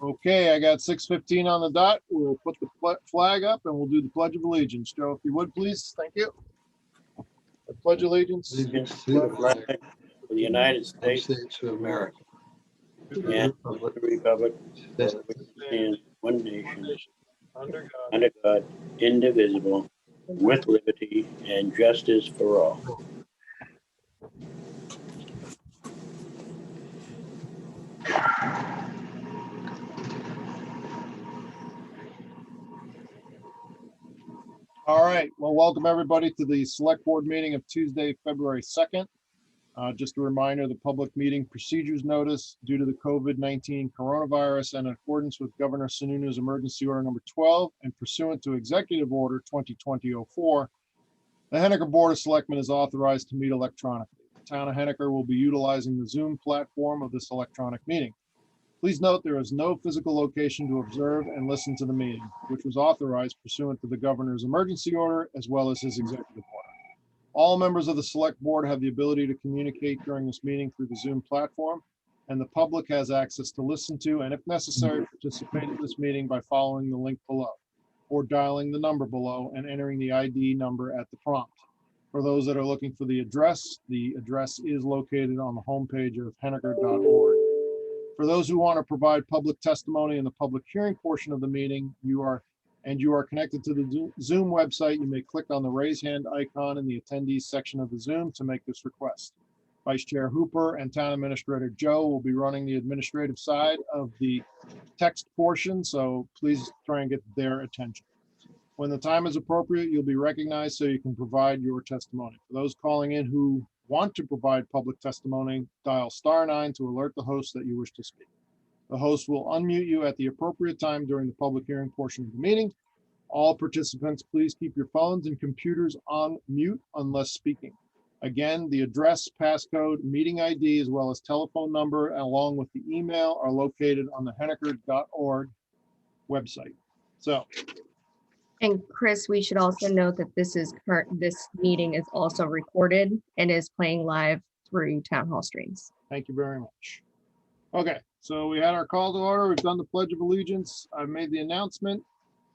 Okay, I got 6:15 on the dot. We'll put the flag up and we'll do the Pledge of Allegiance. Joe, if you would, please. Thank you. I pledge allegiance. Allegiance to the flag of For the United the States States of America. and the Republic for This which it stands one nation, Under God. under God, indivisible, with liberty and justice for all. All right. Well, welcome everybody to the Select Board meeting of Tuesday, February 2nd. Just a reminder, the public meeting procedures notice due to the COVID-19 coronavirus and in accordance with Governor Sununu's emergency order number 12 and pursuant to Executive Order 2020-04, the Henniker Board of Selectmen is authorized to meet electronically. The town of Henniker will be utilizing the Zoom platform of this electronic meeting. Please note there is no physical location to observe and listen to the meeting, which was authorized pursuant to the governor's emergency order as well as his executive order. All members of the select board have the ability to communicate during this meeting through the Zoom platform, and the public has access to listen to and if necessary, participate in this meeting by following the link below or dialing the number below and entering the ID number at the prompt. For those that are looking for the address is located on the homepage of henniker.org. For those who want to provide public testimony in the public hearing portion of the meeting, you are connected to the Zoom website, you may click on the raise hand icon in the attendees section of the Zoom to make this request. Vice Chair Hooper and Town Administrator Joe will be running the administrative side of the text portion, so please try and get their attention. When the time is appropriate, you'll be recognized so you can provide your testimony. For those calling in who want to provide public testimony, dial *9 to alert the host that you wish to speak. The host will unmute you at the appropriate time during the public hearing portion of the meeting. All participants, please keep your phones and computers on mute unless speaking. Again, the address, passcode, meeting ID, as well as telephone number, along with the email are located on the henniker.org website. So, And Chris, we should also note that this meeting is also recorded and is playing live through Town Hall streams. thank you very much. Okay, so we had our call to order. We've done the Pledge of Allegiance. I've made the announcement.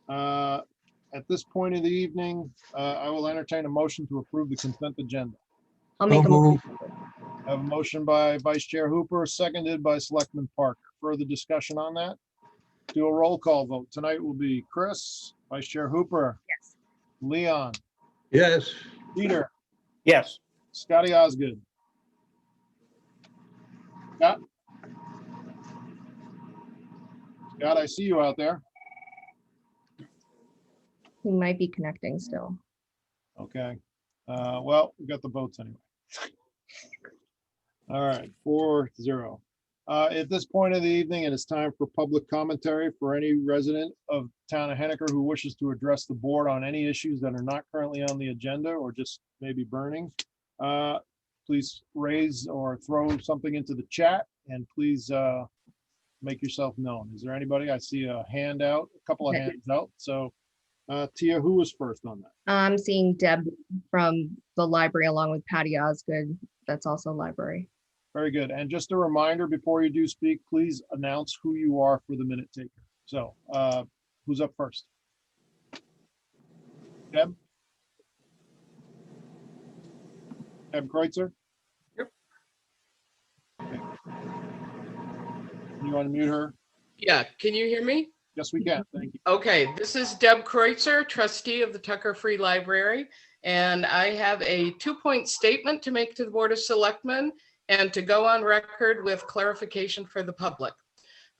At this point in the evening, I will entertain a motion to approve the consent agenda. I'll make a motion. I have a motion by Vice Chair Hooper, seconded by Selectman Parker. Further discussion on that? Do a roll call vote. Tonight will be Chris, Vice Chair Hooper, Yes. Leon, Yes, Peter, Yes, Scotty Osgood. Scott? Scott, I see you out there. He might be connecting still. Okay. Well, we got the votes anyway. All right, 4-0. At this point of the evening, it is time for public commentary for any resident of Town of Henniker who wishes to address the board on any issues that are not currently on the agenda or just maybe burning. Please raise or throw something into the chat and please make yourself known. Is there anybody? I see a hand out, a couple of Okay. hands out. So Tia, who was first on that? I'm seeing Deb from the library along with Patty Osgood. That's also library. Very good. And just a reminder, before you do speak, please announce who you are for the minute taker. So who's up first? Deb? Deb Kreutzer? Yep. Okay. You want to mute her? Yeah, can you hear me? Yes, we can. Thank you. Okay, this is Deb Kreutzer, trustee of the Tucker Free Library, and I have a 2-point statement to make to the Board of Selectmen and to go on record with clarification for the public.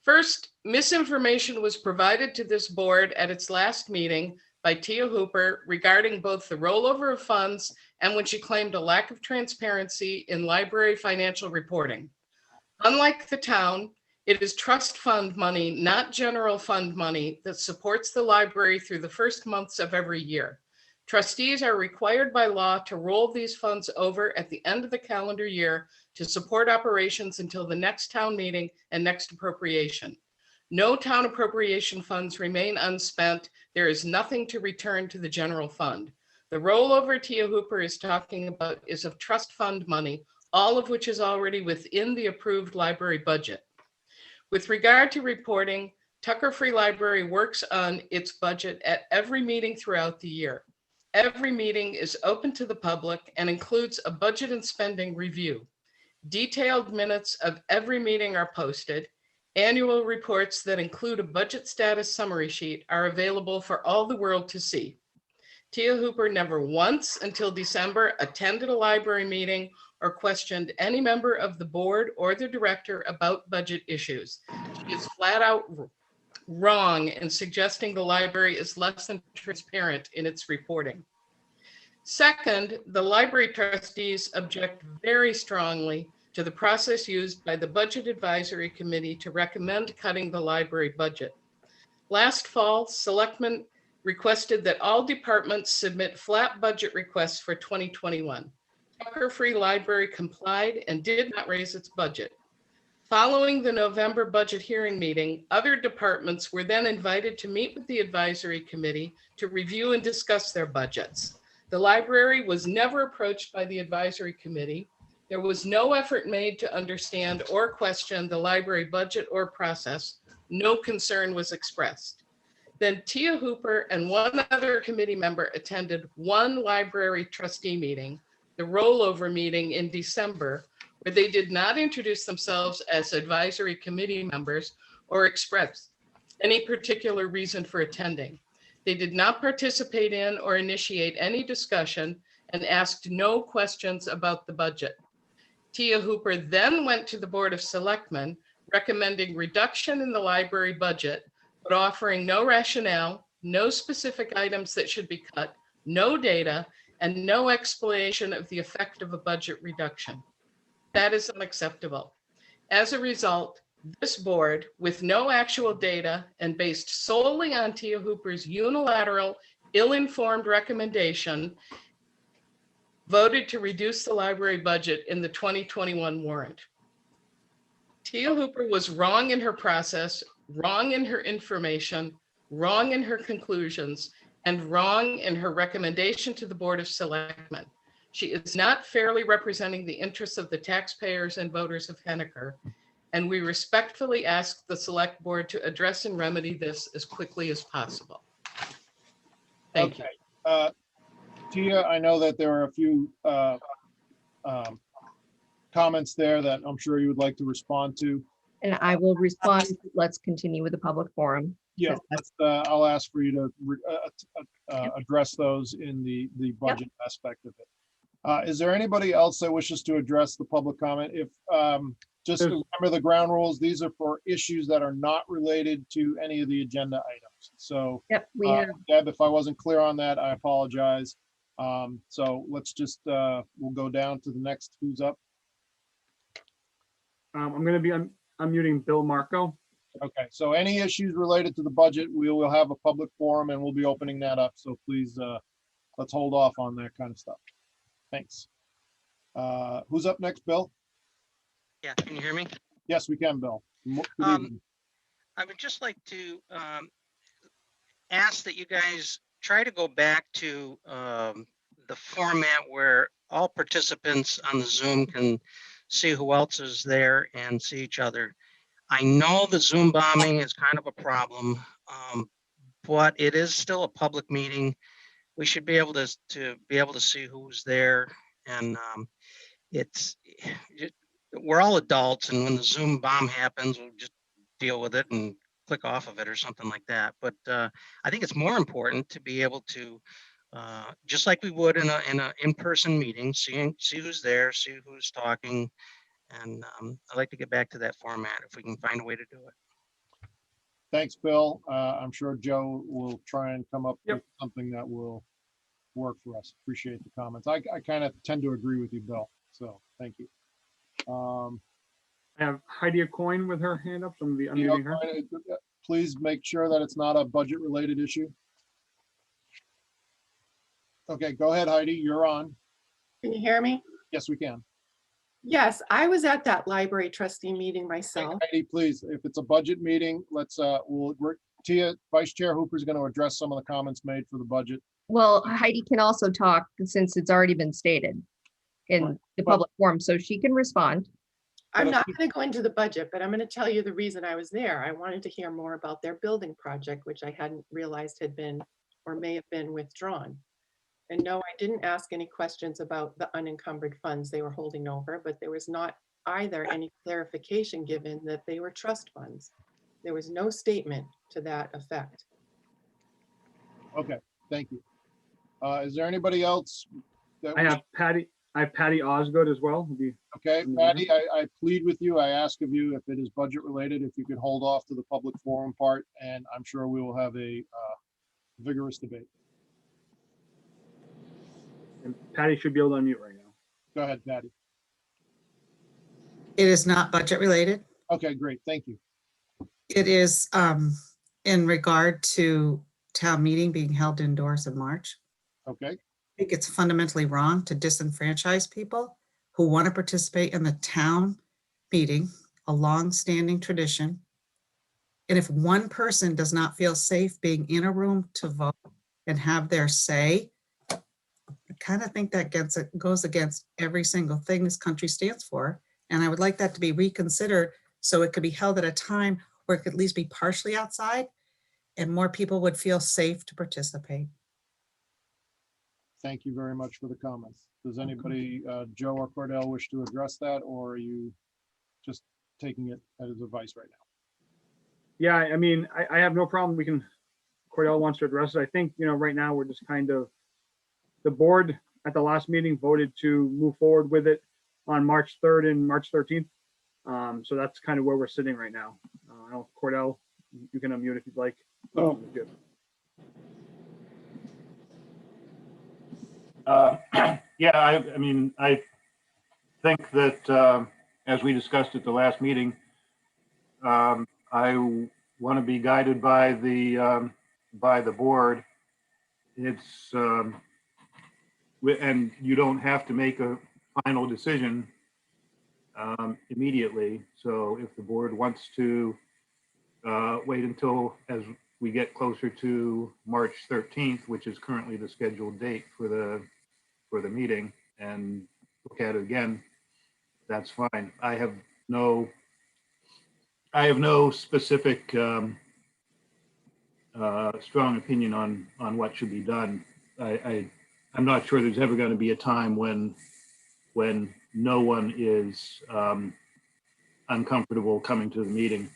First, misinformation was provided to this board at its last meeting by Tia Hooper regarding both the rollover of funds and when she claimed a lack of transparency in library financial reporting. Unlike the town, it is trust fund money, not general fund money, that supports the library through the first months of every year. Trustees are required by law to roll these funds over at the end of the calendar year to support operations until the next town meeting and next appropriation. No town appropriation funds remain unspent. There is nothing to return to the general fund. The rollover Tia Hooper is talking about is of trust fund money, all of which is already within the approved library budget. With regard to reporting, Tucker Free Library works on its budget at every meeting throughout the year. Every meeting is open to the public and includes a budget and spending review. Detailed minutes of every meeting are posted. Annual reports that include a budget status summary sheet are available for all the world to see. Tia Hooper never once until December attended a library meeting or questioned any member of the board or the director about budget issues. She is flat out wrong in suggesting the library is less than transparent in its reporting. Second, the library trustees object very strongly to the process used by the Budget Advisory Committee to recommend cutting the library budget. Last fall, selectmen requested that all departments submit flat budget requests for 2021. Tucker Free Library complied and did not raise its budget. Following the November budget hearing meeting, other departments were then invited to meet with the advisory committee to review and discuss their budgets. The library was never approached by the advisory committee. There was no effort made to understand or question the library budget or process. No concern was expressed. Then Tia Hooper and one other committee member attended one library trustee meeting, the rollover meeting in December, where they did not introduce themselves as advisory committee members or express any particular reason for attending. They did not participate in or initiate any discussion and asked no questions about the budget. Tia Hooper then went to the Board of Selectmen recommending reduction in the library budget, but offering no rationale, no specific items that should be cut, no data, and no explanation of the effect of a budget reduction. That is unacceptable. As a result, this board, with no actual data and based solely on Tia Hooper's unilateral, ill-informed recommendation, voted to reduce the library budget in the 2021 warrant. Tia Hooper was wrong in her process, wrong in her information, wrong in her conclusions, and wrong in her recommendation to the Board of Selectmen. She is not fairly representing the interests of the taxpayers and voters of Henniker, and we respectfully ask the Select Board to address and remedy this as quickly as possible. Thank you. Tia, I know that there are a few comments there that I'm sure you would like to respond to. And I will respond. Let's continue with the public forum. Yeah, I'll ask for you to address those in the budget aspect of it. Is there anybody else that wishes to address the public comment? If just remember the ground rules, these are for issues that are not related to any of the agenda items. So Yep, we have. Deb, if I wasn't clear on that, I apologize. So let's just, we'll go down to the next. Who's up? I'm going to be unmuting Bill Marco. Okay, so any issues related to the budget, we will have a public forum and we'll be opening that up. So please, let's hold off on that kind of stuff. Thanks. Who's up next, Bill? Yeah, can you hear me? Yes, we can, Bill. Good evening. I would just like to ask that you guys try to go back to the format where all participants on the Zoom can see who else is there and see each other. I know the Zoom bombing is kind of a problem, but it is still a public meeting. We should be able to be able to see who's there, and we're all adults, and when the Zoom bomb happens, we'll just deal with it and click off of it or something like that. But I think it's more important to be able to, just like we would in a in-person meeting, see who's there, see who's talking, and I'd like to get back to that format if we can find a way to do it. Thanks, Bill. I'm sure Joe will try and come up Yep. with something that will work for us. Appreciate the comments. I kind of tend to agree with you, Bill. So thank you. I have Heidi Coyne with her hand up, so I'm going to be unmuting her. Please make sure that it's not a budget related issue. Okay, go ahead, Heidi. You're on. Can you hear me? Yes, we can. Yes, I was at that library trustee meeting myself. Heidi, please, if it's a budget meeting, let's, Tia, Vice Chair Hooper is going to address some of the comments made for the budget. Well, Heidi can also talk since it's already been stated in the public forum, so she can respond. I'm not going to go into the budget, but I'm going to tell you the reason I was there. I wanted to hear more about their building project, which I hadn't realized had been or may have been withdrawn. And no, I didn't ask any questions about the unencumbered funds they were holding over, but there was not either any clarification given that they were trust funds. There was no statement to that effect. Okay, thank you. Is there anybody else? that I wish- have Patty Osgood as well. Okay, Patty, I plead with you. I ask of you, if it is budget related, if you could hold off to the public forum part, and I'm sure we will have a vigorous debate. And Patty should be able to unmute right now. Go ahead, Patty. It is not budget related. Okay, great, thank you. It is in regard to town meeting being held indoors in March. Okay, I think it's fundamentally wrong to disenfranchise people who want to participate in the town meeting, a long-standing tradition. And if one person does not feel safe being in a room to vote and have their say, I kind of think that goes against every single thing this country stands for. And I would like that to be reconsidered so it could be held at a time where it could at least be partially outside and more people would feel safe to participate. thank you very much for the comments. Does anybody, Joe or Cordell, wish to address that, or are you just taking it as advice right now? Yeah, I mean, I have no problem. Cordell wants to address it. I think, right now we're just kind of, the board at the last meeting voted to move forward with it on March 3rd and March 13th. So that's kind of where we're sitting right now. I don't, Cordell, you can unmute if you'd like. Oh. Good. Yeah, I mean, I think that, as we discussed at the last meeting, I want to be guided by the board. It's, and you don't have to make a final decision immediately. So if the board wants to wait until as we get closer to March 13th, which is currently the scheduled date for the meeting, and look at it again, that's fine. I have no specific strong opinion on what should be done. I'm not sure there's ever going to be a time when no one is uncomfortable coming to the meeting.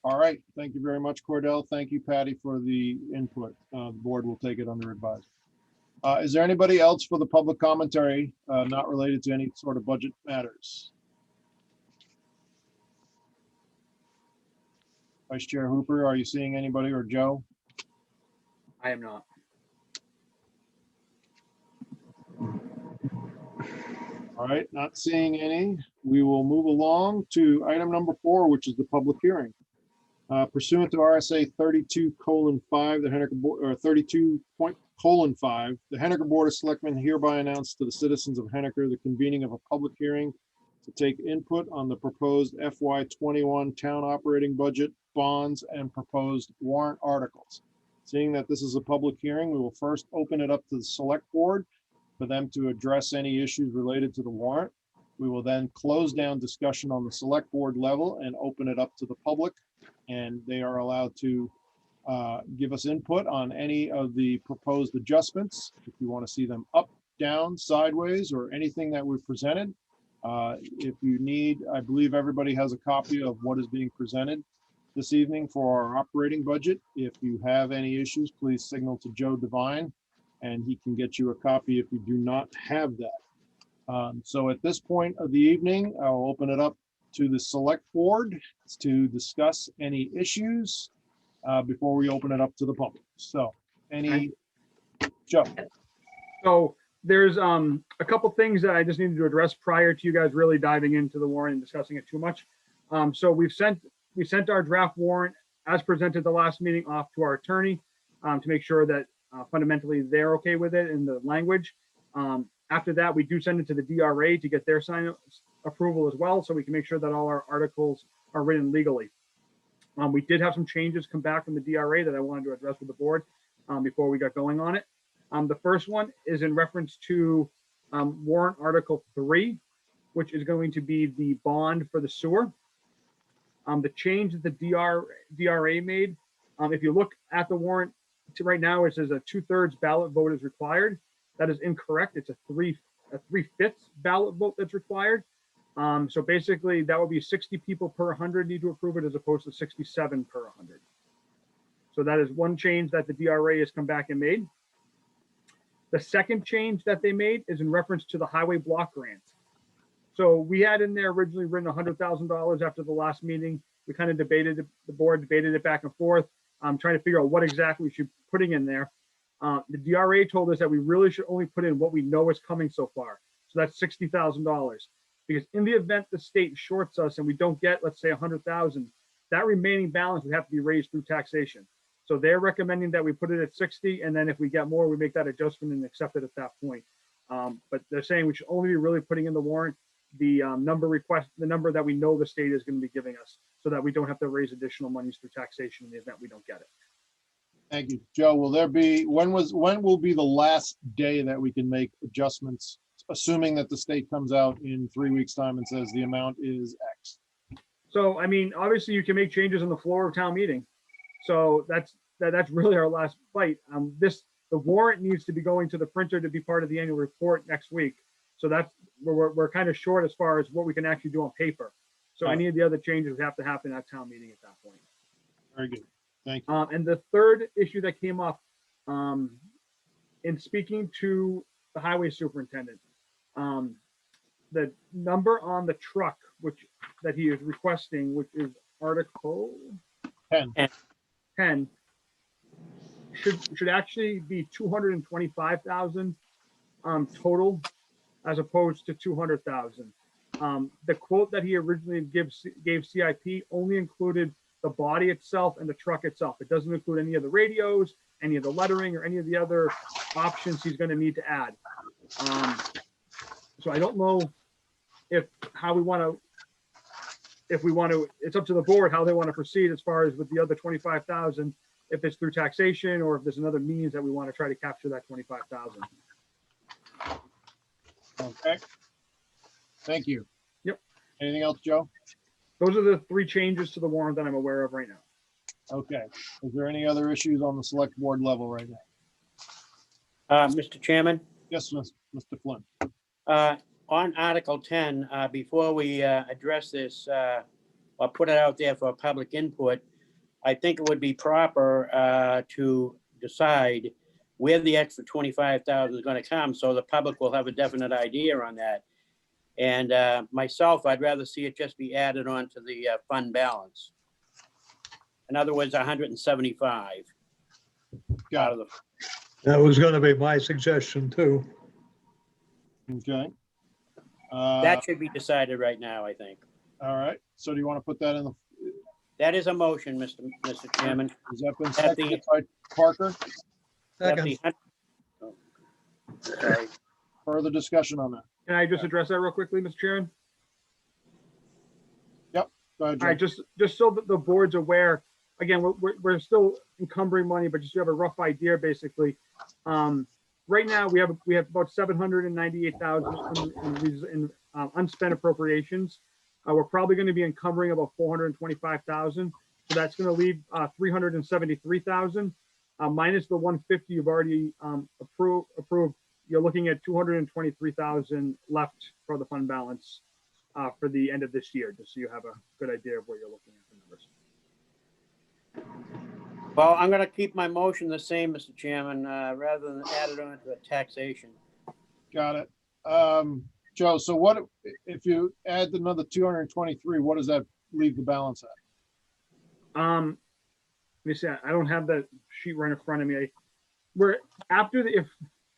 All right, thank you very much, Cordell. Thank you, Patty, for the input. The board will take it under advisement. Is there anybody else for the public commentary not related to any sort of budget matters? Vice Chair Hooper, are you seeing anybody, or Joe? I am not. All right, not seeing any. We will move along to item number 4, which is the public hearing. Pursuant to RSA 32:5, the Henniker Board, or 32:5, the Henniker Board of Selectmen hereby announce to the citizens of Henniker the convening of a public hearing to take input on the proposed FY21 town operating budget, bonds, and proposed warrant articles. Seeing that this is a public hearing, we will first open it up to the select board for them to address any issues related to the warrant. We will then close down discussion on the select board level and open it up to the public. And they are allowed to give us input on any of the proposed adjustments. If you want to see them up, down, sideways, or anything that we've presented. If you need, I believe everybody has a copy of what is being presented this evening for our operating budget. If you have any issues, please signal to Joe Devine and he can get you a copy if you do not have that. So at this point of the evening, I'll open it up to the select board to discuss any issues before we open it up to the public. So Joe. So there's a couple things that I just needed to address prior to you guys really diving into the warrant and discussing it too much. So we sent our draft warrant as presented the last meeting off to our attorney to make sure that fundamentally they're okay with it in the language. After that, we do send it to the DRA to get their sign approval as well, so we can make sure that all our articles are written legally. We did have some changes come back from the DRA that I wanted to address with the board before we got going on it. The first one is in reference to Warrant Article 3, which is going to be the bond for the sewer. The change that the DRA made, if you look at the warrant to right now, it says a 2/3 ballot vote is required. That is incorrect. It's a 3/5 ballot vote that's required. So basically that would be 60 people per 100 need to approve it as opposed to 67 per 100. So that is one change that the DRA has come back and made. The second change that they made is in reference to the highway block grant. So we had in there originally written $100,000 after the last meeting. We kind of debated it, the board debated it back and forth. Trying to figure out what exactly we should be putting in there. The DRA told us that we really should only put in what we know is coming so far. So that's $60,000. Because in the event the state shorts us and we don't get, let's say 100,000, that remaining balance would have to be raised through taxation. So they're recommending that we put it at 60, and then if we get more, we make that adjustment and accept it at that point. But they're saying we should only be really putting in the warrant the number that we know the state is going to be giving us, so that we don't have to raise additional monies through taxation in the event we don't get it. Thank you. Joe, will there be, when will be the last day that we can make adjustments, assuming that the state comes out in 3 weeks' time and says the amount is X? So, I mean, obviously you can make changes on the floor of town meeting. So that's really our last fight. The warrant needs to be going to the printer to be part of the annual report next week. So that's where we're kind of short as far as what we can actually do on paper. So any of the other changes would have to happen at town meeting at that point. Very good. Thank you. And the third issue that came up in speaking to the highway superintendent, the number on the truck, that he is requesting, which is Article 10, should actually be 225,000 total, as opposed to 200,000. The quote that he originally gave CIP only included the body itself and the truck itself. It doesn't include any of the radios, any of the lettering, or any of the other options he's going to need to add. So I don't know if we want to, it's up to the board how they want to proceed as far as with the other 25,000, if it's through taxation or if there's another means that we want to try to capture that 25,000. Okay. Thank you. Yep. Anything else, Joe? Those are the three changes to the warrant that I'm aware of right now. Okay. Is there any other issues on the select board level right now? Mr. Chairman, Yes, Mr. Flynn. on Article 10, before we address this or put it out there for public input, I think it would be proper to decide where the extra 25,000 is going to come, so the public will have a definite idea on that. And myself, I'd rather see it just be added on to the fund balance. In other words, 175. Got out of the That was going to be my suggestion too. Okay. That should be decided right now, I think. All right. So do you want to put that in the, That is a motion, Mr. Chairman. has that been At the- seconded by Parker? That Second. the- oh, sorry. Further discussion on that? Can I just address that real quickly, Mr. Chairman? Go ahead, All right, Joe. just so that the board's aware, again, we're still encumbering money, but just so you have a rough idea, basically. Right now, we have about 798,000 in unspent appropriations. We're probably going to be encumbering about 425,000. So that's going to leave 373,000 minus the 150 you've already approved. You're looking at 223,000 left for the fund balance for the end of this year, just so you have a good idea of what you're looking at the numbers. Well, I'm going to keep my motion the same, Mr. Chairman, rather than add it on to a taxation. Got it. Joe, so what, if you add another 223, what does that leave the balance at? Let me see, I don't have that sheet right in front of me. We're after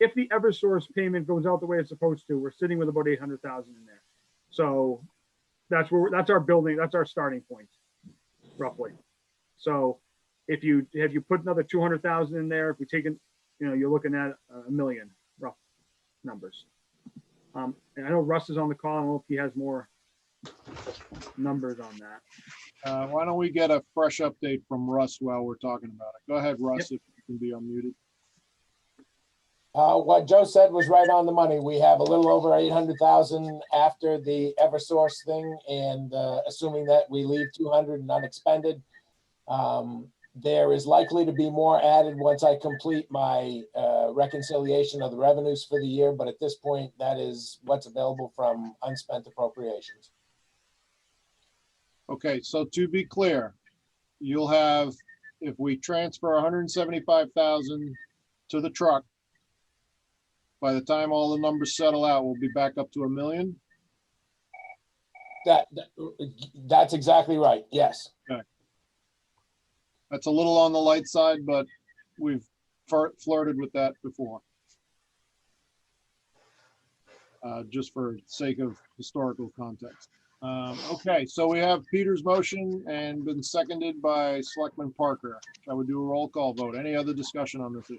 if the Eversource payment goes out the way it's supposed to, we're sitting with about 800,000 in there. So that's our building, that's our starting point, roughly. So if you put another 200,000 in there, if we take it, you're looking at $1 million rough numbers. And I know Russ is on the call. I don't know if he has more numbers on that. Why don't we get a fresh update from Russ while we're talking about it? Go ahead, Russ, if you can be unmuted. What Joe said was right on the money. We have a little over 800,000 after the Eversource thing, and assuming that we leave 200 and unexpended, there is likely to be more added once I complete my reconciliation of the revenues for the year. But at this point, that is what's available from unspent appropriations. Okay, so to be clear, you'll have, if we transfer 175,000 to the truck, by the time all the numbers settle out, we'll be back up to 1 million. That's exactly right. Yes. Okay. That's a little on the light side, but we've flirted with that before. Just for sake of historical context. Okay, so we have Peter's motion and been seconded by Selectman Parker. Shall we do a roll call vote? Any other discussion on this issue?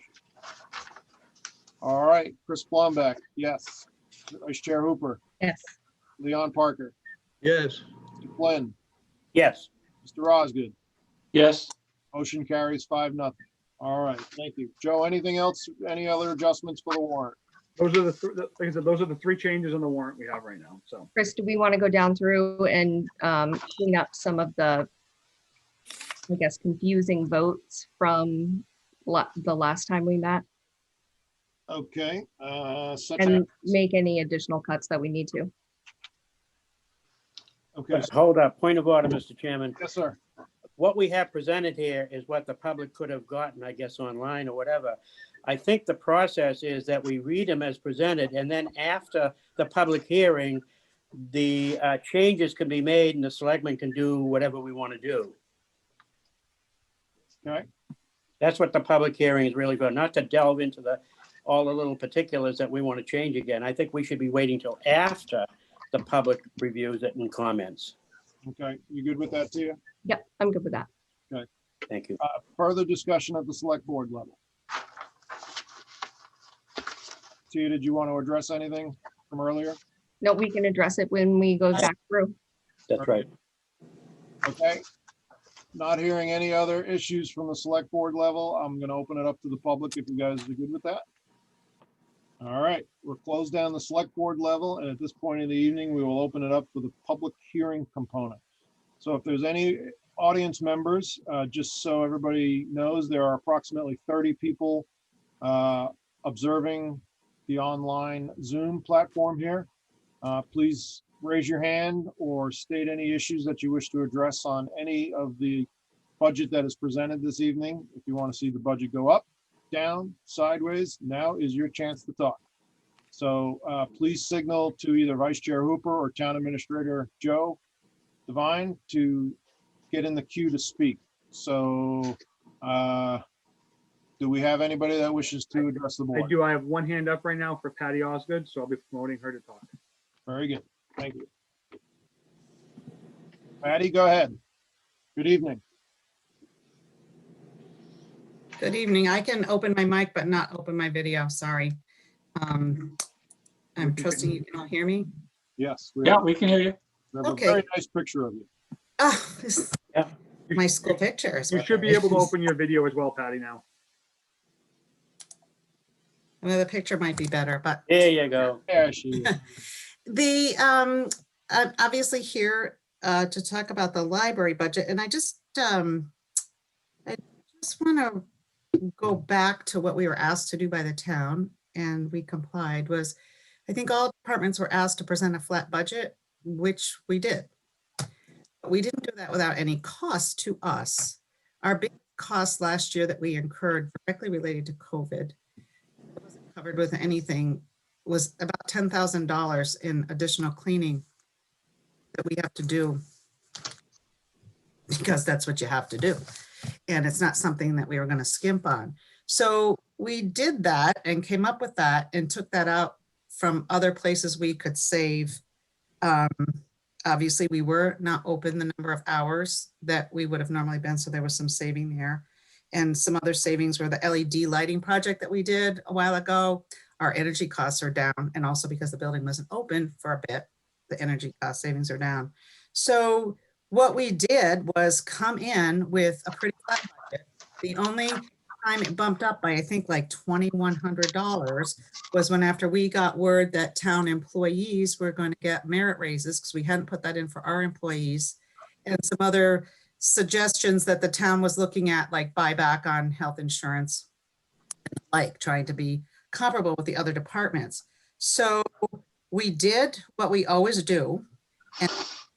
All right, Chris Blumbeck, yes. Vice Chair Hooper, Yes. Leon Parker, Yes. Mr. Flynn, Yes. Mr. Osgood. Yes. Motion carries 5-0. All right, thank you. Joe, anything else? Any other adjustments for the warrant? Those are like I said, those are the 3 changes on the warrant we have right now, so. Chris, do we want to go down through and clean up some of the, I guess, confusing votes from the last time we met Okay, such and as, make any additional cuts that we need to? okay, Hold up, point of order, Mr. Chairman. yes, sir. What we have presented here is what the public could have gotten, I guess, online or whatever. I think the process is that we read them as presented, and then after the public hearing, the changes can be made and the selectmen can do whatever we want to do. Okay, That's what the public hearing is really for, not to delve into all the little particulars that we want to change again. I think we should be waiting till after the public reviews it and comments. okay, you good with that, Tia? Yep, I'm good with that. Thank you. Further discussion at the select board level. Tia, did you want to address anything from earlier? No, we can address it when we go back through. That's right. Okay. Not hearing any other issues from the select board level, I'm going to open it up to the public if you guys are good with that. All right, we're closed down the select board level, and at this point in the evening, we will open it up for the public hearing component. So if there's any audience members, just so everybody knows, there are approximately 30 people observing the online Zoom platform here. Please raise your hand or state any issues that you wish to address on any of the budget that is presented this evening. If you want to see the budget go up, down, sideways, now is your chance to talk. So please signal to either Vice Chair Hooper or Town Administrator Joe Devine to get in the queue to speak. So do we have anybody that wishes to address the I board? do. I have one hand up right now for Patty Osgood, so I'll be promoting her to talk. Very good. Thank you. Patty, go ahead. Good evening. Good evening. I can open my mic, but not open my video. Sorry. I'm trusting you can all hear me. Yes. Yeah, we can hear you. We have a Okay. very nice picture of you. Oh, this is Yeah. my school pictures. You should be able to open your video as well, Patty, now. Well, the picture might be better, but There you go. Yeah, she is. the, I'm obviously here to talk about the library budget, and I just want to go back to what we were asked to do by the town, and we complied, was I think all departments were asked to present a flat budget, which we did. But we didn't do that without any cost to us. Our big cost last year that we incurred directly related to COVID, it wasn't covered with anything, was about $10,000 in additional cleaning that we have to do because that's what you have to do. And it's not something that we were going to skimp on. So we did that and came up with that and took that out from other places we could save. Obviously, we were not open the number of hours that we would have normally been, so there was some saving there. And some other savings were the LED lighting project that we did a while ago. Our energy costs are down, and also because the building wasn't open for a bit, the energy cost savings are down. So what we did was come in with a pretty flat budget. The only time it bumped up by, I think, like $2,100 was when after we got word that town employees were going to get merit raises, because we hadn't put that in for our employees, and some other suggestions that the town was looking at, like buyback on health insurance, like trying to be comparable with the other departments. So we did what we always do, and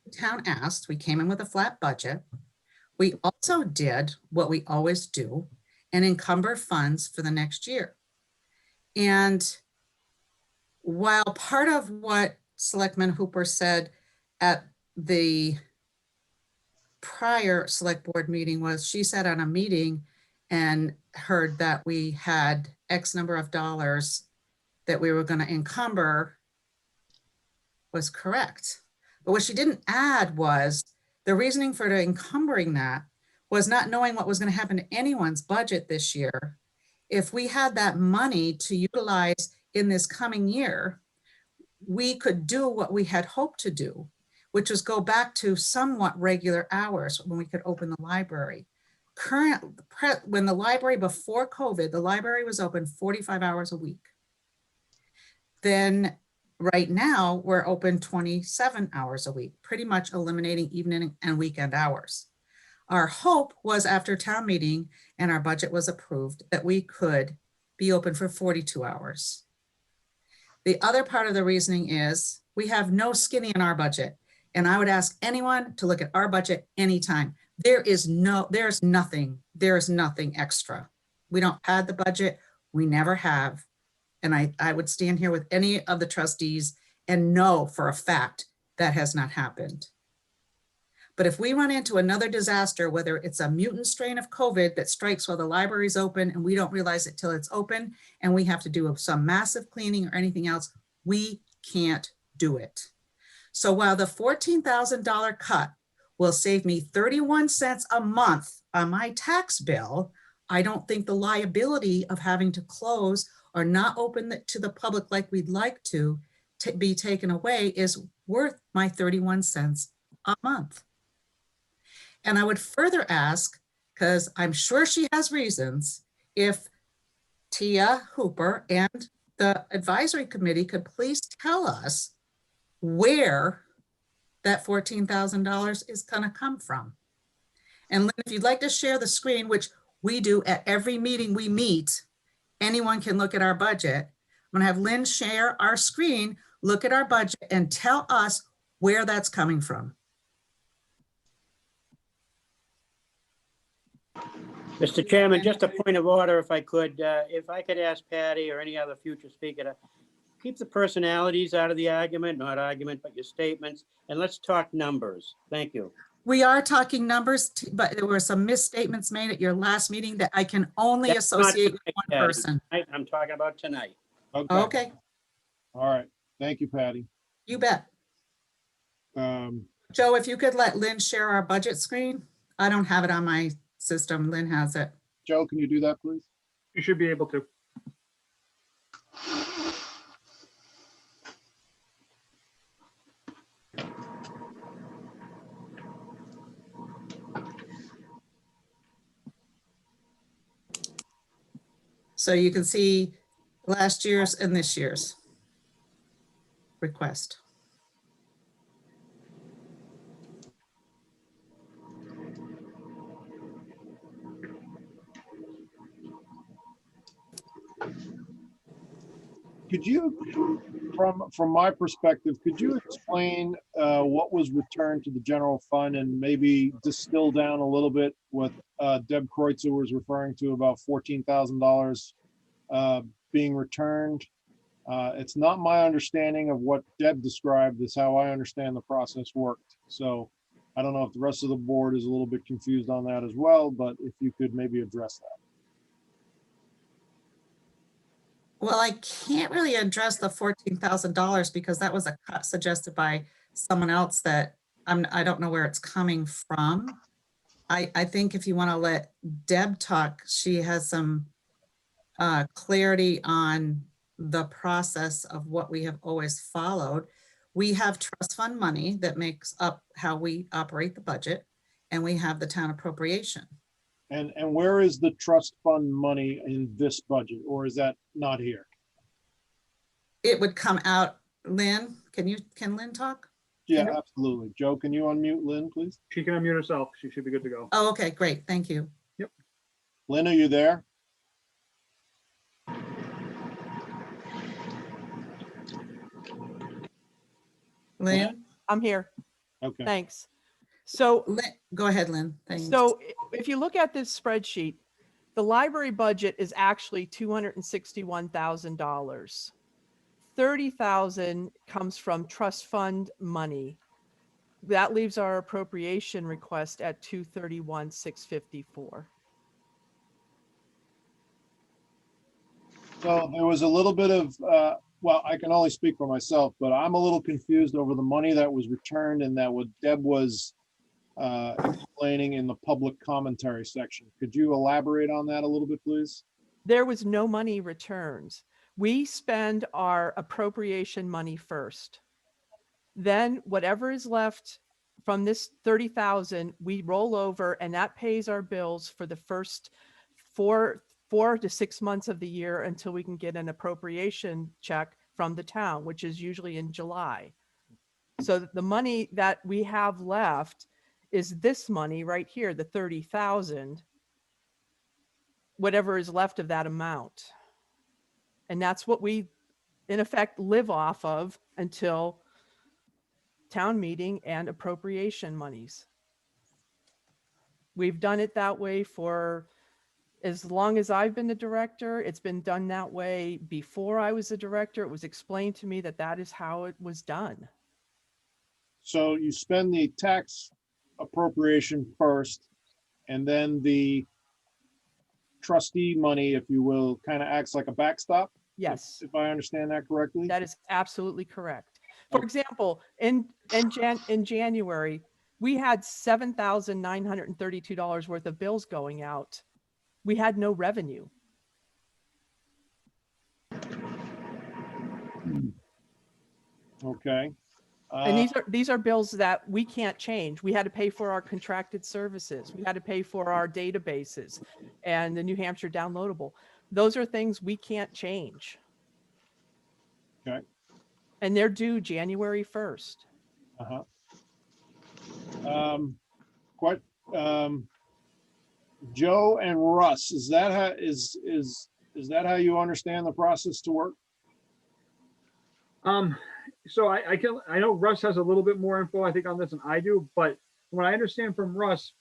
the town asked, we came in with a flat budget. We also did what we always do and encumber funds for the next year. And while part of what Selectman Hooper said at the prior select board meeting was, she sat on a meeting and heard that we had X number of dollars that we were going to encumber was correct. But what she didn't add was the reasoning for encumbering that was not knowing what was going to happen to anyone's budget this year. If we had that money to utilize in this coming year, we could do what we had hoped to do, which was go back to somewhat regular hours when we could open the library. When the library, before COVID, the library was open 45 hours a week. Then right now we're open 27 hours a week, pretty much eliminating evening and weekend hours. Our hope was after town meeting and our budget was approved that we could be open for 42 hours. The other part of the reasoning is we have no skinny in our budget. And I would ask anyone to look at our budget anytime. There's nothing extra. We don't pad the budget. We never have. And I would stand here with any of the trustees and know for a fact that has not happened. But if we run into another disaster, whether it's a mutant strain of COVID that strikes while the library's open and we don't realize it till it's open and we have to do some massive cleaning or anything else, we can't do it. So while the $14,000 cut will save me 31 cents a month on my tax bill, I don't think the liability of having to close or not open it to the public like we'd like to be taken away is worth my 31 cents a month. And I would further ask, because I'm sure she has reasons, if Tia Hooper and the advisory committee could please tell us where that $14,000 is going to come from. And Lynn, if you'd like to share the screen, which we do at every meeting we meet, anyone can look at our budget. I'm going to have Lynn share our screen, look at our budget, and tell us where that's coming from. Mr. Chairman, just a point of order, if I could ask Patty or any other future speaker to keep the personalities out of the argument, not argument, but your statements, and let's talk numbers. Thank you. We are talking numbers, but there were some misstatements made at your last meeting that I can only That's not associate with tonight, one Patty. person. I'm talking about tonight. Okay, All right. Thank you, Patty. you bet. Joe, if you could let Lynn share our budget screen. I don't have it on my system. Lynn has it. Joe, can you do that, please? You should be able to. So you can see last year's and this year's request. Could you, from my perspective, could you explain what was returned to the general fund and maybe distill down a little bit what Deb Kreutzer was referring to about $14,000 being returned? It's not my understanding of what Deb described is how I understand the process worked. So I don't know if the rest of the board is a little bit confused on that as well, but if you could maybe address that. Well, I can't really address the $14,000 because that was a cut suggested by someone else that I don't know where it's coming from. I think if you want to let Deb talk, she has some clarity on the process of what we have always followed. We have trust fund money that makes up how we operate the budget, and we have the town appropriation. And where is the trust fund money in this budget, or is that not here? It would come out, Lynn, can Lynn talk? Yeah, Yep. absolutely. Joe, can you unmute Lynn, please? She can unmute herself. She should be good to go. Oh, okay, great, thank you. Lynn, are you there? Lynn, I'm here. Okay. Thanks. So, Go ahead, Lynn, thanks. so if you look at this spreadsheet, the library budget is actually $261,000. 30,000 comes from trust fund money. That leaves our appropriation request at 231,654. So there was a little bit of, well, I can only speak for myself, but I'm a little confused over the money that was returned and that what Deb was explaining in the public commentary section. Could you elaborate on that a little bit, please? There was no money returned. We spend our appropriation money first. Then whatever is left from this 30,000, we roll over and that pays our bills for the first four to 6 months of the year until we can get an appropriation check from the town, which is usually in July. So the money that we have left is this money right here, the 30,000, whatever is left of that amount. And that's what we, in effect, live off of until town meeting and appropriation monies. We've done it that way for as long as I've been the director. It's been done that way before I was the director. It was explained to me that that is how it was done. So you spend the tax appropriation first, and then the trustee money, if you will, kind of acts like a backstop? Yes, If I understand that correctly? that is absolutely correct. For example, in January, we had $7,932 worth of bills going out. We had no revenue. Okay. And these are bills that we can't change. We had to pay for our contracted services. We had to pay for our databases and the New Hampshire downloadable. Those are things we can't change. Okay. And they're due January 1st. Uh-huh. Joe and Russ, is that how you understand the process to work? So I know Russ has a little bit more info, I think, on this than I do, but what I understand from Russ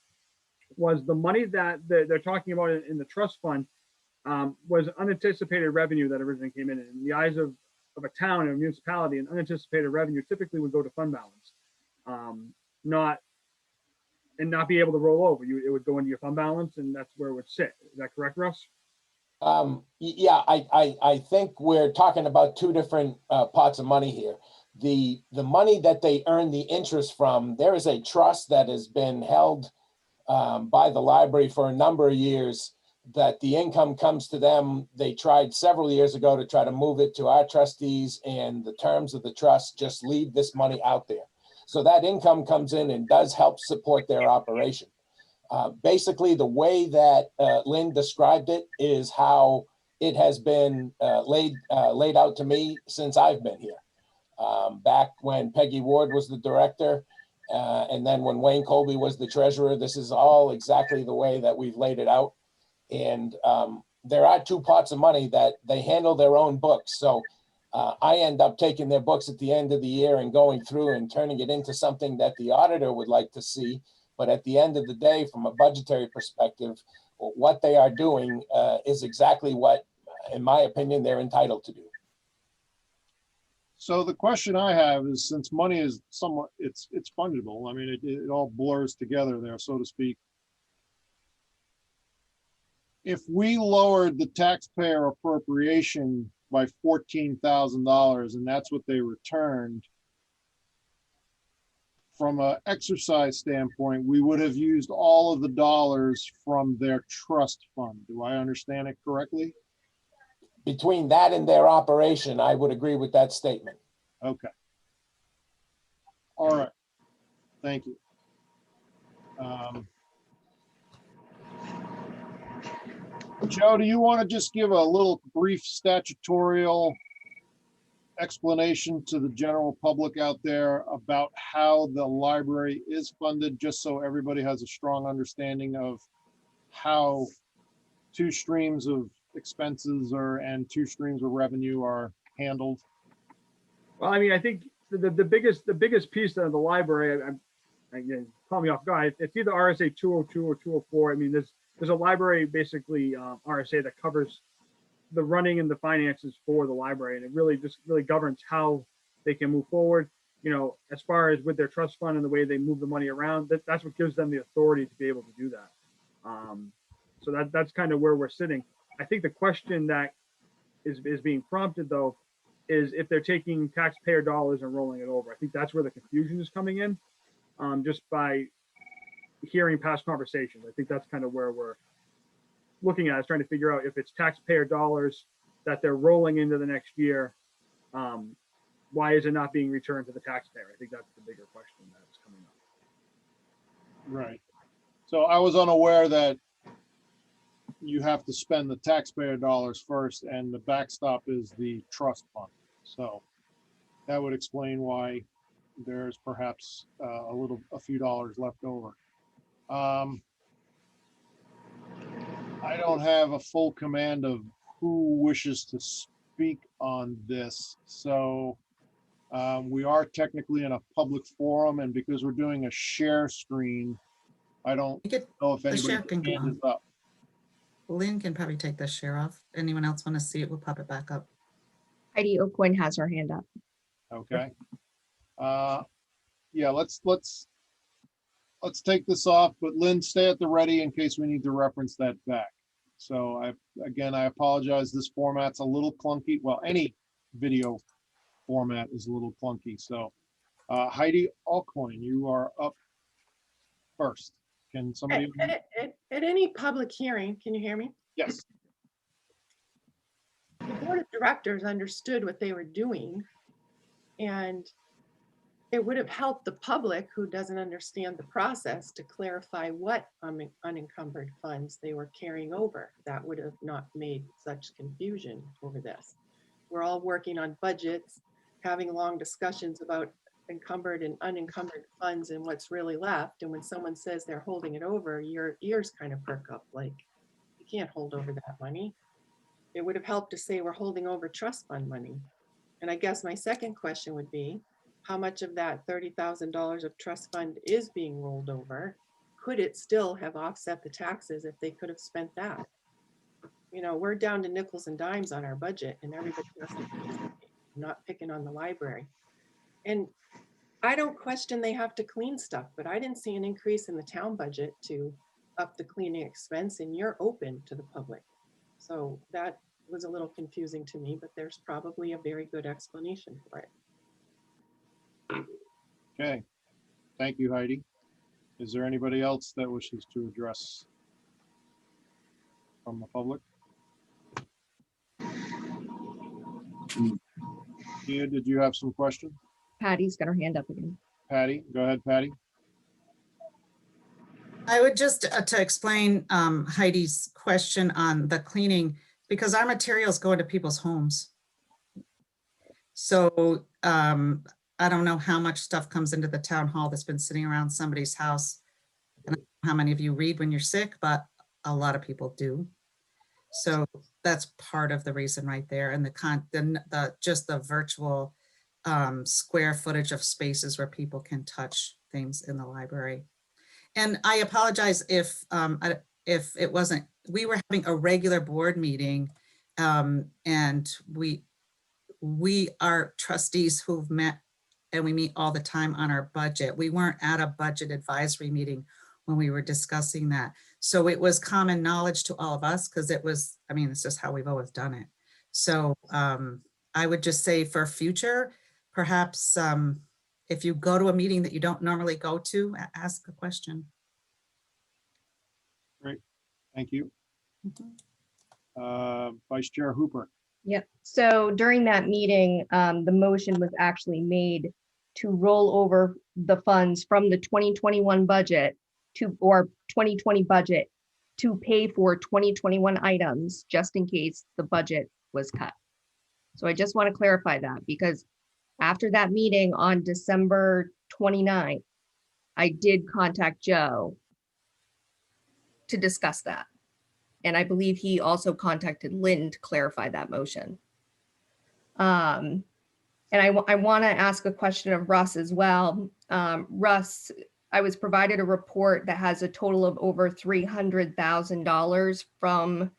was the money that they're talking about in the trust fund was unanticipated revenue that originally came in. In the eyes of a town or a municipality, an unanticipated revenue typically would go to fund balance, not be able to roll over. It would go into your fund balance, and that's where it would sit. Is that correct, Russ? Yeah, I think we're talking about two different pots of money here. The money that they earn the interest from, there is a trust that has been held by the library for a number of years, that the income comes to them. They tried several years ago to try to move it to our trustees, and the terms of the trust just leave this money out there. So that income comes in and does help support their operation. Basically, the way that Lynn described it is how it has been laid out to me since I've been here. Back when Peggy Ward was the director, and then when Wayne Colby was the treasurer, this is all exactly the way that we've laid it out. And there are two pots of money that they handle their own books. So I end up taking their books at the end of the year and going through and turning it into something that the auditor would like to see. But at the end of the day, from a budgetary perspective, what they are doing is exactly what, in my opinion, they're entitled to do. So the question I have is, since money is somewhat, it's fungible. I mean, it all blurs together there, so to speak. If we lowered the taxpayer appropriation by $14,000 and that's what they returned, from an exercise standpoint, we would have used all of the dollars from their trust fund. Do I understand it correctly? Between that and their operation, I would agree with that statement. Okay. All right. Thank you. Joe, do you want to just give a little brief statutorial explanation to the general public out there about how the library is funded, just so everybody has a strong understanding of how two streams of expenses and two streams of revenue are handled? Well, I mean, I think the biggest piece of the library, again, call me off guard. It's either RSA 202 or 204. I mean, there's a library, basically RSA, that covers the running and the finances for the library, and it really governs how they can move forward. You know, as far as with their trust fund and the way they move the money around, that's what gives them the authority to be able to do that. So that's kind of where we're sitting. I think the question that is being prompted, though, is if they're taking taxpayer dollars and rolling it over. I think that's where the confusion is coming in, just by hearing past conversations. I think that's kind of where we're looking at, is trying to figure out if it's taxpayer dollars that they're rolling into the next year. Why is it not being returned to the taxpayer? I think that's the bigger question that's coming up. Right. So I was unaware that you have to spend the taxpayer dollars first, and the backstop is the trust fund. So that would explain why there's perhaps a few dollars left over. I don't have a full command of who wishes to speak on this. So we are technically in a public forum, and because we're doing a share screen, I don't know if the share anybody's can go hand on. is up. Lynn can probably take the share off. Anyone else want to see it? We'll pop it back up. Heidi Oakwood has her hand up. Okay. Yeah, let's take this off, but Lynn, stay at the ready in case we need to reference that back. So I apologize. This format's a little clunky. Well, any video format is a little clunky. So Heidi Alcoin, you are up first. Can somebody? At any public hearing, can you hear me? Yes. The board of directors understood what they were doing, and it would have helped the public who doesn't understand the process to clarify what unencumbered funds they were carrying over. That would have not made such confusion over this. We're all working on budgets, having long discussions about encumbered and unencumbered funds and what's really left. And when someone says they're holding it over, your ears kind of perk up, like, you can't hold over that money. It would have helped to say we're holding over trust fund money. And I guess my second question would be, how much of that $30,000 of trust fund is being rolled over? Could it still have offset the taxes if they could have spent that? You know, we're down to nickels and dimes on our budget, and everybody has to participate. I'm not picking on the library. And I don't question they have to clean stuff, but I didn't see an increase in the town budget to up the cleaning expense, and you're open to the public. So that was a little confusing to me, but there's probably a very good explanation for it. Okay. Thank you, Heidi. Is there anybody else that wishes to address from the public? Kia, did you have some questions? Patty's got her hand up again. Patty, go ahead, Patty. I would just to explain Heidi's question on the cleaning, because our materials go into people's homes. So I don't know how much stuff comes into the town hall that's been sitting around somebody's house. And I don't know how many of you read when you're sick, but a lot of people do. So that's part of the reason right there. And just the virtual square footage of spaces where people can touch things in the library. And I apologize if it wasn't, we were having a regular board meeting and we are trustees who've met and we meet all the time on our budget. We weren't at a budget advisory meeting when we were discussing that. So it was common knowledge to all of us because it was, I mean, it's just how we've always done it. So I would just say for future, perhaps if you go to a meeting that you don't normally go to, ask a question. Great, thank you. Vice Chair Hooper. Yep. So during that meeting, the motion was actually made to roll over the funds from the 2021 budget or 2020 budget to pay for 2021 items, just in case the budget was cut. So I just want to clarify that, because after that meeting on December 29th, I did contact Joe to discuss that. And I believe he also contacted Lynn to clarify that motion. And I want to ask a question of Russ as well. Russ, I was provided a report that has a total of over $300,000 from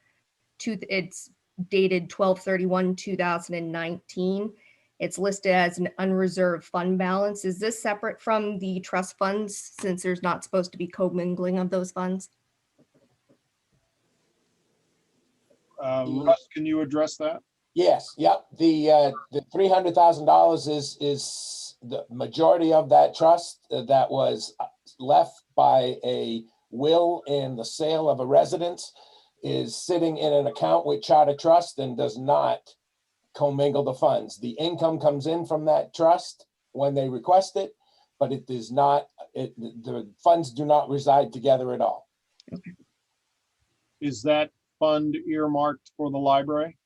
it's dated 12/31/2019. It's listed as an unreserved fund balance. Is this separate from the trust funds, since there's not supposed to be commingling of those funds? Russ, can you address that? Yes, yep. The $300,000 is the majority of that trust that was left by a will in the sale of a residence is sitting in an account with Charter Trust and does not commingle the funds. The income comes in from that trust when they request it, but it does not, the funds do not reside together at all. Is that fund earmarked for the library?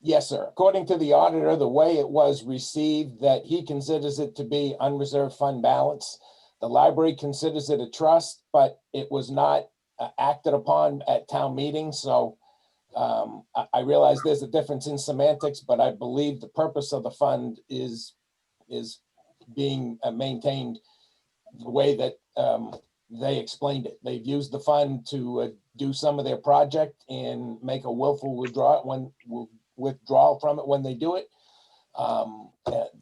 Yes, sir. According to the auditor, the way it was received, that he considers it to be unreserved fund balance. The library considers it a trust, but it was not acted upon at town meeting. So I realize there's a difference in semantics, but I believe the purpose of the fund is being maintained the way that they explained it. They've used the fund to do some of their project and make a willful withdrawal from it when they do it.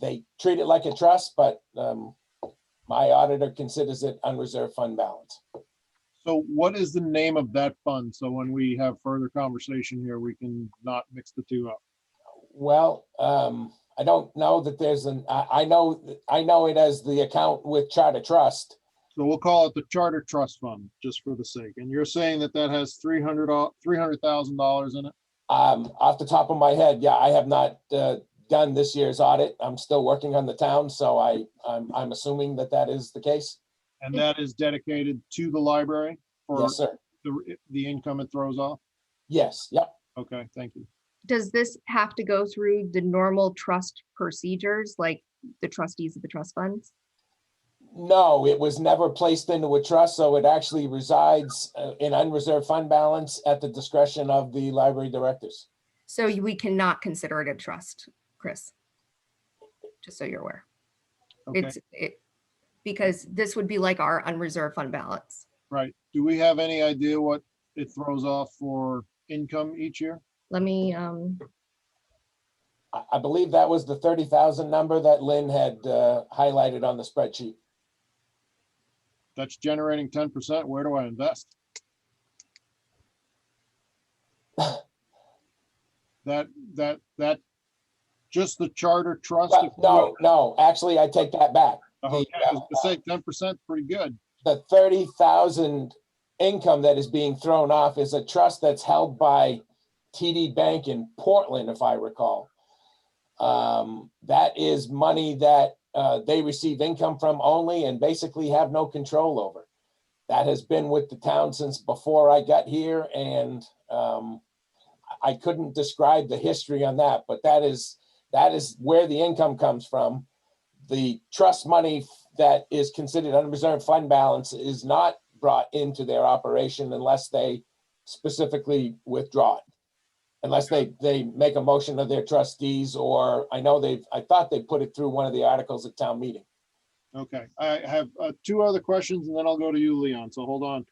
They treat it like a trust, but my auditor considers it unreserved fund balance. So what is the name of that fund? So when we have further conversation here, we can not mix the two up. Well, I don't know that there's I know it as the account with Charter Trust. So we'll call it the Charter Trust Fund, just for the sake. And you're saying that that has $300,000 in it? Off the top of my head, yeah, I have not done this year's audit. I'm still working on the town, so I'm assuming that that is the case. And that is dedicated to the library for Yes, sir. the income it throws off? Yes, yep. Okay, thank you. Does this have to go through the normal trust procedures, like the trustees of the trust funds? No, it was never placed into a trust, so it actually resides in unreserved fund balance at the discretion of the library directors. So we cannot consider it a trust, Chris? Just so you're aware. Okay, Because this would be like our unreserved fund balance. right. Do we have any idea what it throws off for income each year? Let me, I believe that was the 30,000 number that Lynn had highlighted on the spreadsheet. That's generating 10%. Where do I invest? That just the Charter Trust? No, actually, I take that back. Okay, I was gonna say 10%, pretty good. The 30,000 income that is being thrown off is a trust that's held by TD Bank in Portland, if I recall. That is money that they receive income from only and basically have no control over. That has been with the town since before I got here, and I couldn't describe the history on that, but that is where the income comes from. The trust money that is considered unreserved fund balance is not brought into their operation unless they specifically withdraw it. Unless they make a motion of their trustees, or I thought they put it through one of the articles at town meeting. Okay, I have two other questions and then I'll go to you, Leon, so hold on.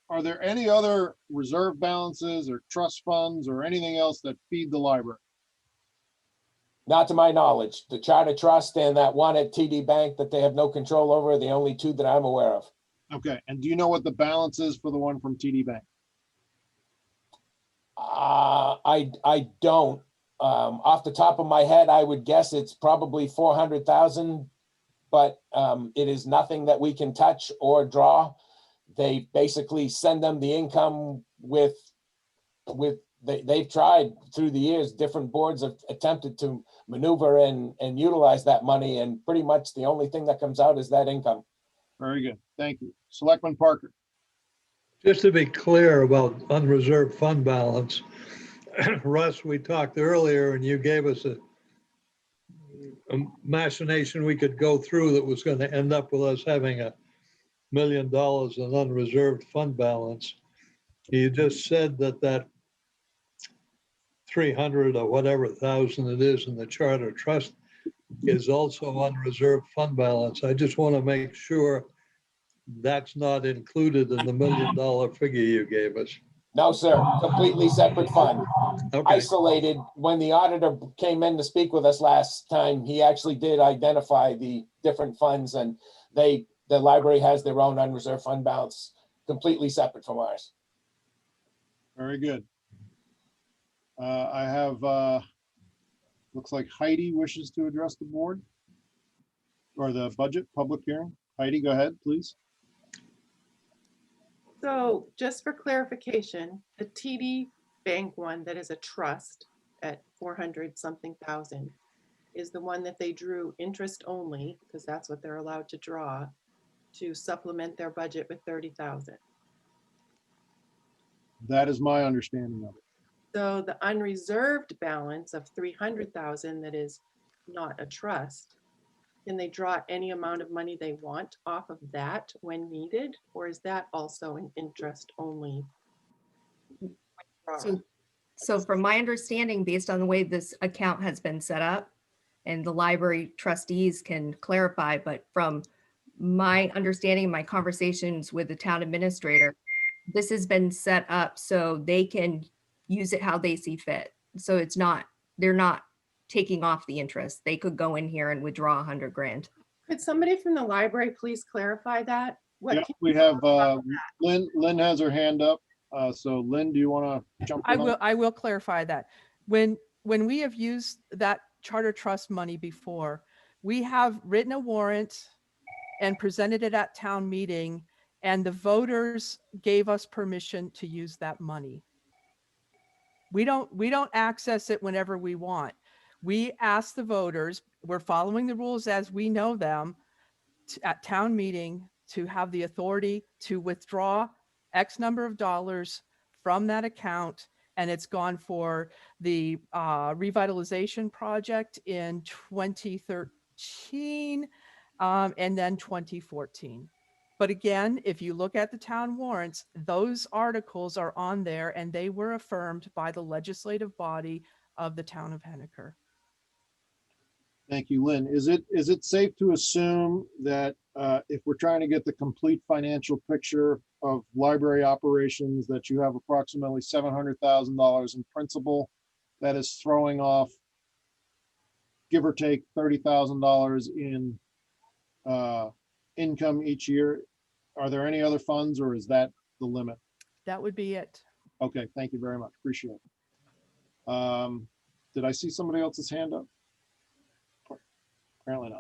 Are there any other reserve balances or trust funds or anything else that feed the library? Not to my knowledge. The Charter Trust and that one at TD Bank that they have no control over are the only two that I'm aware of. Okay, and do you know what the balance is for the one from TD Bank? I don't. Off the top of my head, I would guess it's probably 400,000, but it is nothing that we can touch or draw. They basically send them the income they've tried through the years. Different boards have attempted to maneuver and utilize that money, and pretty much the only thing that comes out is that income. Very good, thank you. Selectman Parker. Just to be clear about unreserved fund balance, Russ, we talked earlier and you gave us a machination we could go through that was going to end up with us having $1 million in unreserved fund balance. You just said that 300 or whatever thousand it is in the charter trust is also unreserved fund balance. I just want to make sure that's not included in the $1 million figure you gave us. No, sir, completely separate fund. Okay, Isolated. When the auditor came in to speak with us last time, he actually did identify the different funds, and the library has their own unreserved fund balance, completely separate from ours. Very good. I have, looks like Heidi wishes to address the board or the budget public hearing. Heidi, go ahead, please. So just for clarification, the TD Bank one that is a trust at 400 something thousand is the one that they drew interest only, because that's what they're allowed to draw, to supplement their budget with 30,000. That is my understanding of it. So the unreserved balance of 300,000 that is not a trust, can they draw any amount of money they want off of that when needed? Or is that also an interest only? So from my understanding, based on the way this account has been set up, and the library trustees can clarify, but from my understanding, my conversations with the town administrator, this has been set up so they can use it how they see fit. So it's not, they're not taking off the interest. They could go in here and withdraw 100 grand. Could somebody from the library please clarify that? What Yeah, can we you have, tell us about that? Lynn has her hand up. So Lynn, do you want to jump in? I will clarify that. When we have used that charter trust money before, we have written a warrant and presented it at town meeting, and the voters gave us permission to use that money. We don't access it whenever we want. We ask the voters, we're following the rules as we know them at town meeting to have the authority to withdraw X number of dollars from that account. And it's gone for the revitalization project in 2013 and then 2014. But again, if you look at the town warrants, those articles are on there and they were affirmed by the legislative body of the town of Henniker. Thank you, Lynn. Is it safe to assume that if we're trying to get the complete financial picture of library operations, that you have approximately $700,000 in principal that is throwing off, give or take, $30,000 in income each year? Are there any other funds, or is that the limit? That would be it. Okay, thank you very much. Appreciate it. Did I see somebody else's hand up? Apparently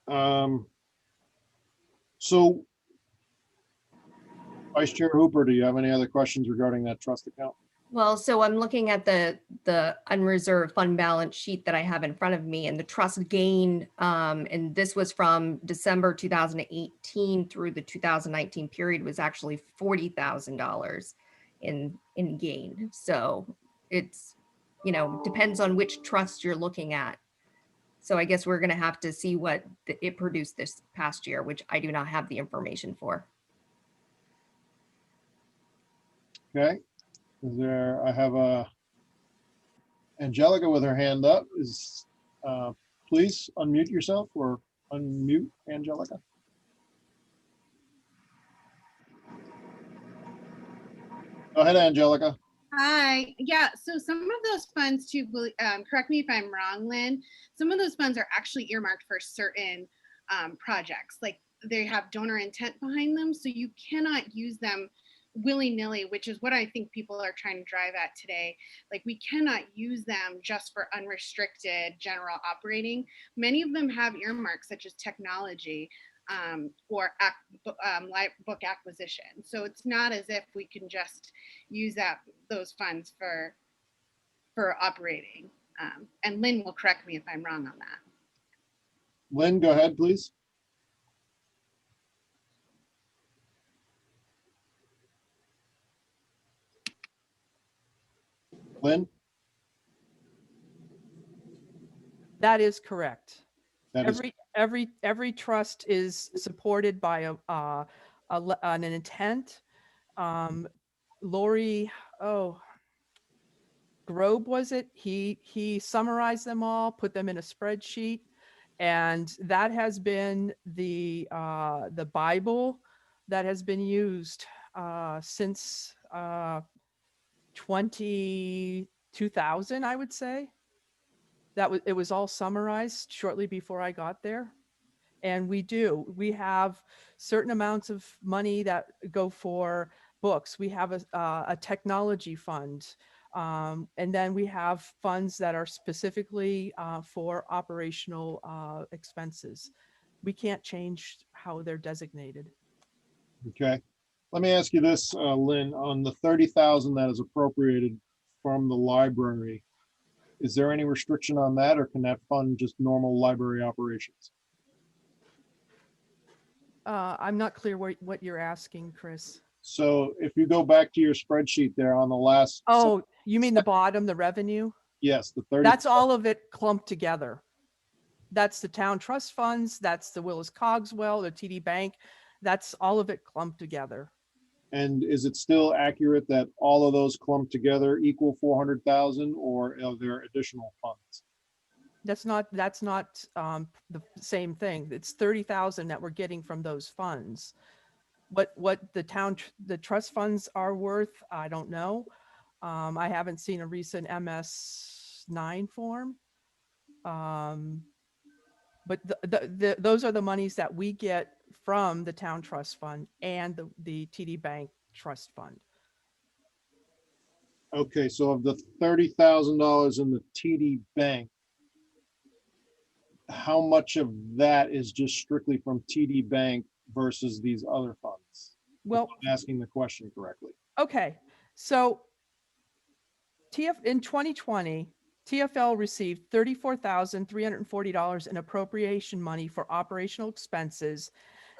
not. So Vice Chair Hooper, do you have any other questions regarding that trust account? Well, so I'm looking at the unreserved fund balance sheet that I have in front of me, and the trust gain, and this was from December 2018 through the 2019 period, was actually $40,000 in gain. So it's, depends on which trust you're looking at. So I guess we're going to have to see what it produced this past year, which I do not have the information for. Okay. I have Angelica with her hand up. Please unmute yourself, or unmute Angelica. Go ahead, Angelica. Hi. Yeah. So some of those funds too, correct me if I'm wrong, Lynn, some of those funds are actually earmarked for certain projects. Like they have donor intent behind them. So you cannot use them willy-nilly, which is what I think people are trying to drive at today. Like we cannot use them just for unrestricted general operating. Many of them have earmarks such as technology or book acquisition. So it's not as if we can just use those funds for operating. And Lynn will correct me if I'm wrong on that. Lynn, go ahead, please. Lynn? That is correct. That is, Every trust is supported by an intent. Lori, Grobe was it? He summarized them all, put them in a spreadsheet, and that has been the Bible that has been used since 2000, I would say. It was all summarized shortly before I got there. And we have certain amounts of money that go for books. We have a technology fund. And then we have funds that are specifically for operational expenses. We can't change how they're designated. okay. Let me ask you this, Lynn, on the 30,000 that is appropriated from the library, is there any restriction on that, or can that fund just normal library operations? I'm not clear what you're asking, Chris. So if you go back to your spreadsheet there on the last. Oh, you mean the bottom, the revenue? Yes, the 30. That's all of it clumped together. That's the town trust funds, that's the Willis Cogswell, the TD Bank, that's all of it clumped together. And is it still accurate that all of those clumped together equal 400,000, or are there additional funds? That's not the same thing. It's 30,000 that we're getting from those funds. What the trust funds are worth, I don't know. I haven't seen a recent MS9 form. But those are the monies that we get from the town trust fund and the TD Bank trust fund. Okay, so of the $30,000 in the TD Bank, how much of that is just strictly from TD Bank versus these other funds? Well, If I'm asking the question correctly. okay, so in 2020, TFL received $34,340 in appropriation money for operational expenses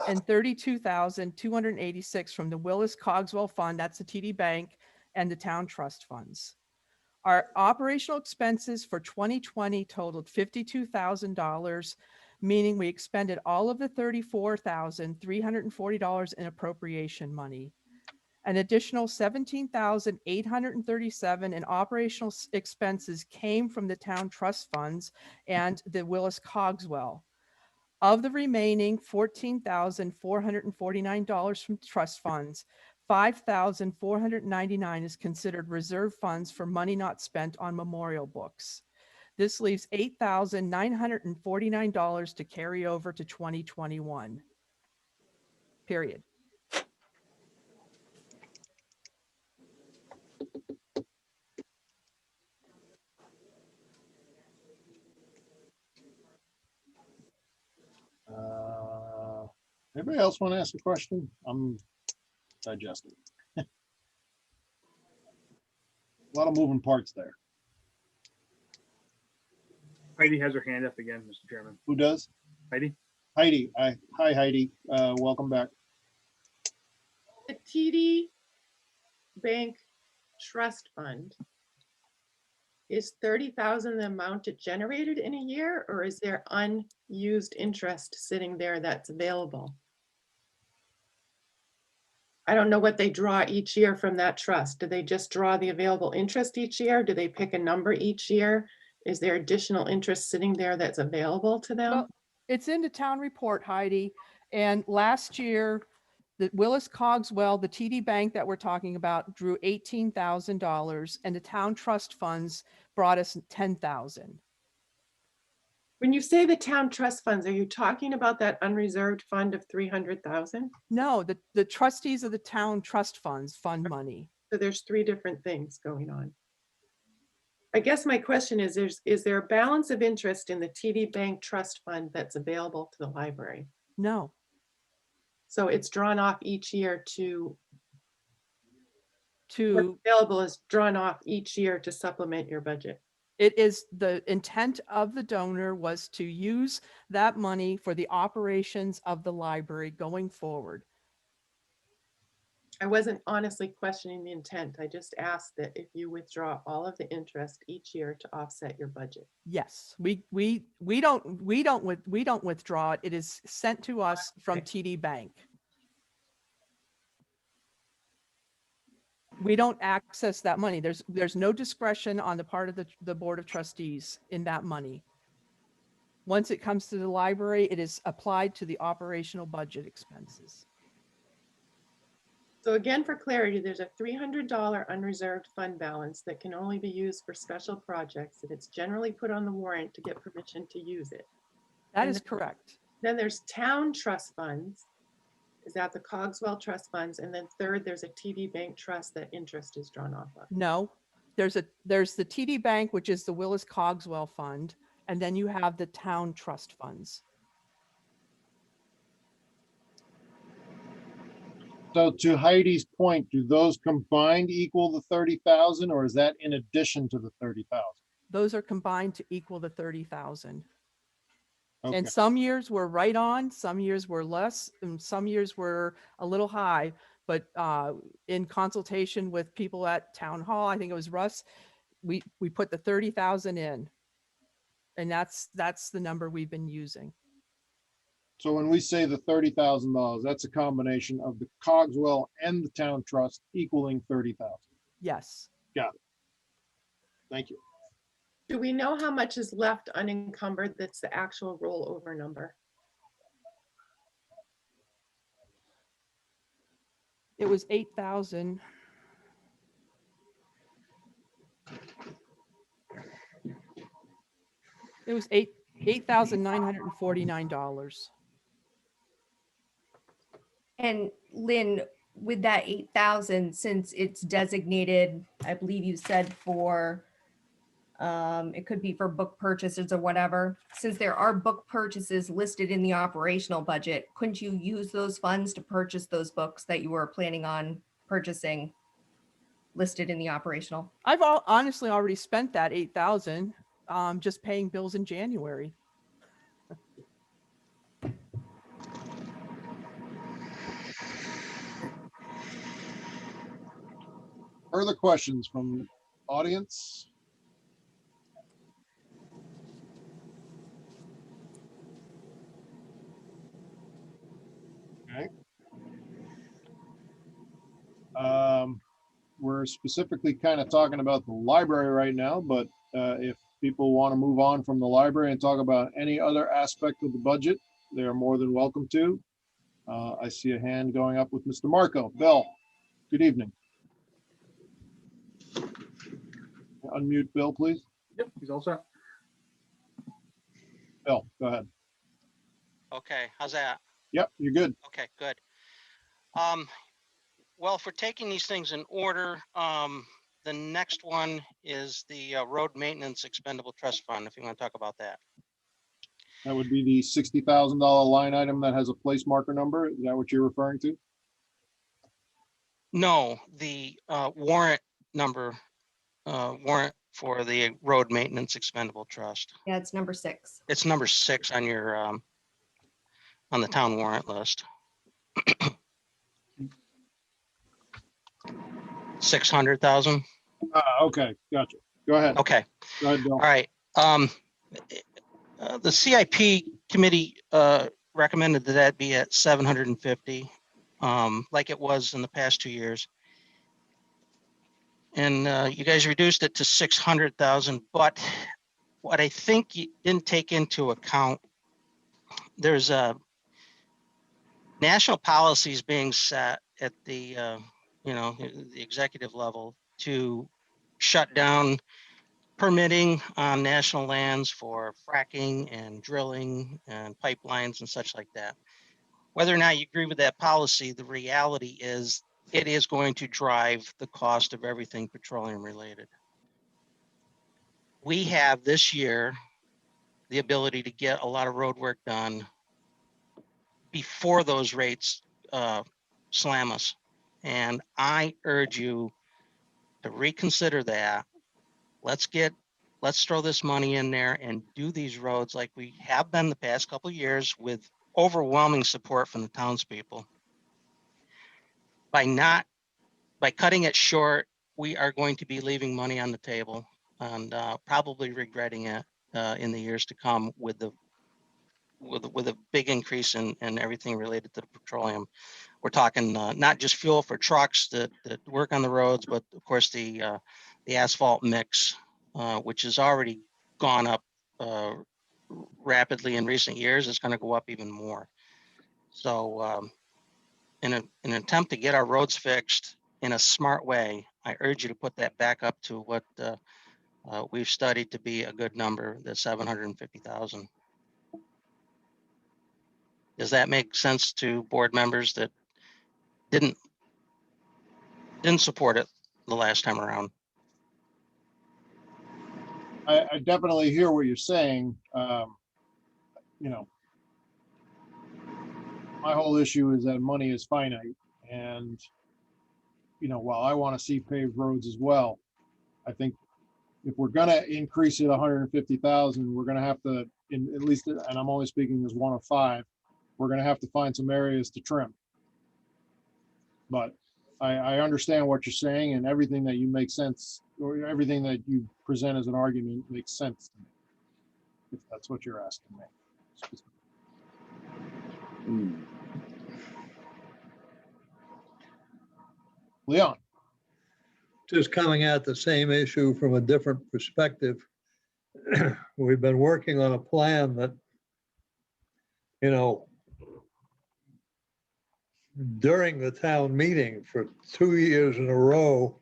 and $32,286 from the Willis Cogswell Fund, that's the TD Bank, and the town trust funds. Our operational expenses for 2020 totaled $52,000, meaning we expended all of the $34,340 in appropriation money. An additional $17,837 in operational expenses came from the town trust funds and the Willis Cogswell. Of the remaining $14,449 from trust funds, $5,499 is considered reserve funds for money not spent on memorial books. This leaves $8,949 to carry over to 2021. Period. Anybody else want to ask a question? I'm digesting. A lot of moving parts there. Heidi has her hand up again, Mr. Chairman. Who does? Heidi? Heidi. Hi, Heidi. Welcome back. The TD Bank Trust Fund, is 30,000 the amount it generated in a year, or is there unused interest sitting there that's available? I don't know what they draw each year from that trust. Do they just draw the available interest each year? Do they pick a number each year? Is there additional interest sitting there that's available to them? Well, it's in the town report, Heidi. And last year, the Willis Cogswell, the TD Bank that we're talking about, drew $18,000, and the town trust funds brought us 10,000. When you say the town trust funds, are you talking about that unreserved fund of 300,000? No, the trustees of the town trust funds fund money. So there's three different things going on. I guess my question is there a balance of interest in the TD Bank Trust Fund that's available to the library? No. So it's drawn off each year what's To available is drawn off each year to supplement your budget. It is the intent of the donor was to use that money for the operations of the library going forward. I wasn't honestly questioning the intent. I just asked that if you withdraw all of the interest each year to offset your budget. Yes, we don't withdraw it. It is sent to us from TD Bank. We don't access that money. There's no discretion on the part of the Board of Trustees in that money. Once it comes to the library, it is applied to the operational budget expenses. So again, for clarity, there's a $300 unreserved fund balance that can only be used for special projects, and it's generally put on the warrant to get permission to use it. That And is correct. Then there's town trust funds. Is that the Cogswell trust funds? And then third, there's a TD Bank trust that interest is drawn off of. No, there's the TD Bank, which is the Willis Cogswell Fund, and then you have the town trust funds. So to Heidi's point, do those combined equal the 30,000 or is that in addition to the 30,000? Those are combined to equal the 30,000. Okay, And some years were right on, some years were less, and some years were a little high. But in consultation with people at Town Hall, I think it was Russ, we put the 30,000 in. And that's the number we've been using. so when we say the $30,000, that's a combination of the Cogswell and the town trust equaling 30,000. Yes. Thank you. Do we know how much is left unencumbered that's the actual rollover number? It was 8,000. It was $8,949. And Lynn, with that 8,000, since it's designated, I believe you said for, it could be for book purchases or whatever. Since there are book purchases listed in the operational budget, couldn't you use those funds to purchase those books that you were planning on purchasing listed in the operational? I've honestly already spent that 8,000, just paying bills in January. Further questions from audience? Okay. We're specifically kind of talking about the library right now, but if people want to move on from the library and talk about any other aspect of the budget, they are more than welcome to. I see a hand going up with Mr. Marco. Bill, good evening. Unmute Bill, please. Yep, he's all set. Bill, go ahead. Okay, how's that? Yep, you're good. Okay, good. Well, if we're taking these things in order, the next one is the road maintenance expendable trust fund, if you want to talk about that. That would be the $60,000 line item that has a place marker number. Is that what you're referring to? No, the warrant number, warrant for the road maintenance expendable trust. Yeah, it's number 6. It's number 6 on your on the town warrant list. 600,000. Okay, gotcha. Go ahead. Okay. Go ahead, Bill. All right. The CIP committee recommended that be at 750, like it was in the past 2 years. And you guys reduced it to 600,000, but what I think you didn't take into account, there's national policies being set at the the executive level to shut down permitting on national lands for fracking and drilling and pipelines and such like that. Whether or not you agree with that policy, the reality is it is going to drive the cost of everything petroleum related. We have this year the ability to get a lot of road work done before those rates slam us. And I urge you to reconsider that. Let's throw this money in there and do these roads like we have been the past couple of years with overwhelming support from the townspeople. by cutting it short, we are going to be leaving money on the table and probably regretting it in the years to come with a big increase in everything related to the petroleum. We're talking not just fuel for trucks that work on the roads, but of course the asphalt mix, which has already gone up rapidly in recent years, is going to go up even more. So in an attempt to get our roads fixed in a smart way, I urge you to put that back up to what we've studied to be a good number, the 750,000. Does that make sense to board members that didn't support it the last time around? I definitely hear what you're saying. You know, my whole issue is that money is finite, and you know, while I want to see paved roads as well, I think if we're gonna increase it 150,000, we're gonna have to, at least, and I'm only speaking as one of five, we're gonna have to find some areas to trim. But I understand what you're saying, and everything that you make sense, or everything that you present as an argument makes sense to me, if that's what you're asking me. Leon. Just coming at the same issue from a different perspective. We've been working on a plan that, you know, during the town meeting for 2 years in a row,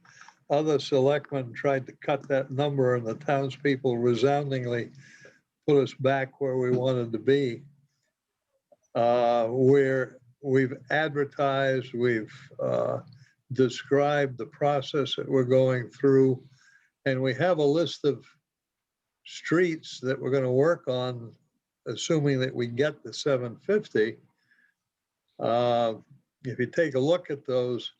other selectmen tried to cut that number and the townspeople resoundingly put us back where we wanted to be. Where we've advertised, we've described the process that we're going through, and we have a list of streets that we're going to work on, assuming that we get the 750. If you take a look at those,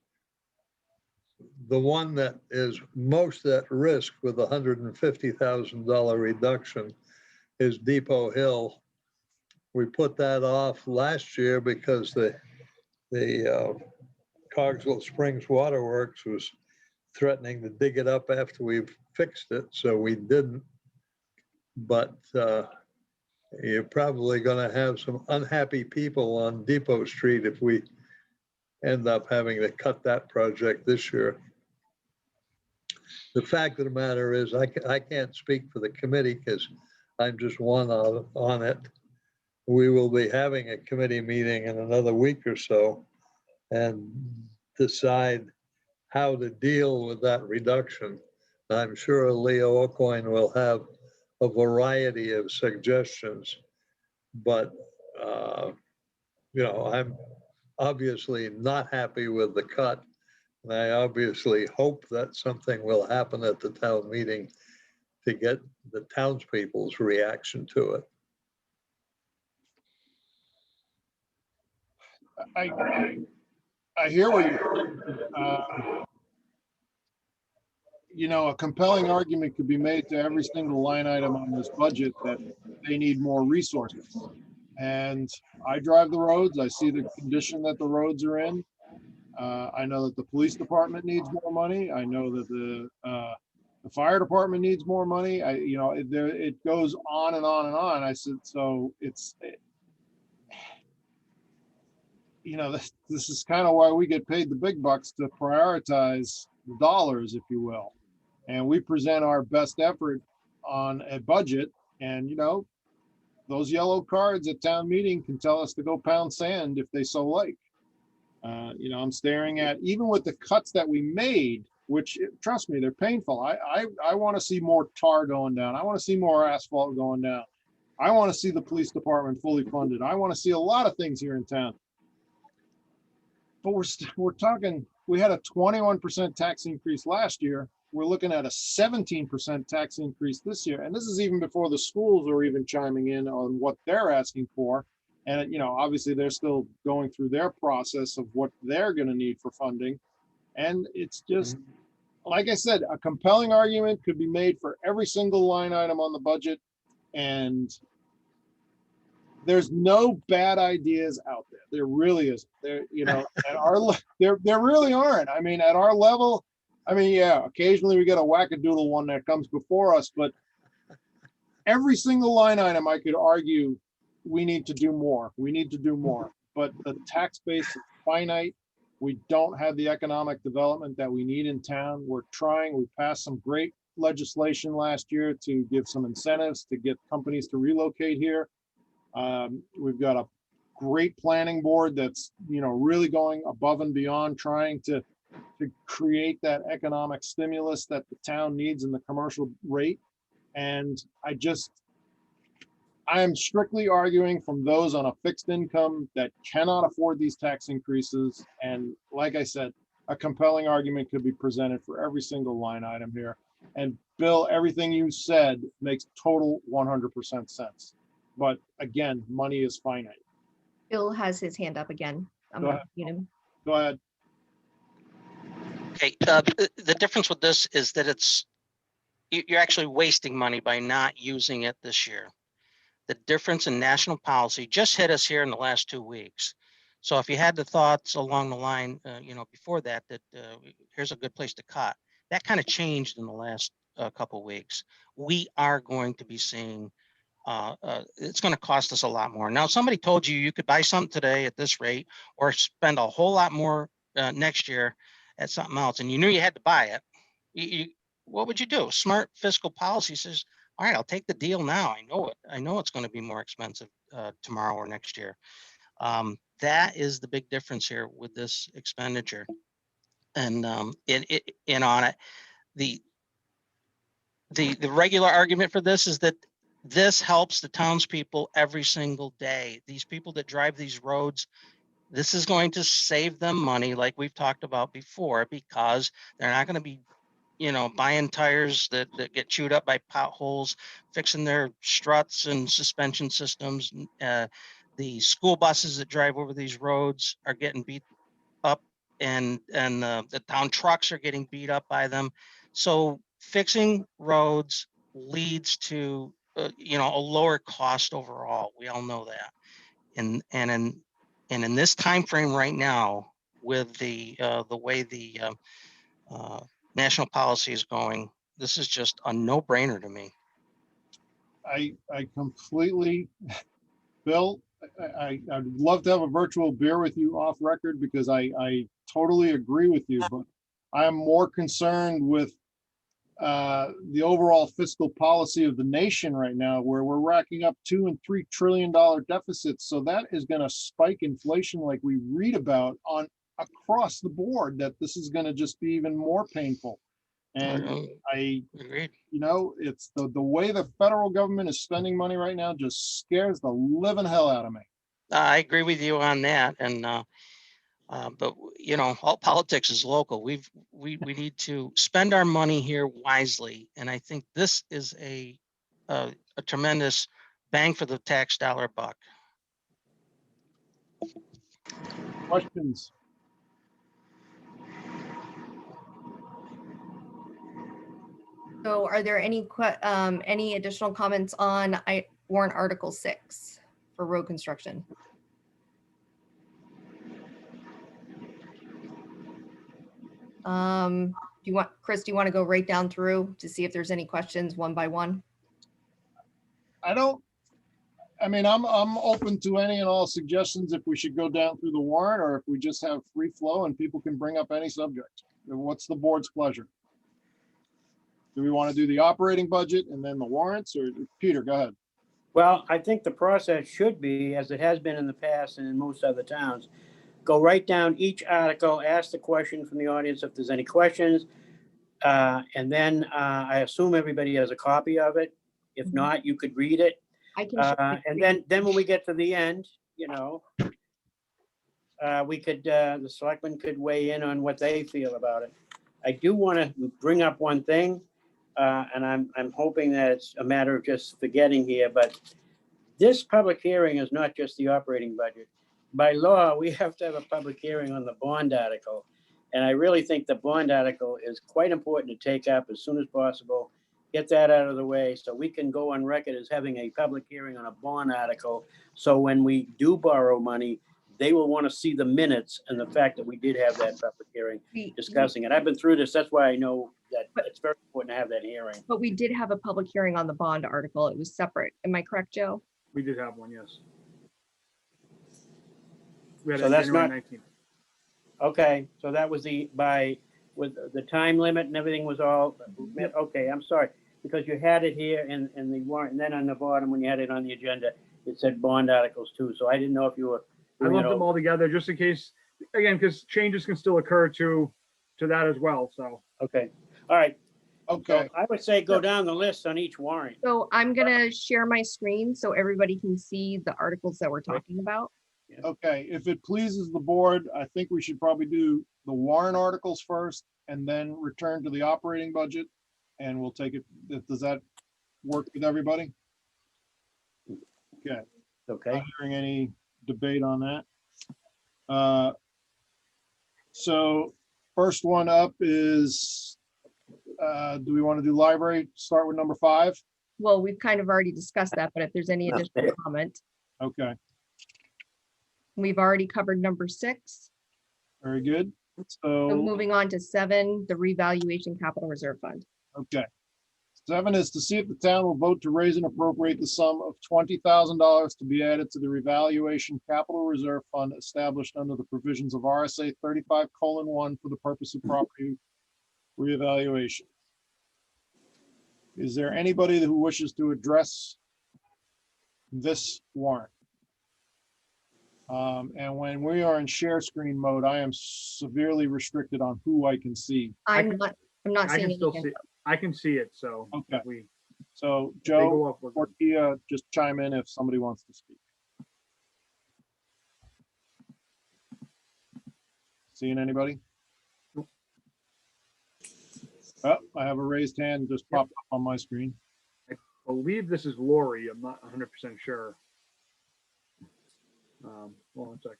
the one that is most at risk with a $150,000 reduction is Depot Hill. We put that off last year because the Cogswell Springs Waterworks was threatening to dig it up after we've fixed it, so we didn't. But you're probably going to have some unhappy people on Depot Street if we end up having to cut that project this year. The fact of the matter is, I can't speak for the committee because I'm just one on it. We will be having a committee meeting in another week or so and decide how to deal with that reduction. I'm sure Leo Aucoin will have a variety of suggestions, but you know, I'm obviously not happy with the cut. And I obviously hope that something will happen at the town meeting to get the townspeople's reaction to it. I hear what you're you know, a compelling argument could be made to every single line item on this budget that they need more resources. And I drive the roads. I see the condition that the roads are in. I know that the police department needs more money. I know that the fire department needs more money. You know, it goes on and on and on. I said, so you know, this is kind of why we get paid the big bucks, to prioritize the dollars, if you will. And we present our best effort on a budget, and you know, those yellow cards at town meeting can tell us to go pound sand if they so like. You know, I'm staring at, even with the cuts that we made, which, trust me, they're painful. I want to see more tar going down. I want to see more asphalt going down. I want to see the police department fully funded. I want to see a lot of things here in town. But we're talking, we had a 21% tax increase last year. We're looking at a 17% tax increase this year. And this is even before the schools are even chiming in on what they're asking for. And, you know, obviously they're still going through their process of what they're going to need for funding. And it's just, like I said, a compelling argument could be made for every single line item on the budget. And there's no bad ideas out there. There really isn't. There, you know, at our there really aren't. I mean, at our level, I mean, yeah, occasionally we get a wackadoodle one that comes before us, but every single line item, I could argue, we need to do more. We need to do more. But the tax base is finite. We don't have the economic development that we need in town. We're trying. We passed some great legislation last year to give some incentives to get companies to relocate here. We've got a great planning board that's, you know, really going above and beyond, trying to create that economic stimulus that the town needs in the commercial rate. And I am strictly arguing from those on a fixed income that cannot afford these tax increases. And like I said, a compelling argument could be presented for every single line item here. And Bill, everything you said makes total 100% sense. But again, money is finite. Bill has his hand up again. I'm Go gonna ahead. mute him. Go ahead. Okay, the difference with this is that you're actually wasting money by not using it this year. The difference in national policy just hit us here in the last 2 weeks. So if you had the thoughts along the line, you know, before that, here's a good place to cut, that kind of changed in the last couple weeks. We are going to be seeing, it's going to cost us a lot more. Now, somebody told you you could buy something today at this rate or spend a whole lot more next year at something else, and you knew you had to buy it. What would you do? Smart fiscal policy says, all right, I'll take the deal now. I know it. I know it's going to be more expensive tomorrow or next year. That is the big difference here with this expenditure. And on it, the regular argument for this is that this helps the townspeople every single day. These people that drive these roads, this is going to save them money, like we've talked about before, because they're not going to be, you know, buying tires that get chewed up by potholes, fixing their struts and suspension systems. The school buses that drive over these roads are getting beat up, and the town trucks are getting beat up by them. So fixing roads leads to you know, a lower cost overall. We all know that. And in this time frame right now, with the way the national policy is going, this is just a no-brainer to me. I completely, Bill, I'd love to have a virtual beer with you off record because I totally agree with you, but I am more concerned with the overall fiscal policy of the nation right now, where we're racking up $2 and $3 trillion deficits. So that is going to spike inflation like we read about on across the board, that this is going to just be even more painful. And I, you know, it's the way the federal government is spending money right now just scares the living hell out of me. I agree with you on that. And but you know, all politics is local. We need to spend our money here wisely, and I think this is a tremendous bang for the tax dollar buck. Questions? So are there any additional comments on warrant Article 6 for road construction? Chris, do you want to go right down through to see if there's any questions one by one? I mean, I'm open to any and all suggestions if we should go down through the warrant or if we just have free flow and people can bring up any subject. What's the board's pleasure? Do we want to do the operating budget and then the warrants, or Peter, go ahead. Well, I think the process should be, as it has been in the past and in most other towns, go right down each article, ask the question from the audience if there's any questions. And then I assume everybody has a copy of it. If not, you could read it. I can. And then when we get to the end, you know, we could, the selectmen could weigh in on what they feel about it. I do want to bring up one thing, and I'm hoping that it's a matter of just forgetting here, but this public hearing is not just the operating budget. By law, we have to have a public hearing on the bond article. And I really think the bond article is quite important to take up as soon as possible get that out of the way so we can go on record as having a public hearing on a bond article. So when we do borrow money, they will want to see the minutes and the fact that we did have that public hearing discussing it. I've been through this. That's why I know that it's very important to have that hearing. But we did have a public hearing on the bond article. It was separate. Am I correct, Joe? We did have one, yes. We had So it that's January not- 19th. Okay, so that was with the time limit and everything was all, okay, I'm sorry. Because you had it here in the warrant, and then on the bottom, when you had it on the agenda, it said bond articles too. So I didn't know if you were. I lumped them all together just in case, again, because changes can still occur to that as well, so. Okay, all right. Okay, So I would say go down the list on each warrant. So I'm gonna share my screen so everybody can see the articles that we're talking about. okay. If it pleases the board, I think we should probably do the warrant articles first and then return to the operating budget. And we'll take it. Does that work with everybody? Okay. Okay, Not hearing any debate on that. So first one up is, do we want to do library? Start with number 5? Well, we've kind of already discussed that, but if there's any additional comment, Okay, we've already covered number 6. very good. So So, moving on to 7, the revaluation capital reserve fund. okay. 7 is to see if the town will vote to raise and appropriate the sum of $20,000 to be added to the revaluation capital reserve fund established under the provisions of RSA 35:1 for the purpose of property reevaluation. Is there anybody who wishes to address this warrant? And when we are in share screen mode, I am severely restricted on who I can see. I'm not I seeing can still anything. see, I can see it, so. Okay. if we- So if they go Joe up, we're good. or Tia, just chime in if somebody wants to speak. Seeing anybody? Nope. Oh, I have a raised hand just popped up on my screen. Believe this is Lori. I'm not 100% sure. Hold on a sec.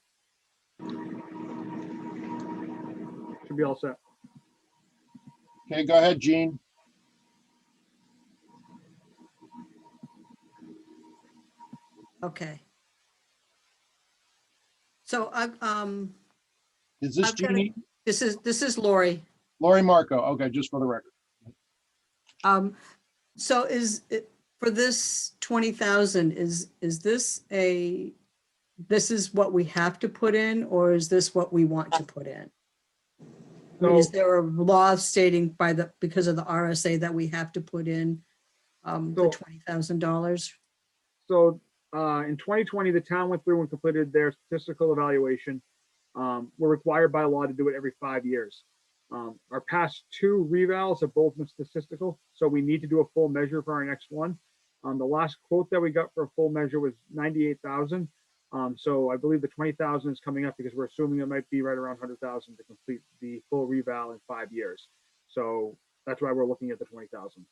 Should be all set. Okay, go ahead, Gene. Okay. So Is this I've got Jeannie? this is Lori. Lori Marco. Okay, just for the record. So is it for this 20,000, is this this is what we have to put in, or is this what we want to put in? I mean, is So- there a law stating because of the RSA that we have to put in the So- $20,000? So in 2020, the town went through and completed their statistical evaluation. We're required by law to do it every 5 years. Our past 2 revals have both been statistical, so we need to do a full measure for our next one. The last quote that we got for a full measure was 98,000. So I believe the 20,000 is coming up because we're assuming it might be right around 100,000 to complete the full reval in 5 years. So that's why we're looking at the 20,000.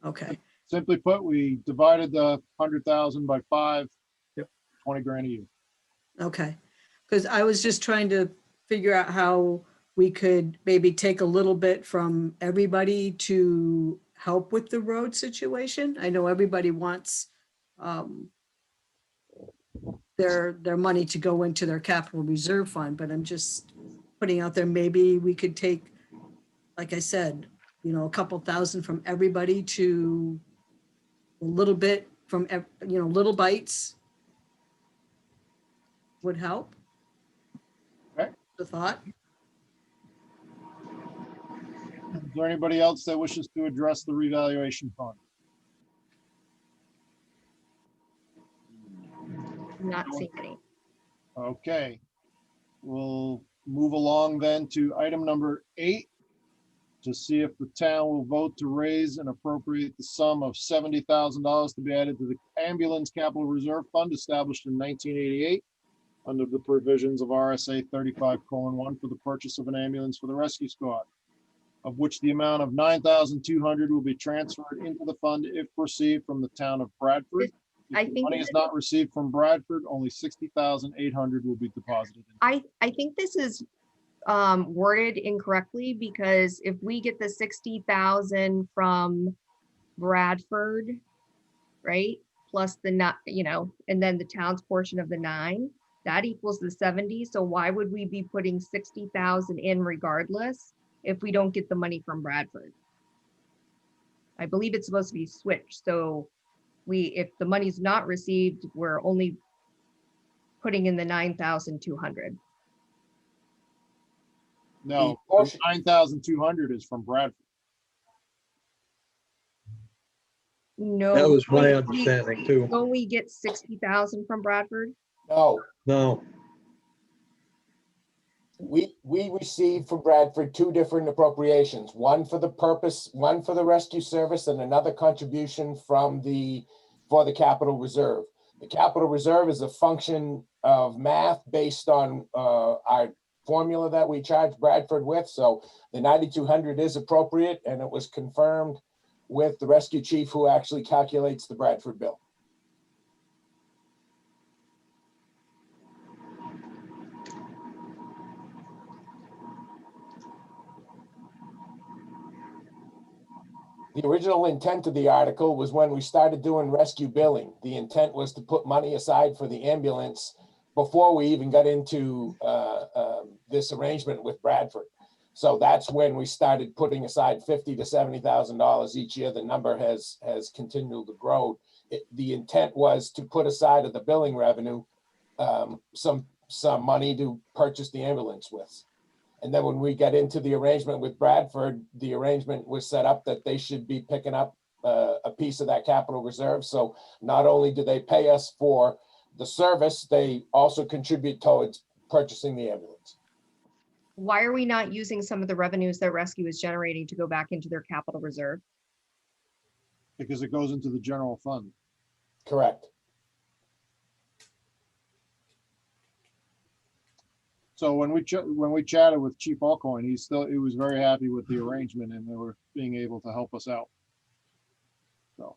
Okay, Simply put, we divided the 100,000 by 5. Yep. 20 grand a year. okay. Because I was just trying to figure out how we could maybe take a little bit from everybody to help with the road situation. I know everybody wants their money to go into their capital reserve fund, but I'm just putting out there, maybe we could take, like I said, a couple thousand from everybody to a little bit from, little bites would help. Okay. The thought. Is there anybody else that wishes to address the revaluation fund? I'm not seeing any. Okay. We'll move along then to item number 8 to see if the town will vote to raise and appropriate the sum of $70,000 to be added to the ambulance capital reserve fund established in 1988 under the provisions of RSA 35:1 for the purchase of an ambulance for the rescue squad, of which the amount of $9,200 will be transferred into the fund if received from the town of Bradford. I If the think money is not received from Bradford, only $60,800 will be deposited. I think this is worded incorrectly, because if we get the 60,000 from Bradford, right? Plus the not, and then the town's portion of the 9, that equals the 70. So why would we be putting 60,000 in regardless if we don't get the money from Bradford? I believe it's supposed to be switched. So if the money's not received, we're only putting in the 9,200. No, portion- 9,200 is from Bradford. No. That was my we- understanding too. Don't we get 60,000 from Bradford? No, No, we received from Bradford 2 different appropriations, one for the rescue service and another contribution for the capital reserve. The capital reserve is a function of math based on our formula that we charge Bradford with. So the 9,200 is appropriate, and it was confirmed with the rescue chief who actually calculates the Bradford bill. The original intent of the article was when we started doing rescue billing. The intent was to put money aside for the ambulance before we even got into this arrangement with Bradford. So that's when we started putting aside $50,000 to $70,000 each year. The number has continued to grow. The intent was to put aside of the billing revenue some money to purchase the ambulance with. And then when we get into the arrangement with Bradford, the arrangement was set up that they should be picking up a piece of that capital reserve. So not only do they pay us for the service, they also contribute towards purchasing the ambulance. Why are we not using some of the revenues that rescue is generating to go back into their capital reserve? Because it goes into the general fund. Correct. So when we chatted with Chief Alcoin, he was very happy with the arrangement, and they were being able to help us out. So.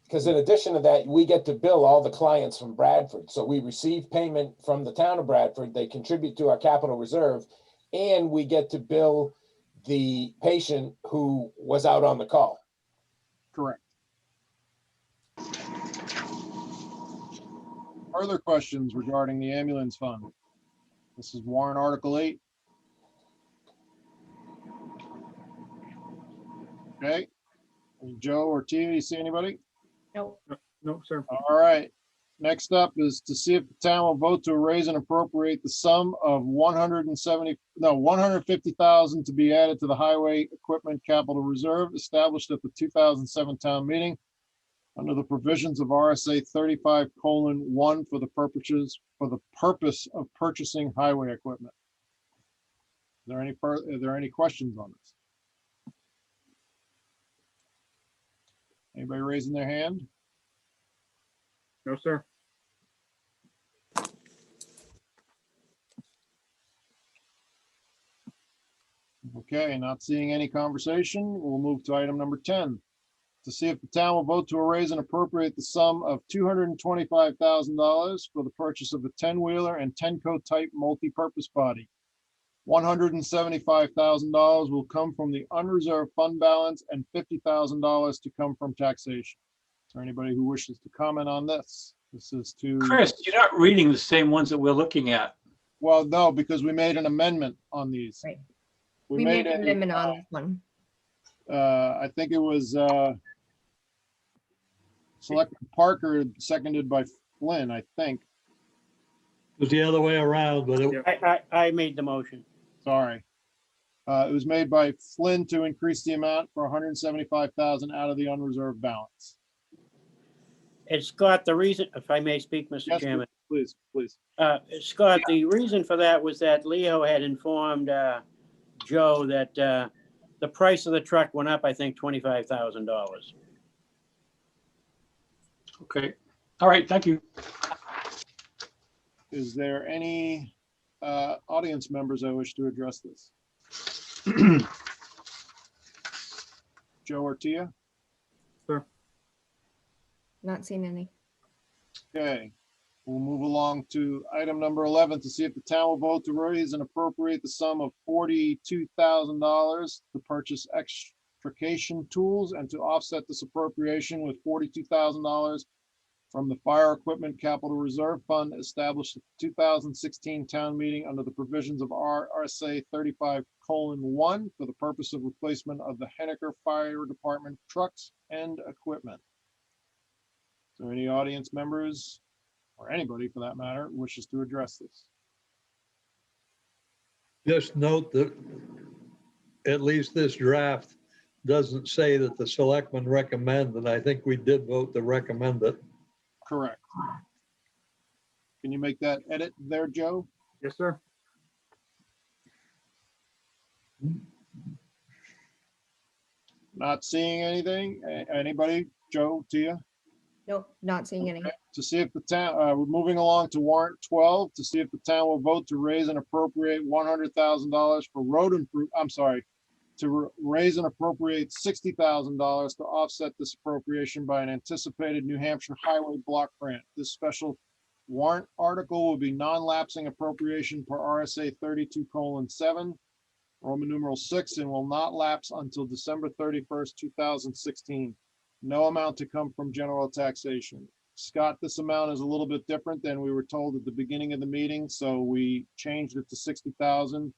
Because in addition to that, we get to bill all the clients from Bradford. So we receive payment from the town of Bradford. They contribute to our capital reserve, and we get to bill the patient who was out on the call. Correct. Further questions regarding the ambulance fund? This is warrant Article 8. Okay. Joe or Tia, you see anybody? No. No, sir. All right. Next up is to see if the town will vote to raise and appropriate the sum of $150,000 to be added to the highway equipment capital reserve established at the 2007 town meeting under the provisions of RSA 35:1 for the purpose of purchasing highway equipment. Are there any questions on this? Anybody raising their hand? No, sir. Okay, not seeing any conversation, we'll move to item number 10. To see if the town will vote to raise and appropriate the sum of $225,000 for the purchase of a 10-wheeler and 10-coat type multi-purpose body. $175,000 will come from the unreserved fund balance and $50,000 to come from taxation. Is there anybody who wishes to comment on this? This is to. Chris, you're not reading the same ones that we're looking at. Well, no, because we made an amendment on these. Right. We made an amendment on this one. I think it was Selectman Parker, seconded by Flynn, I think. it was the other way around, but I made the motion. Sorry. It was made by Flynn to increase the amount for $175,000 out of the unreserved balance. And Scott, the reason, if I may speak, Mr. Yes, Chairman. please. Scott, the reason for that was that Leo had informed Joe that the price of the truck went up, I think, $25,000. Okay. All right. Thank you. Is there any audience members that wish to address this? Joe or Tia? Sir. Not seeing any. Okay. We'll move along to item number 11 to see if the town will vote to raise and appropriate the sum of $42,000 to purchase extrication tools and to offset this appropriation with $42,000 from the Fire Equipment Capital Reserve Fund established at the 2016 town meeting under the provisions of RSA 35:1 for the purpose of replacement of the Henniker Fire Department trucks and equipment. Is there any audience members or anybody for that matter wishes to address this? Just note that at least this draft doesn't say that the selectmen recommend, and I think we did vote to recommend it. Correct. Can you make that edit there, Joe? Yes, sir. Not seeing anything? Anybody? Joe, Tia? Nope, not seeing any. To see if the town, we're moving along to warrant 12, to see if the town will vote to raise and appropriate $100,000 for road to raise and appropriate $60,000 to offset this appropriation by an anticipated New Hampshire highway block grant. This special warrant article will be non-lapsing appropriation per RSA 32:7, Roman numeral 6, and will not lapse until December 31st, 2016. No amount to come from general taxation. Scott, this amount is a little bit different than we were told at the beginning of the meeting, so we changed it to 60,000.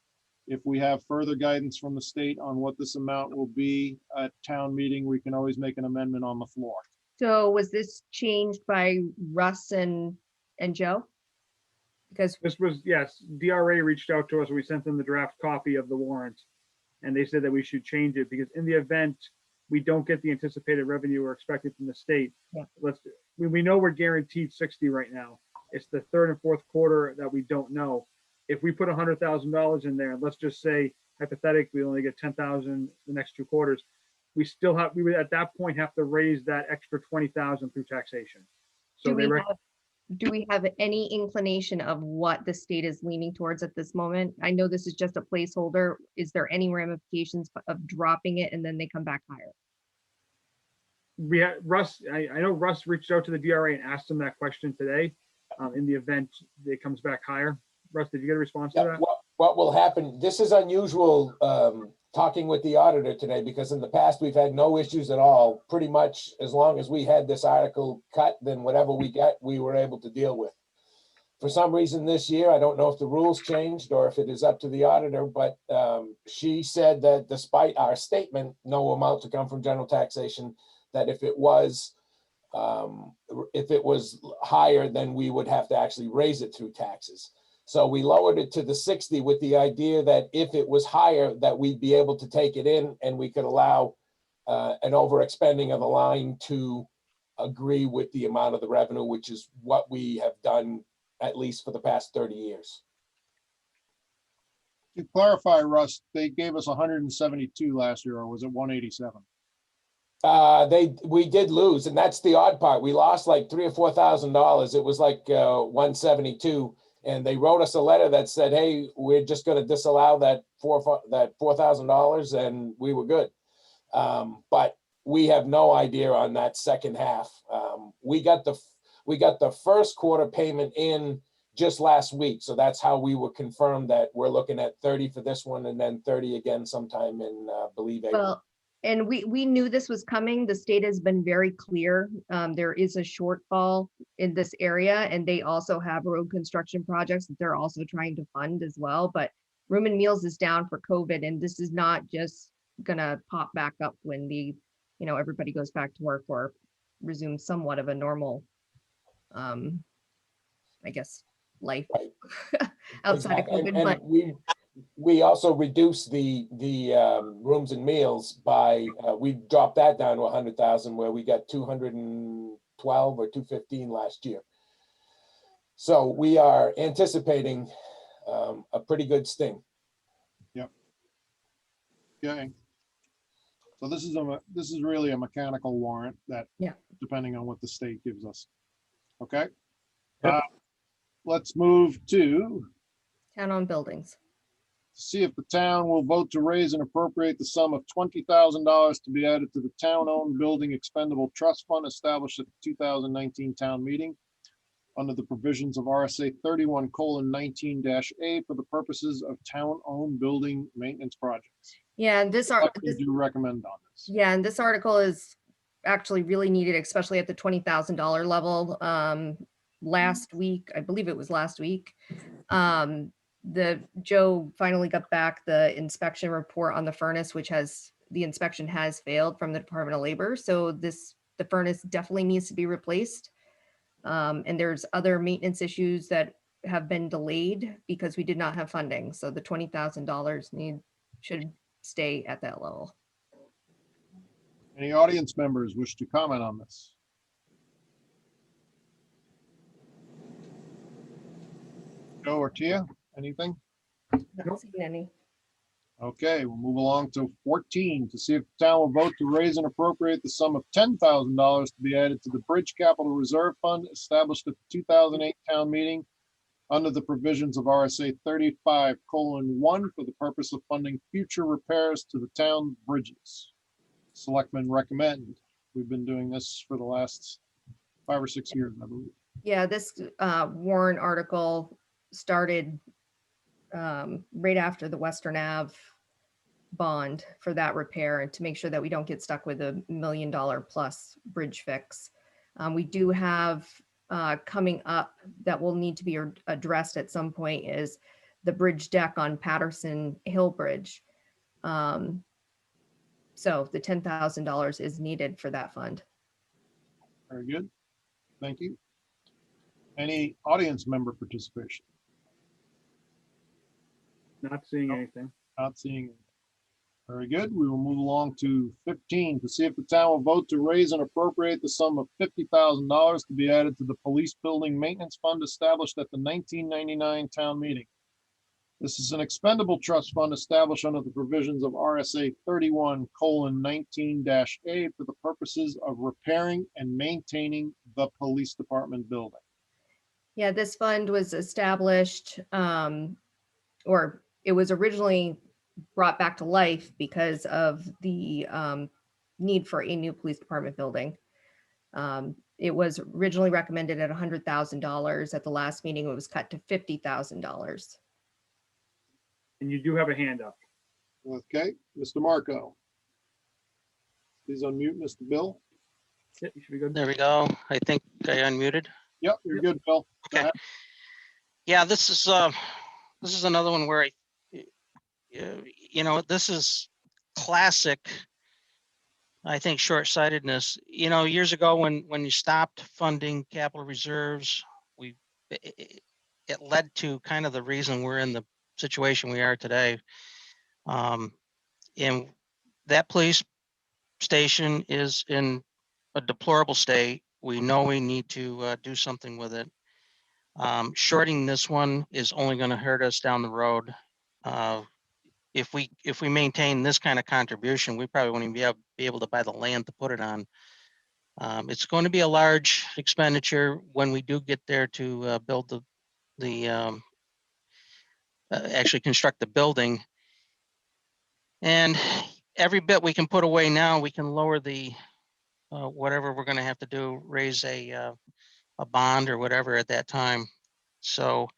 If we have further guidance from the state on what this amount will be at town meeting, we can always make an amendment on the floor. So was this changed by Russ and Joe? Because This was, yes, DRA reached out to us and we sent them the draft copy of the warrant. And they said that we should change it because in the event we don't get the anticipated revenue we're expecting from the state. Yeah. We know we're guaranteed 60 right now. It's the third and fourth quarter that we don't know. If we put $100,000 in there, let's just say hypothetically, we only get 10,000 the next 2 quarters. We would at that point have to raise that extra 20,000 through taxation. So do we have any inclination of what the state is leaning towards at this moment? I know this is just a placeholder. Is there any ramifications of dropping it and then they come back higher? we had Russ, I know Russ reached out to the DRA and asked him that question today. In the event it comes back higher. Russ, did you get a response to that? What will happen, this is unusual, talking with the auditor today, because in the past, we've had no issues at all. Pretty much as long as we had this article cut, then whatever we got, we were able to deal with. For some reason this year, I don't know if the rules changed or if it is up to the auditor, but she said that despite our statement, no amount to come from general taxation, that if it was higher, then we would have to actually raise it through taxes. So we lowered it to the 60 with the idea that if it was higher, that we'd be able to take it in and we could allow an overexpending of the line to agree with the amount of the revenue, which is what we have done at least for the past 30 years. To clarify, Russ, they gave us 172 last year, or was it 187? We did lose, and that's the odd part. We lost like $3,000 or $4,000. It was like 172. And they wrote us a letter that said, hey, we're just going to disallow that $4,000, and we were good. But we have no idea on that second half. We got the first quarter payment in just last week. So that's how we were confirmed that we're looking at 30 for this one and then 30 again sometime in, believe April. Well, and we knew this was coming. The state has been very clear. There is a shortfall in this area, and they also have road construction projects that they're also trying to fund as well. But Room and Meals is down for COVID, and this is not just gonna pop back up when everybody goes back to work or resumes somewhat of a normal, I guess, life outside of COVID. And But we also reduced the Rooms and Meals by, we dropped that down to 100,000 where we got 212 or 215 last year. So we are anticipating a pretty good sting. Yep. Okay. So this is really a mechanical warrant that, depending on what the state gives us. Okay. Let's move to town on buildings. see if the town will vote to raise and appropriate the sum of $20,000 to be added to the town-owned building expendable trust fund established at the 2019 town meeting. under the provisions of RSA 31:19-A for the purposes of town-owned building maintenance projects. Yeah, and this Selectmen do recommend on this. yeah, and this article is actually really needed, especially at the $20,000 level. Last week, I believe it was last week, Joe finally got back the inspection report on the furnace, which the inspection has failed from the Department of Labor. So the furnace definitely needs to be replaced. And there's other maintenance issues that have been delayed because we did not have funding. So the $20,000 should stay at that level. Any audience members wish to comment on this? Joe or Tia, anything? Not seeing any. Okay, we'll move along to 14, to see if the town will vote to raise and appropriate the sum of $10,000 to be added to the Bridge Capital Reserve Fund established at the 2008 town meeting under the provisions of RSA 35:1 for the purpose of funding future repairs to the town bridges. Selectmen recommend. We've been doing this for the last 5 or 6 years, I believe. Yeah, this warrant article started right after the Western Ave bond for that repair, and to make sure that we don't get stuck with a $1 million plus bridge fix. We do have coming up that will need to be addressed at some point is the bridge deck on Patterson Hill Bridge. So the $10,000 is needed for that fund. Very good. Thank you. Any audience member participation? Not seeing anything. Not seeing it. Very good. We will move along to 15, to see if the town will vote to raise and appropriate the sum of $50,000 to be added to the police building maintenance fund established at the 1999 town meeting. This is an expendable trust fund established under the provisions of RSA 31:19-A for the purposes of repairing and maintaining the police department building. Yeah, this fund was established, or it was originally brought back to life because of the need for a new police department building. It was originally recommended at $100,000. At the last meeting, it was cut to $50,000. And you do have a hand up. Okay, Mr. Marco. Please unmute Mr. Bill. Yeah, you should be good. There we go. I think I unmuted. Yep, you're good, Bill. Go Okay. ahead. Yeah, this is another one where this is classic, I think, short-sightedness. Years ago when you stopped funding capital reserves, it led to kind of the reason we're in the situation we are today. And that police station is in a deplorable state. We know we need to do something with it. Shorting this one is only going to hurt us down the road. If we maintain this kind of contribution, we probably won't even be able to buy the land to put it on. It's going to be a large expenditure when we do get there to build actually construct the building. And every bit we can put away now, we can lower the whatever we're going to have to do, raise a bond or whatever at that time. So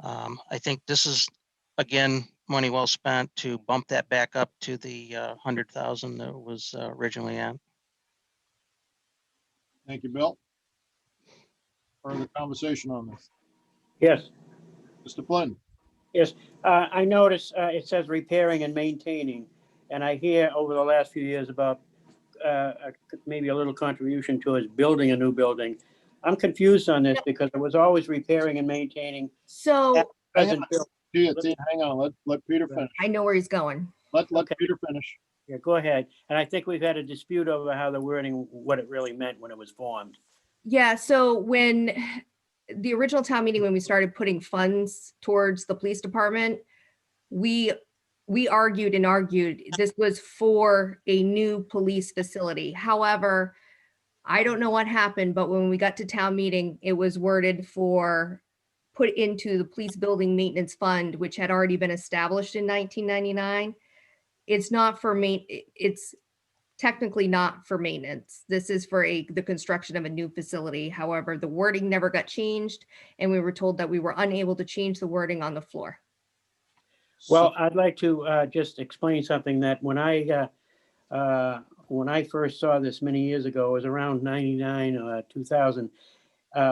I think this is, again, money well spent to bump that back up to the 100,000 that was originally at. Thank you, Bill. Further conversation on this? Yes, Mr. Flynn? yes. I notice it says repairing and maintaining, and I hear over the last few years about maybe a little contribution towards building a new building. I'm confused on this because it was always repairing and maintaining. So Present building. Hang on, let Peter finish. I know where he's going. Let Okay. Peter finish. Yeah, go ahead. And I think we've had a dispute over how the wording, what it really meant when it was formed. Yeah, so when the original town meeting, when we started putting funds towards the police department, we argued and argued this was for a new police facility. However, I don't know what happened, but when we got to town meeting, it was worded for put into the police building maintenance fund, which had already been established in 1999. It's not for it's technically not for maintenance. This is for the construction of a new facility. However, the wording never got changed, and we were told that we were unable to change the wording on the floor. Well, I'd like to just explain something that when I first saw this many years ago, it was around 99, 2000.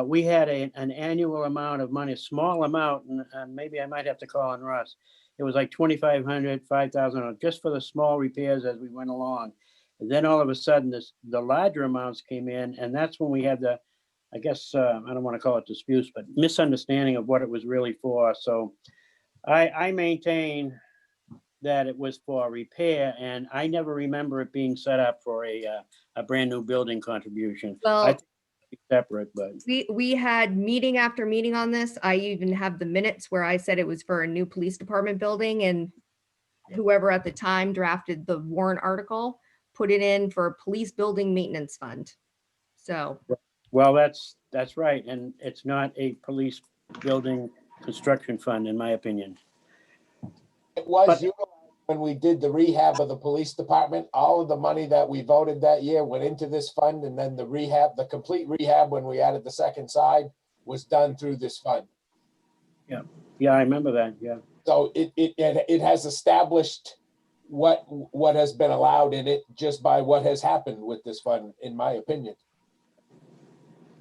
We had an annual amount of money, a small amount, and maybe I might have to call on Russ. It was like 2,500, 5,000, just for the small repairs as we went along. And then all of a sudden, the larger amounts came in, and that's when we had the, I guess, I don't want to call it disputes, but misunderstanding of what it was really for. So I maintain that it was for repair, and I never remember it being set up for a brand new building contribution. Well, I think it's separate, but we had meeting after meeting on this. I even have the minutes where I said it was for a new police department building, and whoever at the time drafted the warrant article put it in for a police building maintenance fund. So, well, that's right, and it's not a police building construction fund, in my opinion. It was But- utilized when we did the rehab of the police department. All of the money that we voted that year went into this fund, and then the complete rehab, when we added the second side, was done through this fund. Yeah, I remember that, yeah. So it has established what has been allowed in it just by what has happened with this fund, in my opinion.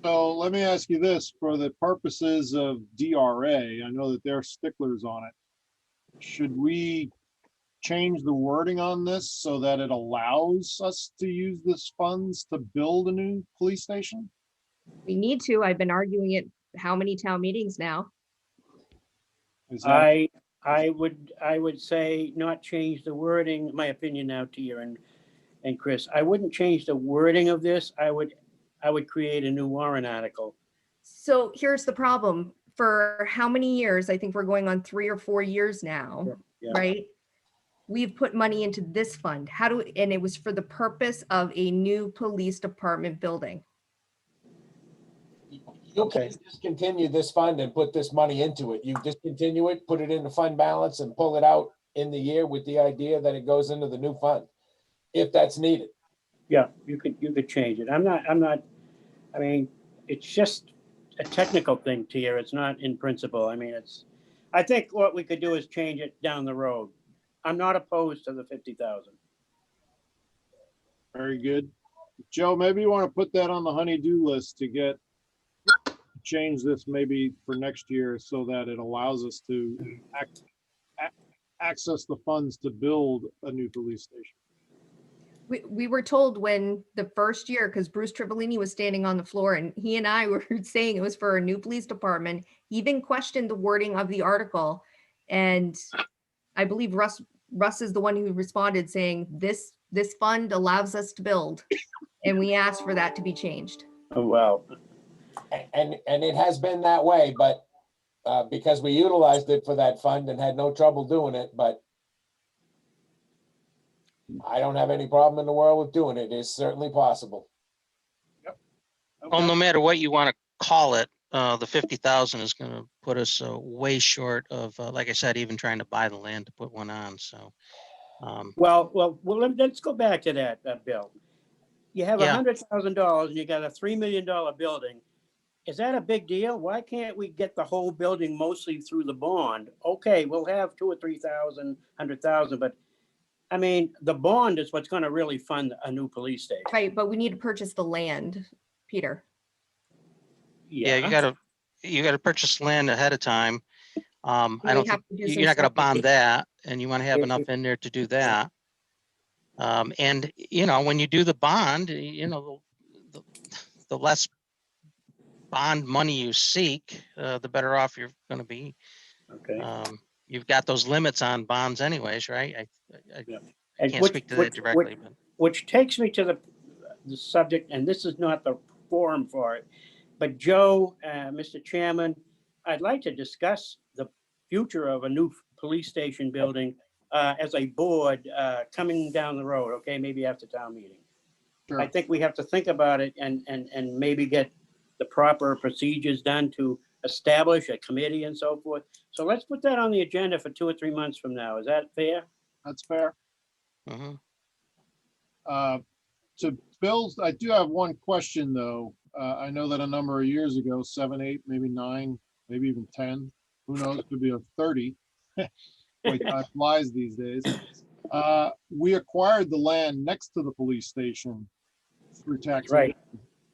So let me ask you this, for the purposes of DRA, I know that they're sticklers on it. Should we change the wording on this so that it allows us to use this funds to build a new police station? we need to. I've been arguing it how many town meetings now? Is that- I would say not change the wording, my opinion now, Tia and Chris. I wouldn't change the wording of this. I would create a new warrant article. So here's the problem. For how many years? I think we're going on 3 or 4 years now, Yeah. right? We've put money into this fund. And it was for the purpose of a new police department building. You Okay. can discontinue this fund and put this money into it. You discontinue it, put it in the fund balance and pull it out in the year with the idea that it goes into the new fund, if that's needed. Yeah, you could change it. I mean, it's just a technical thing, Tia. It's not in principle. I mean, I think what we could do is change it down the road. I'm not opposed to the 50,000. Very good. Joe, maybe you want to put that on the honey-do list to change this maybe for next year so that it allows us to access the funds to build a new police station. We were told when the first year, because Bruce Tripolini was standing on the floor and he and I were saying it was for a new police department, he even questioned the wording of the article. And I believe Russ is the one who responded saying, this fund allows us to build. And we asked for that to be changed. Oh, wow. And it has been that way, but because we utilized it for that fund and had no trouble doing it, but I don't have any problem in the world with doing it. It's certainly possible. Well, no matter what you want to call it, the 50,000 is going to put us way short of, like I said, even trying to buy the land to put one on. So, Well, let's go back to that, Bill. You have Yeah. $100,000 and you got a $3 million building. Is that a big deal? Why can't we get the whole building mostly through the bond? Okay, we'll have 2,000 or 3,000, 100,000, but I mean, the bond is what's going to really fund a new police station. Right, but we need to purchase the land, Peter. yeah, you gotta purchase land ahead of time. I We don't have think, to do some you're not gonna stuff. bond that, and you wanna have Yeah. enough in there to do that. And, when you do the bond, the less bond money you seek, the better off you're gonna be. Okay. You've got those limits on bonds anyways, right? I And can't speak to that directly, but. Which takes me to the subject, and this is not the forum for it, but Joe, Mr. Chairman, I'd like to discuss the future of a new police station building as a board coming down the road, okay, maybe after town meeting. I think we have to think about it and maybe get the proper procedures done to establish a committee and so forth. So let's put that on the agenda for 2 or 3 months from now. Is that fair? That's fair. Mhm. So Bill's, I do have one question though. I know that a number of years ago, 7, 8, maybe 9, maybe even 10, who knows, could be a 30. Boy, time flies these days. We acquired the land next to the police station through tax. Right.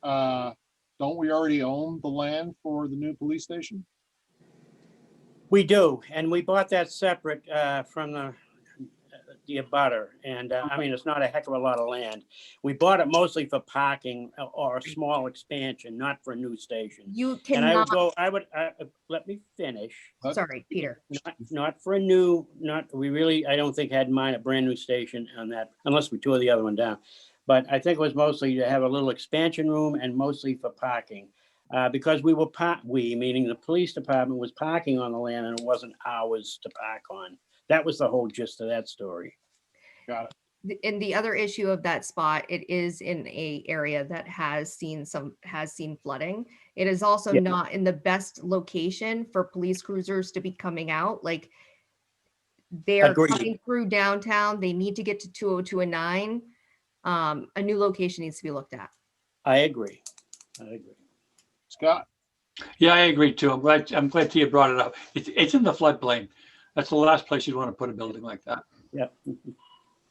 Don't we already own the land for the new police station? We do, and we bought that separate from the abutter. And I mean, it's not a heck of a lot of land. We bought it mostly for parking or a small expansion, not for a new station. You And I would cannot, let me finish. sorry, Peter. Not for a new, I don't think had in mind a brand new station on that, unless we tore the other one down. But I think it was mostly to have a little expansion room and mostly for parking. Because we, meaning the police department, was parking on the land and it wasn't ours to park on. That was the whole gist of that story. Got it. And the other issue of that spot, it is in a area that has seen flooding. It is also Yeah. not in the best location for police cruisers to be coming out. Like they're Agreed. coming through downtown. They need to get to 202 and 9. A new location needs to be looked at. I agree. Scott? Yeah, I agree too. I'm glad Tia brought it up. It's in the floodplain. That's the last place you'd want to put a building like that. Yep.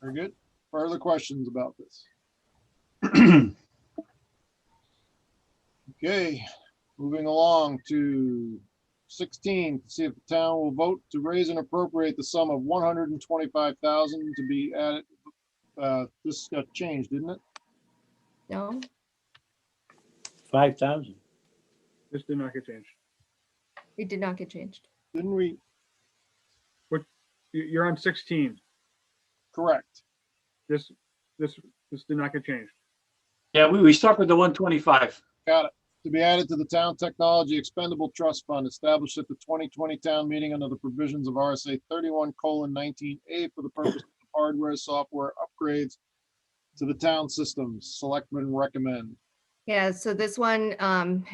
Very good. Further questions about this? Okay, moving along to 16, to see if the town will vote to raise and appropriate the sum of 125,000 to be added. This got changed, didn't it? No, 5,000. This did not get changed. it did not get changed. Didn't we? You're on 16. Correct. This did not get changed. Yeah, we stuck with the 125. Got it. To be added to the Town Technology Expendable Trust Fund established at the 2020 town meeting under the provisions of RSA 31:19A for the purpose of hardware, software upgrades to the town systems. Selectmen recommend. Yeah, so this one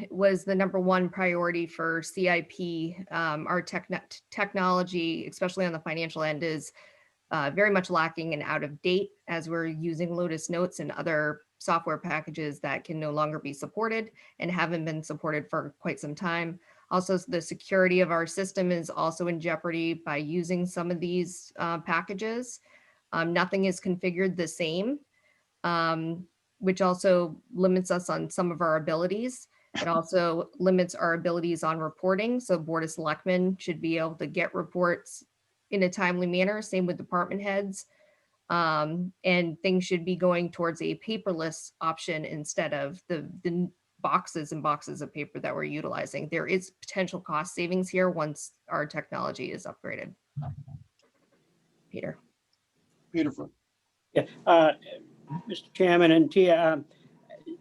was the #1 priority for CIP. Our technology, especially on the financial end, is very much lacking and out of date as we're using Lotus Notes and other software packages that can no longer be supported and haven't been supported for quite some time. Also, the security of our system is also in jeopardy by using some of these packages. Nothing is configured the same, which also limits us on some of our abilities. It also limits our abilities on reporting. So Board of Selectmen should be able to get reports in a timely manner, same with department heads. And things should be going towards a paperless option instead of the boxes and boxes of paper that we're utilizing. There is potential cost savings here once our technology is upgraded. Peter. Peterson. Yeah, Mr. Chairman and Tia,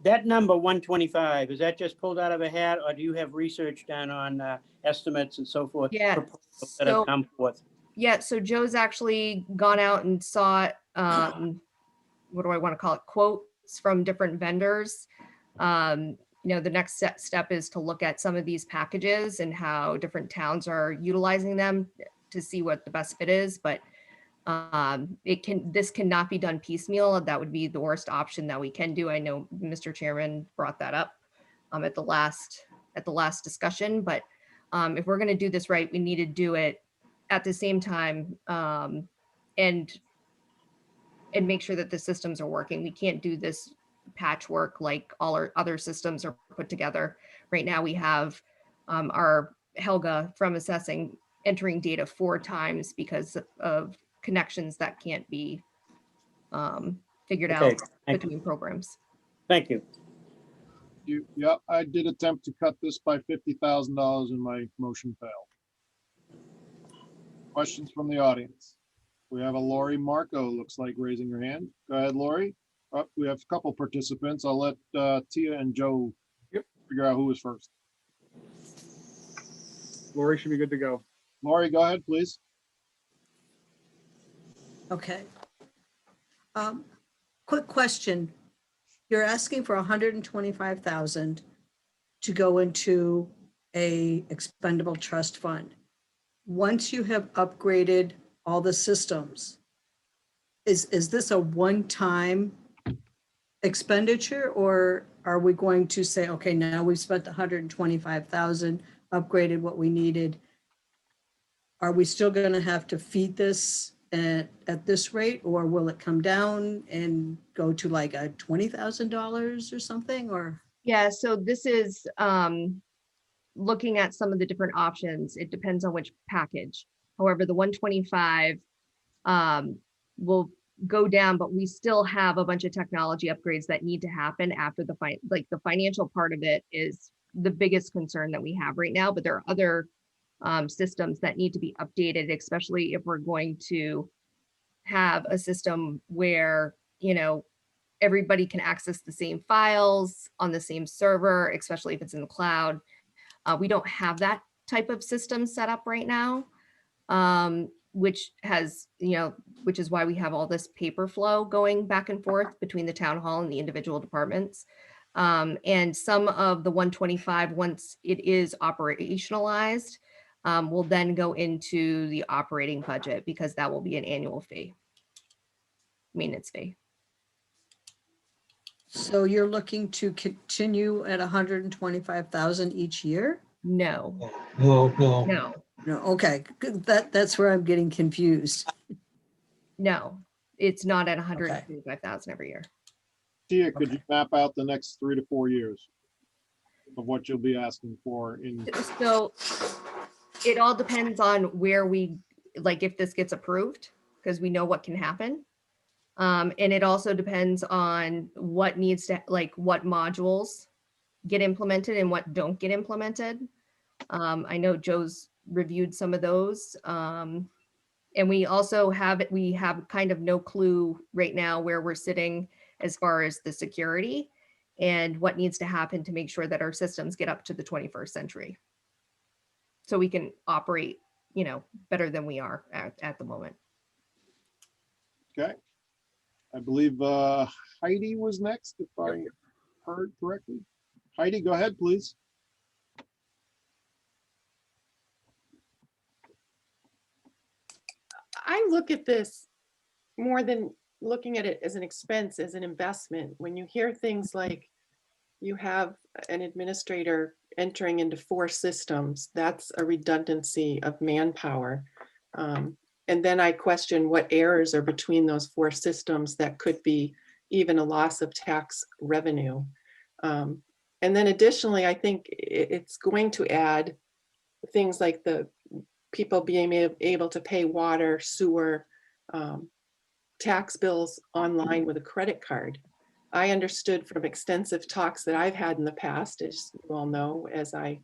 that number 125, is that just pulled out of a hat, or do you have research done on estimates and so forth? Yeah, proposals that have come forth? Yeah, so Joe's actually gone out and sought, what do I want to call it, quotes from different vendors. The next step is to look at some of these packages and how different towns are utilizing them to see what the best fit is. But this cannot be done piecemeal. That would be the worst option that we can do. I know Mr. Chairman brought that up at the last discussion. But if we're going to do this right, we need to do it at the same time and make sure that the systems are working. We can't do this patchwork like all our other systems are put together. Right now we have our Helga from assessing entering data 4 times because of connections that can't be figured out between programs. Thank you. Yep, I did attempt to cut this by $50,000 and my motion failed. Questions from the audience? We have a Lori Marco, looks like raising her hand. Go ahead, Lori. We have a couple participants. I'll let Tia and Joe figure out who was first. Lori should be good to go. Lori, go ahead, please. Okay. Quick question. You're asking for 125,000 to go into a expendable trust fund. Once you have upgraded all the systems, is this a one-time expenditure, or are we going to say, okay, now we've spent 125,000, upgraded what we needed? Are we still gonna have to feed this at this rate, or will it come down and go to like a $20,000 or something, or? Yeah, so this is looking at some of the different options. It depends on which package. However, the 125 will go down, but we still have a bunch of technology upgrades that need to happen after the financial part of it is the biggest concern that we have right now, but there are other systems that need to be updated, especially if we're going to have a system where, everybody can access the same files on the same server, especially if it's in the cloud. We don't have that type of system set up right now, which is why we have all this paper flow going back and forth between the town hall and the individual departments. And some of the 125, once it is operationalized, will then go into the operating budget because that will be an annual fee, maintenance fee. So you're looking to continue at 125,000 each year? No, No, no. no, No, okay, good. That's where I'm getting confused. no, it's not at 125,000 every year. Tia, could you map out the next 3 to 4 years of what you'll be asking for in? So it all depends on where if this gets approved, because we know what can happen. And it also depends on what what modules get implemented and what don't get implemented. I know Joe's reviewed some of those. And we also have kind of no clue right now where we're sitting as far as the security and what needs to happen to make sure that our systems get up to the 21st century. So we can operate, better than we are at the moment. Okay. I believe Heidi was next, if I heard correctly. Heidi, go ahead, please. I look at this more than looking at it as an expense, as an investment. When you hear things like you have an administrator entering into 4 systems, that's a redundancy of manpower. And then I question what errors are between those 4 systems that could be even a loss of tax revenue. And then additionally, I think it's going to add things like the people being able to pay water, sewer, tax bills online with a credit card. I understood from extensive talks that I've had in the past, as you all know, as I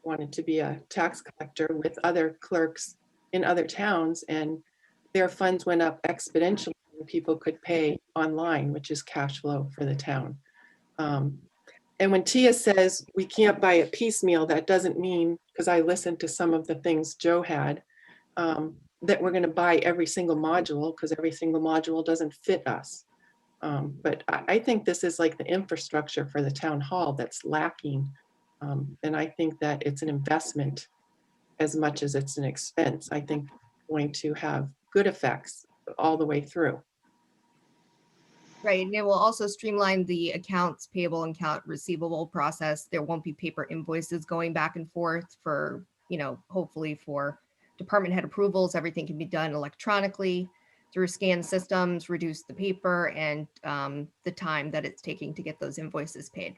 wanted to be a tax collector with other clerks in other towns, and their funds went up exponentially when people could pay online, which is cash flow for the town. And when Tia says we can't buy it piecemeal, that doesn't mean, because I listened to some of the things Joe had, that we're going to buy every single module, because every single module doesn't fit us. But I think this is like the infrastructure for the town hall that's lacking. And I think that it's an investment as much as it's an expense. I think going to have good effects all the way through. Right, and it will also streamline the accounts payable and account receivable process. There won't be paper invoices going back and forth for, hopefully for department head approvals. Everything can be done electronically through scan systems, reduce the paper and the time that it's taking to get those invoices paid.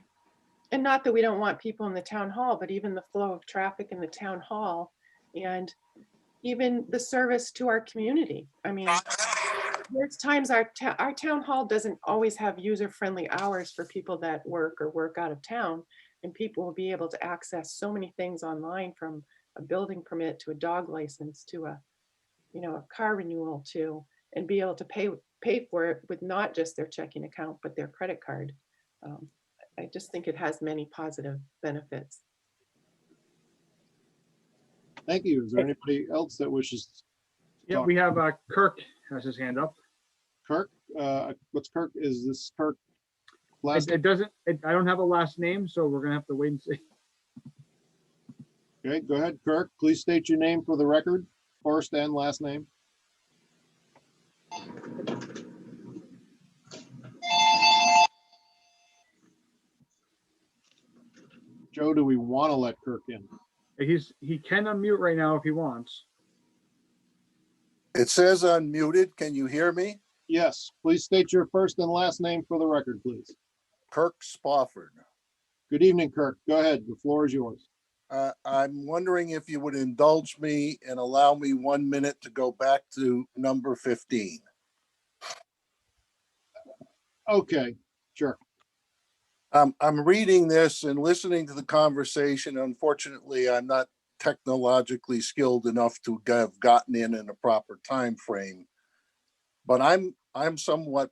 And not that we don't want people in the town hall, but even the flow of traffic in the town hall and even the service to our community. I mean, there's times our town hall doesn't always have user-friendly hours for people that work or work out of town, and people will be able to access so many things online, from a building permit to a dog license to a car renewal and be able to pay for it with not just their checking account, but their credit card. I just think it has many positive benefits. Thank you. Is there anybody else that wishes to Yeah, talk? we have Kirk has his hand up. Kirk, what's Kirk? Is this Kirk? Last I don't have a last name, so we're gonna have to wait and see. Okay, go ahead, Kirk. Please state your name for the record, first and last name. Joe, do we want to let Kirk in? He can unmute right now if he wants. It says unmuted. Can you hear me? Yes, please state your first and last name for the record, please. Kirk Spofford. Good evening, Kirk. Go ahead. The floor is yours. I'm wondering if you would indulge me and allow me 1 minute to go back to number 15. Okay, sure. I'm reading this and listening to the conversation. Unfortunately, I'm not technologically skilled enough to have gotten in a proper time frame. But I'm somewhat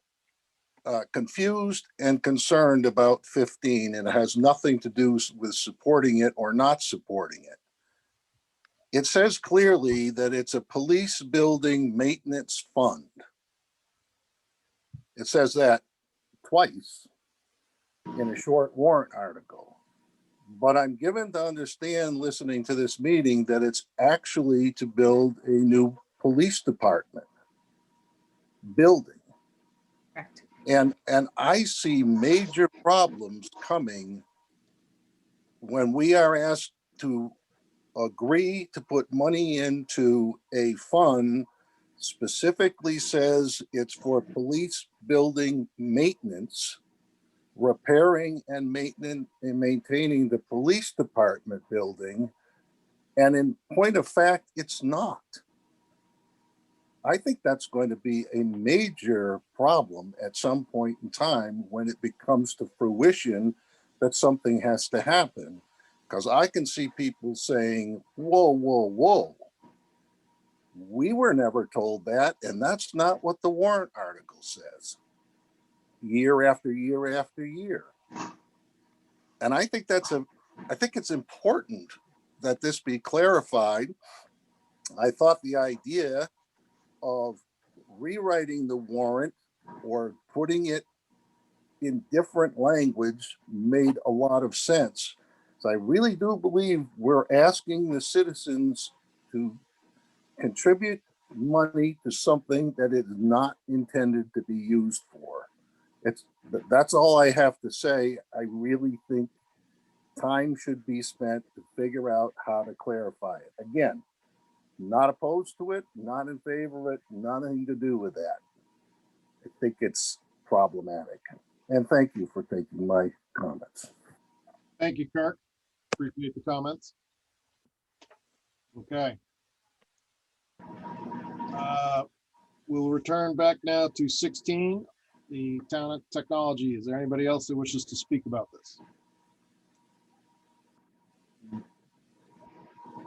confused and concerned about 15, and it has nothing to do with supporting it or not supporting it. It says clearly that it's a police building maintenance fund. It says that twice in a short warrant article. But I'm given to understand, listening to this meeting, that it's actually to build a new police department building. Correct. And I see major problems coming when we are asked to agree to put money into a fund specifically says it's for police building maintenance, repairing and maintaining the police department building. And in point of fact, it's not. I think that's going to be a major problem at some point in time when it becomes to fruition that something has to happen. Because I can see people saying, whoa, whoa, whoa. We were never told that, and that's not what the warrant article says. Year after year after year. And I think it's important that this be clarified. I thought the idea of rewriting the warrant or putting it in different language made a lot of sense. So I really do believe we're asking the citizens to contribute money to something that is not intended to be used for. That's all I have to say. I really think time should be spent to figure out how to clarify it. Again, not opposed to it, not in favor of it, nothing to do with that. I think it's problematic. And thank you for taking my comments. Thank you, Kirk. Appreciate the comments. Okay. We'll return back now to 16, the town of technology. Is there anybody else that wishes to speak about this?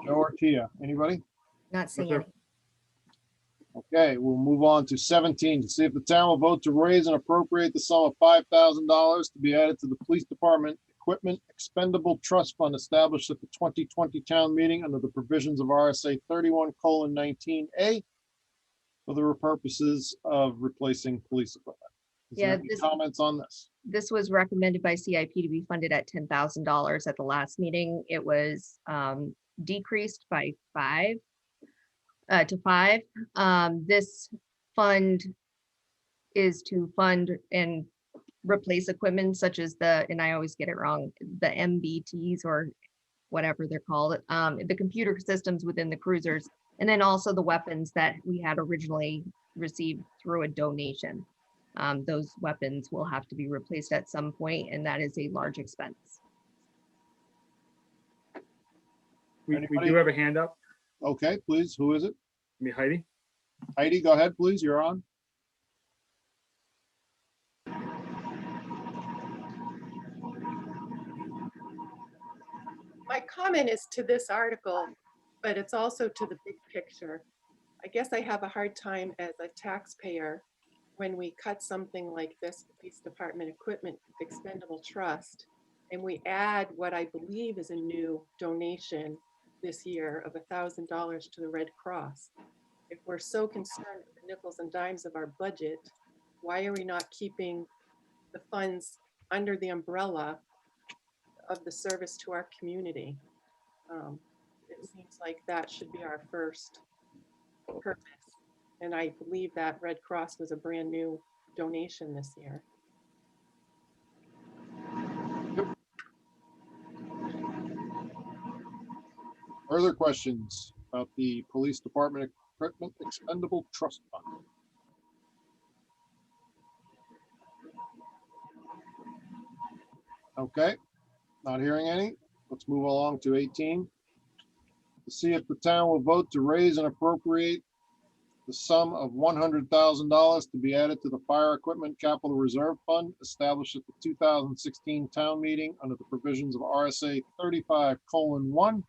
Joe or Tia, anybody? Not seeing sir. any. Okay, we'll move on to 17 to see if the town will vote to raise and appropriate the sum of $5,000 to be added to the police department equipment expendable trust fund established at the 2020 town meeting under the provisions of RSA 31:19A for the purposes of replacing police equipment. Is there Yeah, any comments on this? This was recommended by CIP to be funded at $10,000 at the last meeting. It was decreased by to 5. This fund is to fund and replace equipment such as and I always get it wrong, the MBTs or whatever they're called, the computer systems within the cruisers, and then also the weapons that we had originally received through a donation. Those weapons will have to be replaced at some point, and that is a large expense. We Anybody? do have a hand up. Okay, please, who is it? Me, Heidi. Heidi, go ahead, please, you're on. My comment is to this article, but it's also to the big picture. I guess I have a hard time as a taxpayer when we cut something like this police department equipment expendable trust, and we add what I believe is a new donation this year of $1,000 to the Red Cross. If we're so concerned with the nickels and dimes of our budget, why are we not keeping the funds under the umbrella of the service to our community? It seems like that should be our first purpose. And I believe that Red Cross was a brand new donation this year. Further questions about the police department equipment expendable trust fund? Okay, not hearing any. Let's move along to 18. To see if the town will vote to raise and appropriate the sum of $100,000 to be added to the Fire Equipment Capital Reserve Fund established at the 2016 town meeting under the provisions of RSA 35:1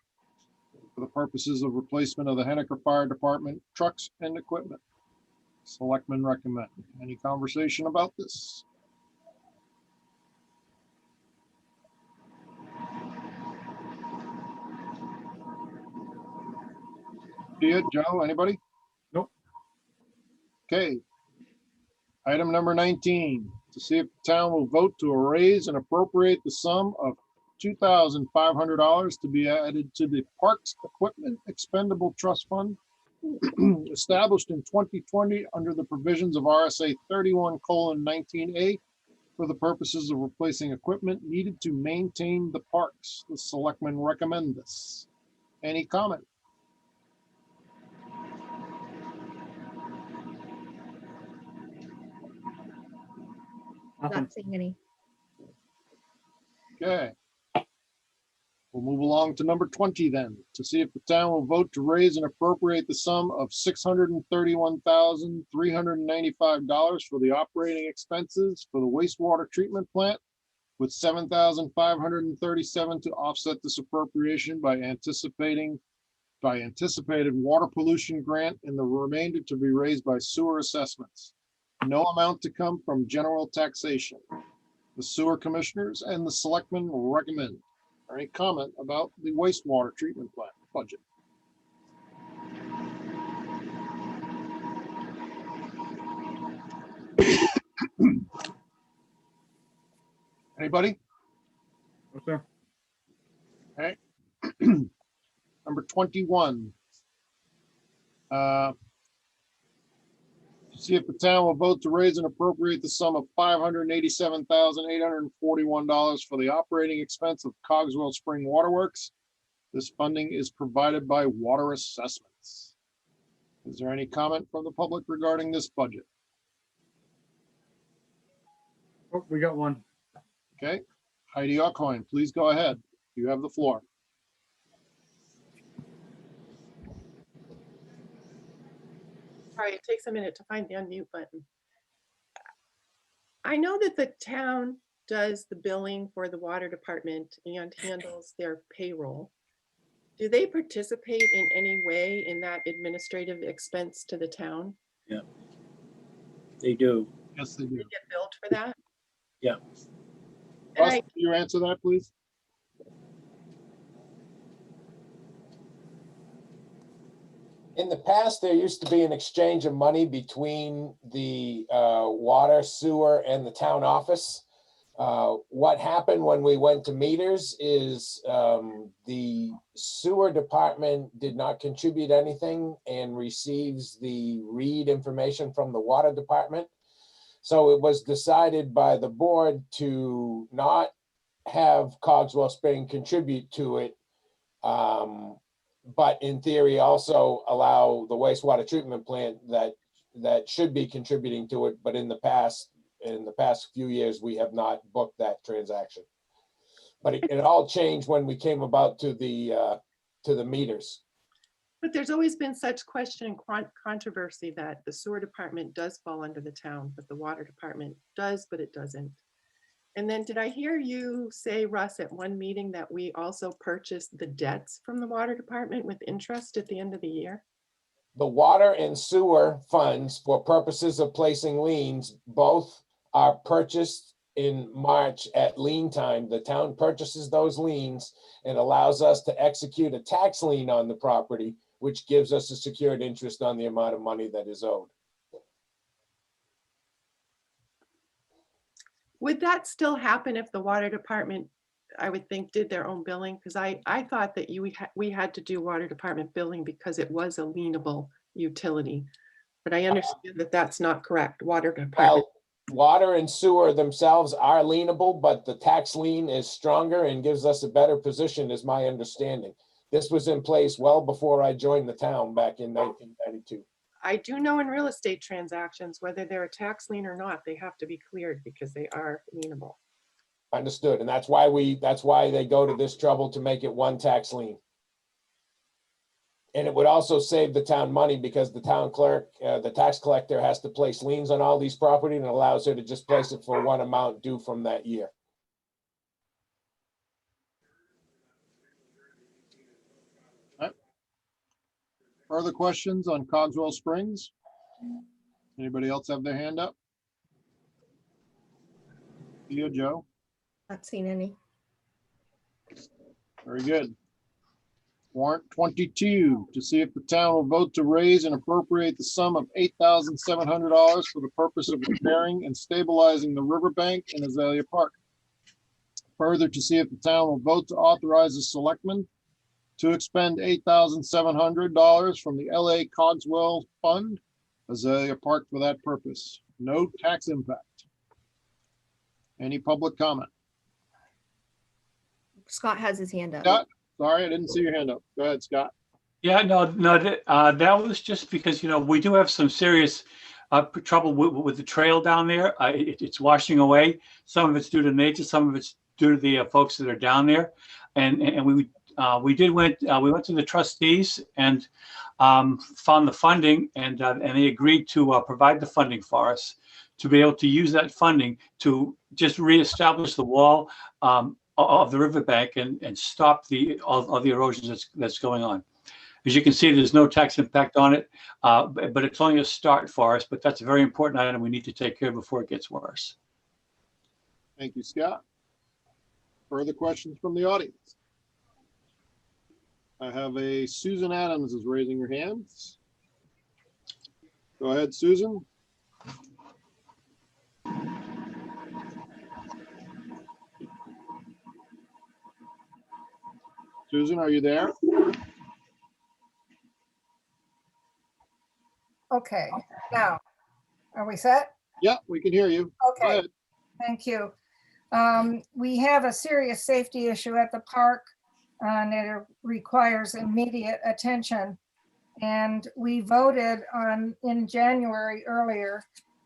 for the purposes of replacement of the Henniker Fire Department trucks and equipment. Selectmen recommend. Any conversation about this? Pia, Joe, anybody? Nope. Okay. Item number 19, to see if the town will vote to raise and appropriate the sum of $2,500 to be added to the Parks Equipment Expendable Trust Fund established in 2020 under the provisions of RSA 31:19A for the purposes of replacing equipment needed to maintain the parks. The selectmen recommend this. Any comment? Nothing. Not seeing any. Okay. We'll move along to number 20 then, to see if the town will vote to raise and appropriate the sum of $631,395 for the operating expenses for the wastewater treatment plant, with $7,537 to offset this appropriation by anticipated water pollution grant and the remainder to be raised by sewer assessments. No amount to come from general taxation. The sewer commissioners and the selectmen recommend. Any comment about the wastewater treatment plant budget? Anybody? No, sir. Okay. Number 21. To see if the town will vote to raise and appropriate the sum of $587,841 for the operating expense of Cogswell Spring Waterworks. This funding is provided by Water Assessments. Is there any comment from the public regarding this budget? Oh, we got one. Okay, Heidi Alcoin, please go ahead. You have the floor. Sorry, it takes a minute to find the unmute button. I know that the town does the billing for the water department and handles their payroll. Do they participate in any way in that administrative expense to the town? Yeah. They do. Yes, they They do. get billed for that? Yeah. And Russ, I, can you answer that, please? In the past, there used to be an exchange of money between the water, sewer, and the town office. What happened when we went to meters is the sewer department did not contribute anything and receives the read information from the water department. So it was decided by the board to not have Cogswell Spring contribute to it. But in theory, also allow the wastewater treatment plant that should be contributing to it. But in the past few years, we have not booked that transaction. But it all changed when we came about to the meters. but there's always been such question and controversy that the sewer department does fall under the town, but the water department does, but it doesn't. And then did I hear you say, Russ, at one meeting that we also purchased the debts from the water department with interest at the end of the year? The water and sewer funds, for purposes of placing liens, both are purchased in March at lien time. The town purchases those liens and allows us to execute a tax lien on the property, which gives us a secured interest on the amount of money that is owed. Would that still happen if the water department, I would think, did their own billing? Because I thought that we had to do water department billing because it was a lienable utility. But I understand that that's not correct. Water department. Well, water and sewer themselves are lienable, but the tax lien is stronger and gives us a better position, is my understanding. This was in place well before I joined the town back in 1992. I do know in real estate transactions, whether they're a tax lien or not, they have to be cleared because they are lienable. Understood, and that's why they go to this trouble to make it one tax lien. And it would also save the town money because the town clerk, the tax collector has to place liens on all these property and it allows her to just place it for one amount due from that year. Further questions on Cogswell Springs? Anybody else have their hand up? You, Joe? Not seen any. Very good. Warrant 22, to see if the town will vote to raise and appropriate the sum of $8,700 for the purpose of repairing and stabilizing the riverbank in Azalea Park. Further, to see if the town will vote to authorize the selectmen to expend $8,700 from the LA Cogswell Fund, Azalea Park, for that purpose. No tax impact. Any public comment? Scott has his hand up. Scott, sorry, I didn't see your hand up. Go ahead, Scott. Yeah, no, that was just because, we do have some serious trouble with the trail down there. It's washing away. Some of it's due to nature, some of it's due to the folks that are down there. And we went to the trustees and found the funding, and they agreed to provide the funding for us to be able to use that funding to just reestablish the wall of the riverbank and stop all the erosion that's going on. As you can see, there's no tax impact on it, but it's only a start for us. But that's a very important item we need to take care of before it gets worse. Thank you, Scott. Further questions from the audience? I have a Susan Adams is raising her hands. Go ahead, Susan. Susan, are you there? Okay, now, are we set? Yeah, we can hear you. Go Okay, ahead. thank you. We have a serious safety issue at the park, and it requires immediate attention. And we voted in January earlier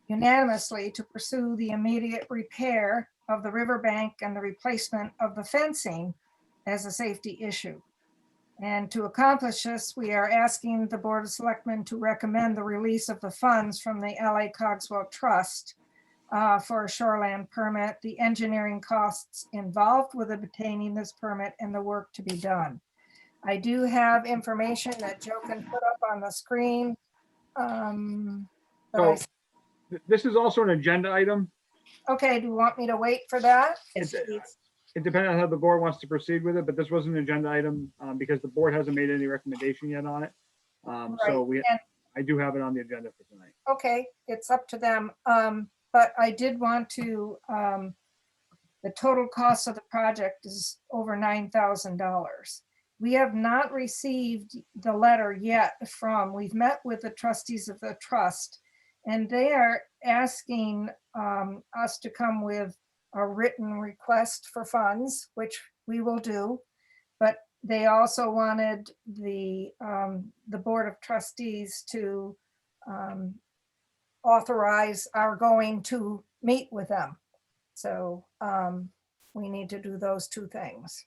unanimously to pursue the immediate repair of the riverbank and the replacement of the fencing as a safety issue. And to accomplish this, we are asking the Board of Selectmen to recommend the release of the funds from the LA Cogswell Trust for a shoreland permit, the engineering costs involved with obtaining this permit, and the work to be done. I do have information that Joe can put up on the screen. So this is also an agenda item. Okay, do you want me to wait for that? It depends on how the board wants to proceed with it, but this was an agenda item because the board hasn't made any recommendation yet on it. So I do have it on the agenda for tonight. Okay, it's up to them. But I did want to, the total cost of the project is over $9,000. We have not received the letter yet we've met with the trustees of the trust, and they are asking us to come with a written request for funds, which we will do. But they also wanted the Board of Trustees to authorize our going to meet with them. So we need to do those two things.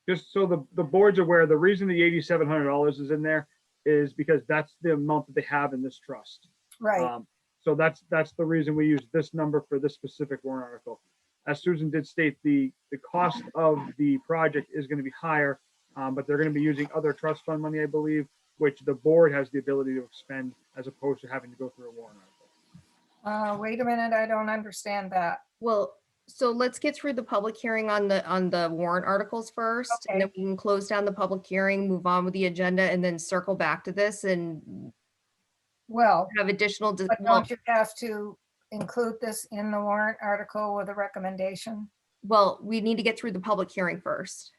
Just so the board's aware, the reason the $8,700 is in there is because that's the amount that they have in this trust. Right. So that's the reason we use this number for this specific warrant article. As Susan did state, the cost of the project is going to be higher, but they're going to be using other trust fund money, I believe, which the board has the ability to expend as opposed to having to go through a warrant article. Wait a minute, I don't understand that. Well, so let's get through the public hearing on the warrant articles first, and then we can close down the public hearing, move on with the agenda, and then circle back to this and have additional. But don't you have to include this in the warrant article with a recommendation? Well, we need to get through the public hearing first.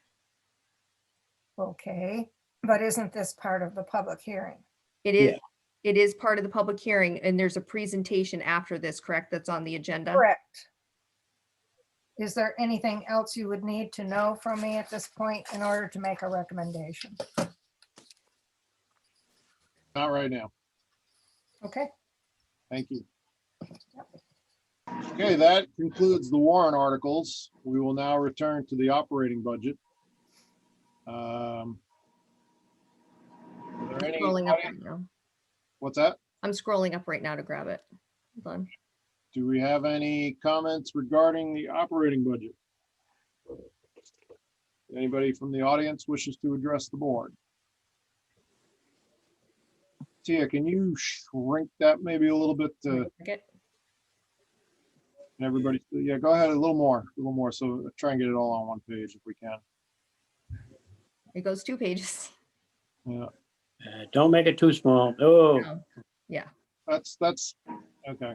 Okay, but isn't this part of the public hearing? It is. It is part of the public hearing, and there's a presentation after this, correct? That's on the agenda. Correct. is there anything else you would need to know from me at this point in order to make a recommendation? Not right now. Okay, Thank you. Okay, that concludes the warrant articles. We will now return to the operating budget. Are there any Scrolling up audience- right now. What's that? I'm scrolling up right now to grab it. Hold on. Do we have any comments regarding the operating budget? Anybody from the audience wishes to address the board? Tia, can you shrink that maybe a little bit to Okay. everybody? Yeah, go ahead, a little more. So try and get it all on one page if we can. It goes 2 pages. Yeah, Don't make it too small. Oh, No. Yeah. that's, okay.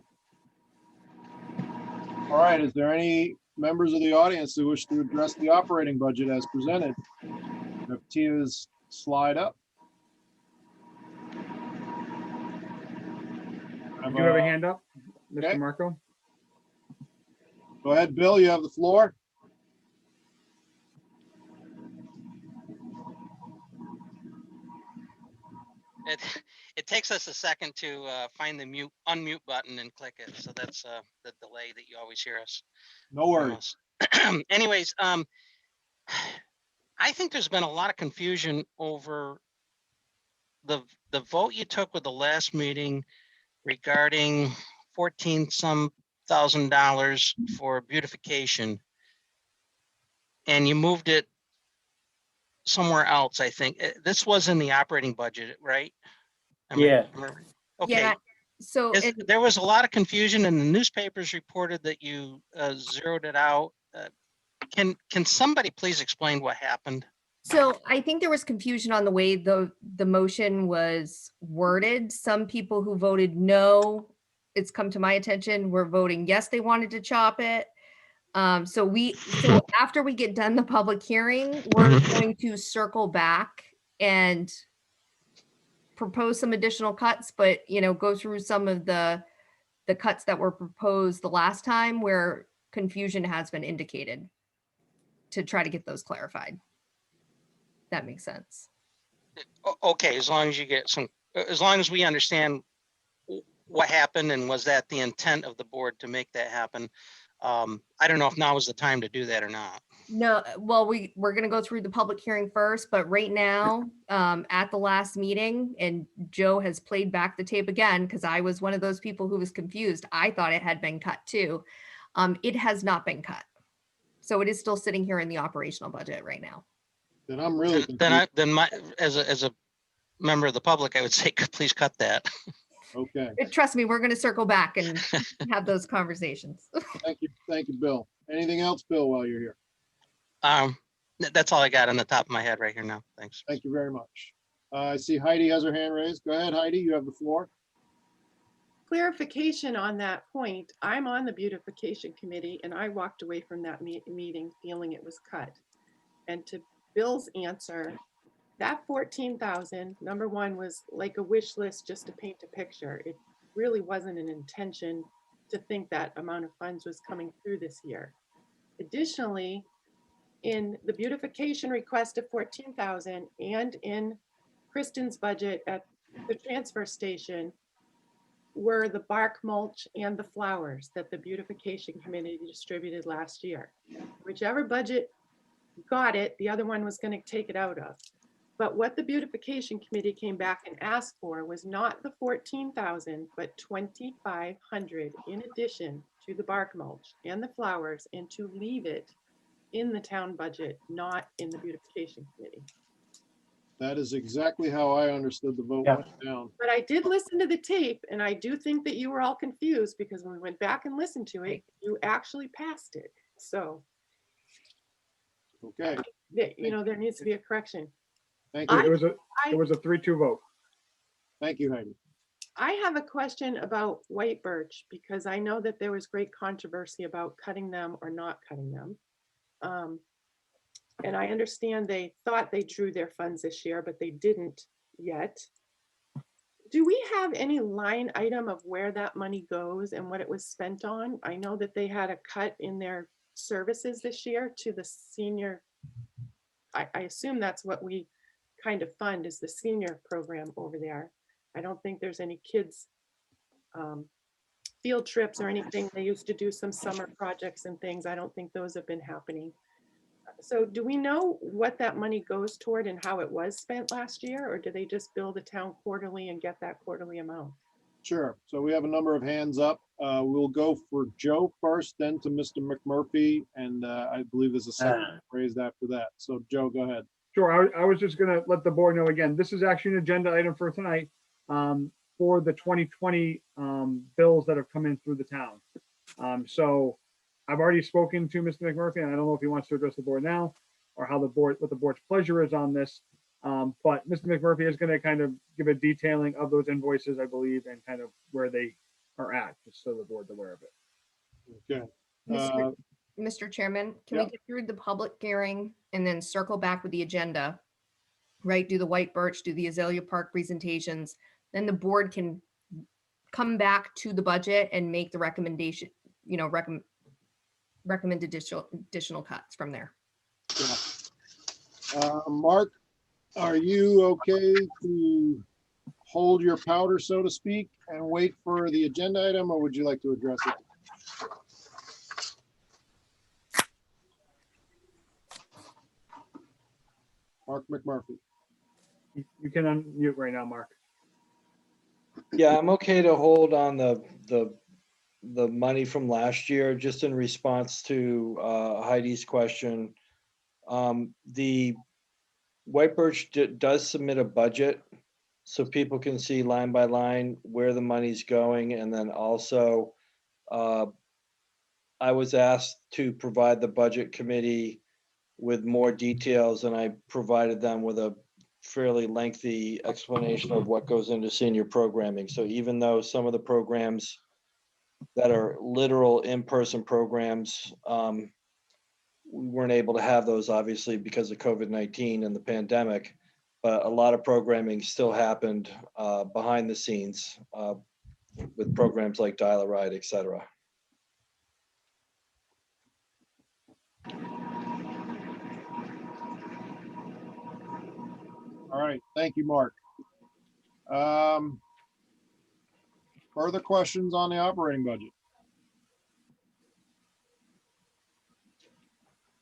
All right, is there any members of the audience who wish to address the operating budget as presented? Have Tia's slide up. You do have a hand up, Okay. Mr. Marco? Go ahead, Bill, you have the floor. It takes us a second to find the unmute button and click it. So that's the delay that you always hear us. No from worries. us. Anyways, I think there's been a lot of confusion over the vote you took with the last meeting regarding 14-some thousand dollars for beautification. And you moved it somewhere else, I think. This was in the operating budget, right? Yeah. Okay. Yeah. So There was a lot of confusion and the newspapers reported that you zeroed it out. Can somebody please explain what happened? So I think there was confusion on the way the motion was worded. Some people who voted no, it's come to my attention, were voting yes, they wanted to chop it. So after we get done the public hearing, we're going to circle back and propose some additional cuts, but go through some of the cuts that were proposed the last time where confusion has been indicated to try to get those clarified. That makes sense. Okay, as long as you get as long as we understand what happened and was that the intent of the board to make that happen. I don't know if now is the time to do that or not. No, well, we're going to go through the public hearing first, but right now, at the last meeting, and Joe has played back the tape again, because I was one of those people who was confused. I thought it had been cut too. It has not been cut. So it is still sitting here in the operational budget right now. Then I'm really As a member of the public, I would say, please cut that. Okay. Trust me, we're going to circle back and have those conversations. Thank you, Bill. Anything else, Bill, while you're here? That's all I got on the top of my head right here now. Thanks. Thank you very much. I see Heidi has her hand raised. Go ahead, Heidi, you have the floor. Clarification on that point. I'm on the beautification committee and I walked away from that meeting feeling it was cut. And to Bill's answer, that 14,000, number one, was like a wish list just to paint a picture. It really wasn't an intention to think that amount of funds was coming through this year. Additionally, in the beautification request of 14,000 and in Kristen's budget at the transfer station were the bark mulch and the flowers that the beautification committee distributed last year. Whichever budget got it, the other one was going to take it out of. But what the beautification committee came back and asked for was not the 14,000, but 2,500 in addition to the bark mulch and the flowers, and to leave it in the town budget, not in the beautification committee. That is exactly how I understood the vote went down. But I did listen to the tape, and I do think that you were all confused because when we went back and listened to it, you actually passed it. So, okay, there needs to be a correction. Thank you. It was a 3-2 vote. Thank you, Heidi. I have a question about white birch because I know that there was great controversy about cutting them or not cutting them. And I understand they thought they drew their funds this year, but they didn't yet. Do we have any line item of where that money goes and what it was spent on? I know that they had a cut in their services this year to the senior. I assume that's what we kind of fund is the senior program over there. I don't think there's any kids field trips or anything. They used to do some summer projects and things. I don't think those have been happening. So do we know what that money goes toward and how it was spent last year? Or do they just bill the town quarterly and get that quarterly amount? Sure. So we have a number of hands up. We'll go for Joe first, then to Mr. McMurphy, and I believe there's a second raised after that. So Joe, go ahead. Sure, I was just gonna let the board know again, this is actually an agenda item for tonight for the 2020 bills that have come in through the town. So I've already spoken to Mr. McMurphy, and I don't know if he wants to address the board now or how the board, what the board's pleasure is on this. But Mr. McMurphy is gonna kind of give a detailing of those invoices, I believe, and kind of where they are at, just so the board's aware of it. Okay. Mr. Chairman, can we yeah. get through the public hearing and then circle back with the agenda? Right, do the White Birch, do the Azalea Park presentations, then the board can come back to the budget and make the recommendation, you know, recommend additional cuts from there. Mark, are you okay to hold your powder, so to speak, and wait for the agenda item, or would you like to address it? Mark McMurphy. You can unmute right now, Mark. Yeah, I'm okay to hold on the money from last year, just in response to Heidi's question. The White Birch does submit a budget, so people can see line by line where the money's going. And then also, I was asked to provide the budget committee with more details, and I provided them with a fairly lengthy explanation of what goes into senior programming. So even though some of the programs that are literal in-person programs, we weren't able to have those obviously because of COVID-19 and the pandemic, but a lot of programming still happened behind the scenes with programs like Dial-A-Ride, et cetera. All right, thank you, Mark. Further questions on the operating budget?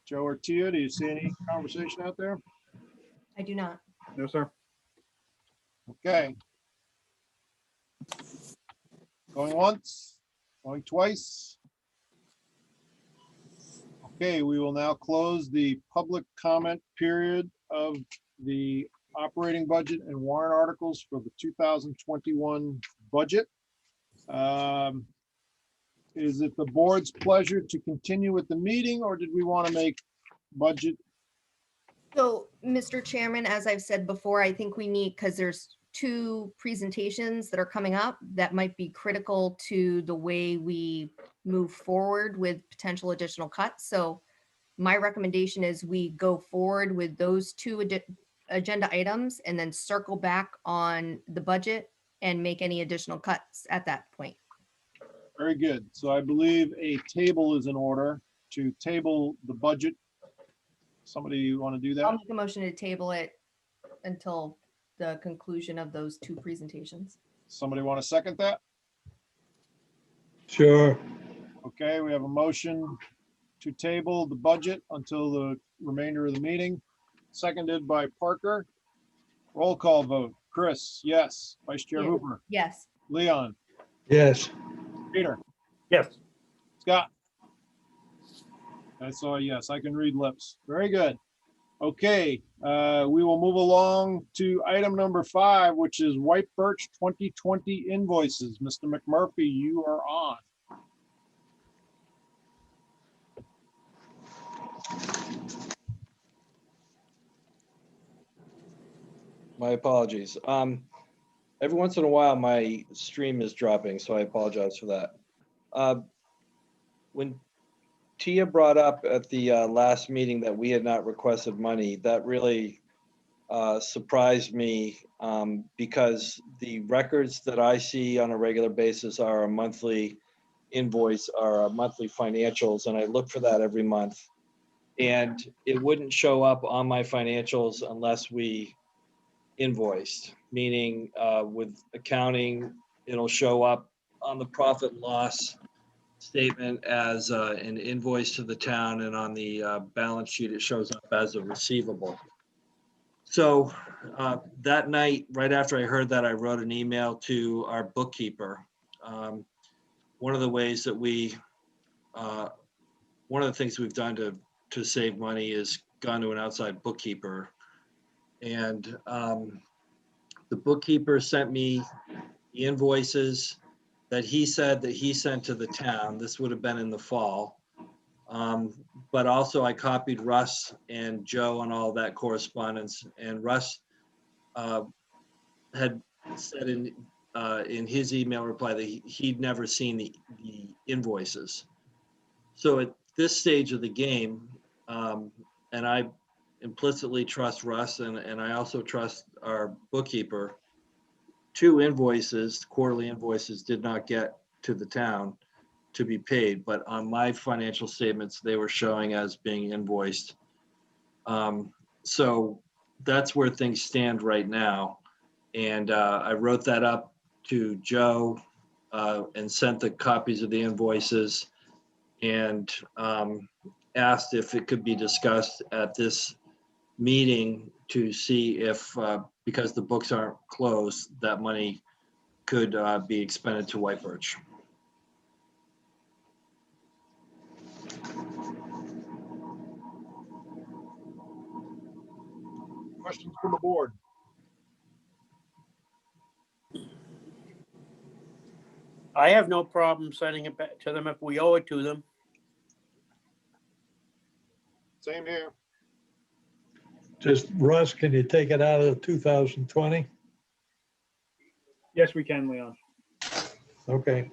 Joe or Tia, do you see any conversation out there? I do not. No, sir. Okay. Going once, going twice. Okay, we will now close the public comment period of the operating budget and warrant articles for the 2021 budget. Is it the board's pleasure to continue with the meeting, or did we want to make budget? So, Mr. Chairman, as I've said before, I think we need, because there's two presentations that are coming up that might be critical to the way we move forward with potential additional cuts. So my recommendation is we go forward with those two agenda items and then circle back on the budget and make any additional cuts at that point. Very good. So I believe a table is in order to table the budget. Somebody want to do that? I'll make a motion to table it until the conclusion of those two presentations. Somebody want to second that? Sure. Okay, we have a motion to table the budget until the remainder of the meeting, seconded by Parker. Roll call vote. Chris, yes. Vice Chair Yeah. Hooper, Yes. Leon, Yes. Peter, Yes. Scott. I saw a yes. I can read lips. Very good. Okay, we will move along to item number 5, which is White Birch 2020 invoices. Mr. McMurphy, you are on. My apologies. Every once in a while, my stream is dropping, so I apologize for that. When Tia brought up at the last meeting that we had not requested money, that really surprised me because the records that I see on a regular basis are a monthly invoice our monthly financials, and I look for that every month. And it wouldn't show up on my financials unless we invoiced, meaning with accounting, it'll show up on the profit and loss statement as an invoice to the town, and on the balance sheet, it shows up as a receivable. So that night, right after I heard that, I wrote an email to our bookkeeper. One of the ways that one of the things we've done to save money is gone to an outside bookkeeper. And the bookkeeper sent me the invoices that he said that he sent to the town. This would have been in the fall. But also I copied Russ and Joe on all that correspondence. And Russ had said in his email reply that he'd never seen the invoices. So at this stage of the game, and I implicitly trust Russ, and I also trust our bookkeeper, 2 invoices, quarterly invoices, did not get to the town to be paid, but on my financial statements, they were showing as being invoiced. So that's where things stand right now. And I wrote that up to Joe and sent the copies of the invoices, and asked if it could be discussed at this meeting to see if, because the books aren't closed, that money could be expended to White Birch. Questions from the board? I have no problem sending it back to them if we owe it to them. Same here. Just Russ, can you take it out of 2020? Yes, we can, Leon. Okay.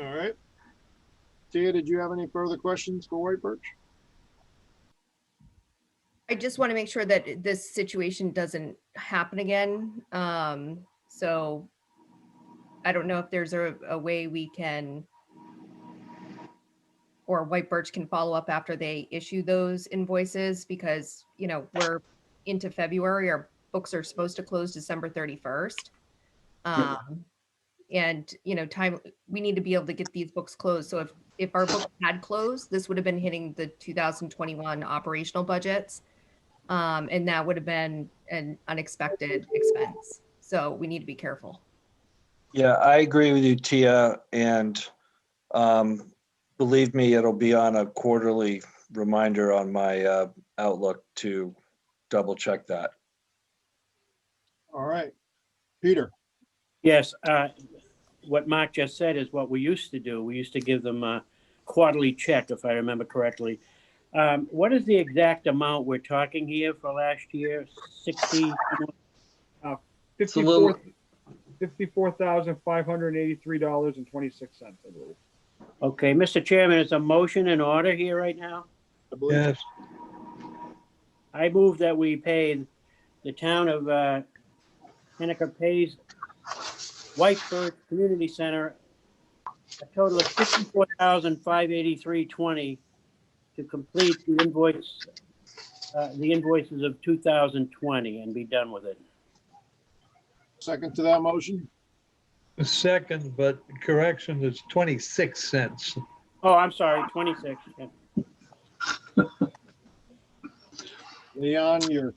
All right. Tia, did you have any further questions for White Birch? I just want to make sure that this situation doesn't happen again. So I don't know if there's a way we can, or White Birch can follow up after they issue those invoices, because, you know, we're into February, our books are supposed to close December 31st. And, you know, we need to be able to get these books closed. So if our book had closed, this would have been hitting the 2021 operational budgets. And that would have been an unexpected expense. So we need to be careful. Yeah, I agree with you, Tia, and believe me, it'll be on a quarterly reminder on my Outlook to double check that. All right. Peter? Yes, what Mark just said is what we used to do. We used to give them a quarterly check, if I remember correctly. What is the exact amount we're talking here for last year? 60? $54,583.26, I believe. Okay, Mr. Chairman, is a motion in order here right now? Yes. I move that we pay the town of Henniker pays White Birch Community Center a total of $54,583.20 to complete the invoices of 2020 and be done with it. Second to that motion? A second, but correction is 26 cents. Oh, I'm sorry, 26. Yeah. Leon, you're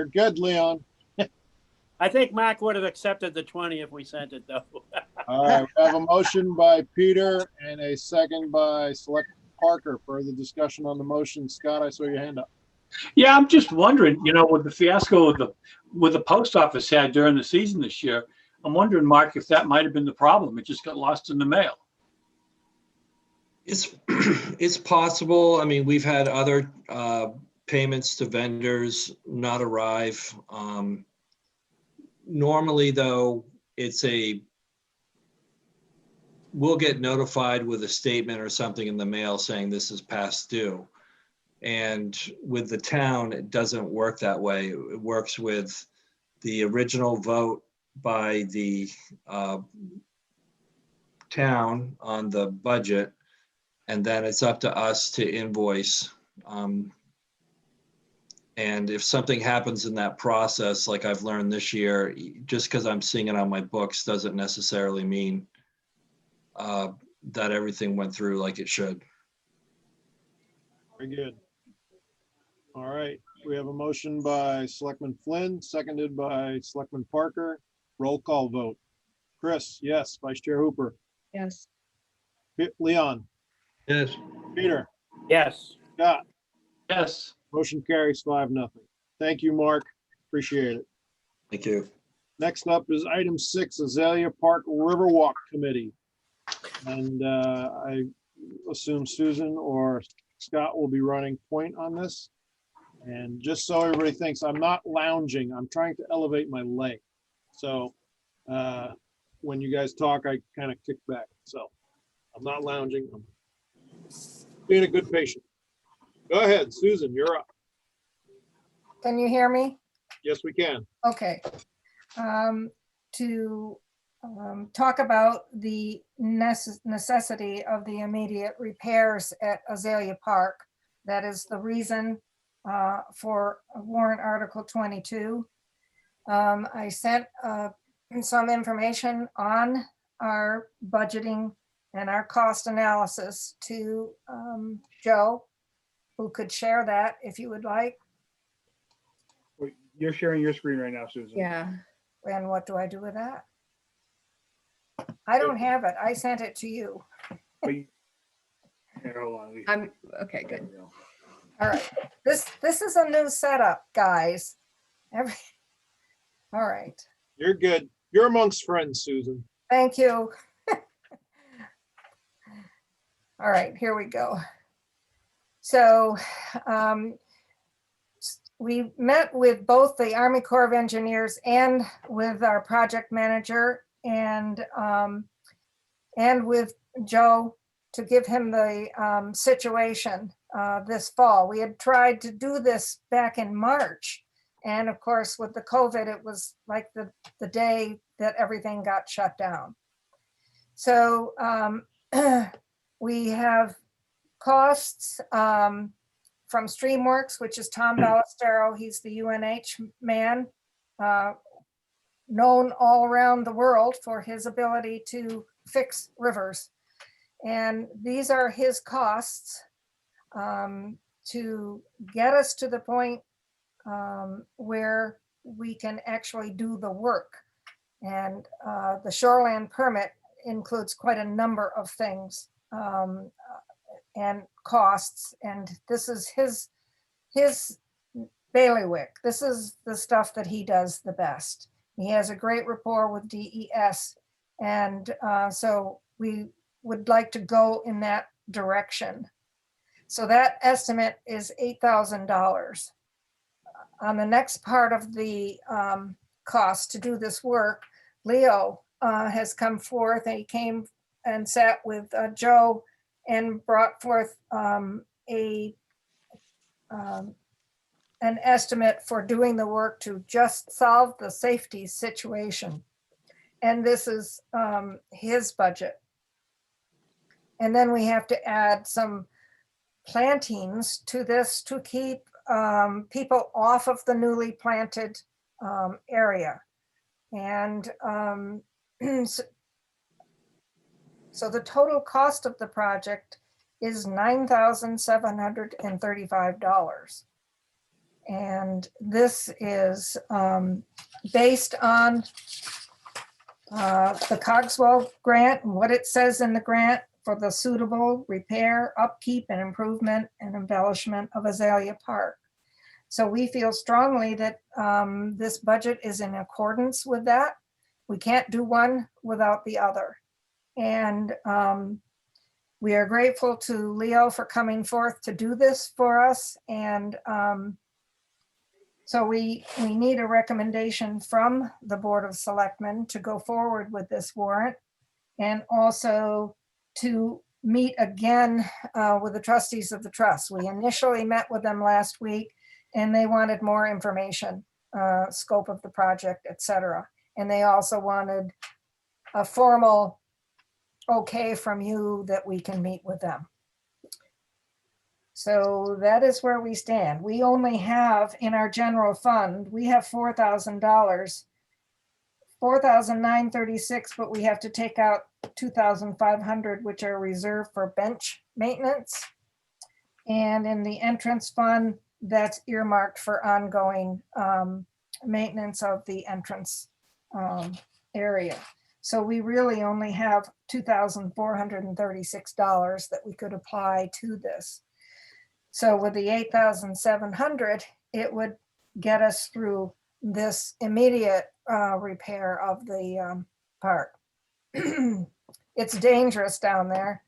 good, Leon. I think Mark would have accepted the 20 if we sent it, though. All right, we have a motion by Peter and a second by Select Parker. Further discussion on the motion. Scott, I saw your hand up. Yeah, I'm just wondering, you know, with the fiasco with the post office had during the season this year, I'm wondering, Mark, if that might have been the problem. It just got lost in the mail. It's possible. I mean, we've had other payments to vendors not arrive. Normally, though, we'll get notified with a statement or something in the mail saying this is past due. And with the town, it doesn't work that way. It works with the original vote by the town on the budget, and then it's up to us to invoice. And if something happens in that process, like I've learned this year, just because I'm seeing it on my books doesn't necessarily mean that everything went through like it should. Very good. All right, we have a motion by Selectman Flynn, seconded by Selectman Parker. Roll call vote. Chris, yes. Vice Chair Hooper. Yes. Leon, Yes. Peter, Yes. Scott. Yes. Motion carries 5-0. Thank you, Mark. Appreciate it. Thank you. Next up is item 6, Azalea Park Riverwalk Committee. And I assume Susan or Scott will be running point on this. And just so everybody thinks, I'm not lounging. I'm trying to elevate my leg. So when you guys talk, I kind of kick back. So I'm not lounging. I'm being a good patient. Go ahead, Susan, you're up. Can you hear me? Yes, we can. Okay. To talk about the necessity of the immediate repairs at Azalea Park. That is the reason for warrant Article 22. I sent some information on our budgeting and our cost analysis to Joe, who could share that if you would like. You're sharing your screen right now, Susan. Yeah. And what do I do with that? I don't have it. I sent it to you. Here, hold on. I'm okay, good. All right. This is a new setup, guys. All right. You're good. You're amongst friends, Susan. Thank you. All right, here we go. So we met with both the Army Corps of Engineers and with our project manager and with Joe to give him the situation this fall. We had tried to do this back in March. And of course, with the COVID, it was like the day that everything got shut down. So we have costs from Streamworks, which is Tom Ballestero. He's the UNH man, known all around the world for his ability to fix rivers. And these are his costs to get us to the point where we can actually do the work. And the shoreland permit includes quite a number of things and costs. And this is his bailiwick. This is the stuff that he does the best. He has a great rapport with DES. And so we would like to go in that direction. So that estimate is $8,000. On the next part of the cost to do this work, Leo has come forth, and he came and sat with Joe and brought forth an estimate for doing the work to just solve the safety situation. And this is his budget. And then we have to add some plantings to this to keep people off of the newly planted area. And so the total cost of the project is $9,735. And this is based on the Cogswell grant and what it says in the grant for the suitable repair, upkeep, and improvement and embellishment of Azalea Park. So we feel strongly that this budget is in accordance with that. We can't do one without the other. And we are grateful to Leo for coming forth to do this for us. And so we need a recommendation from the Board of Selectmen to go forward with this warrant, and also to meet again with the trustees of the trust. We initially met with them last week and they wanted more information, scope of the project, et cetera. And they also wanted a formal okay from you that we can meet with them. So that is where we stand. We only have in our general fund, we have $4,000, $4,936, but we have to take out 2,500, which are reserved for bench maintenance. And in the entrance fund, that's earmarked for ongoing maintenance of the entrance area. So we really only have $2,436 that we could apply to this. So with the 8,700, it would get us through this immediate repair of the park. It's dangerous down there.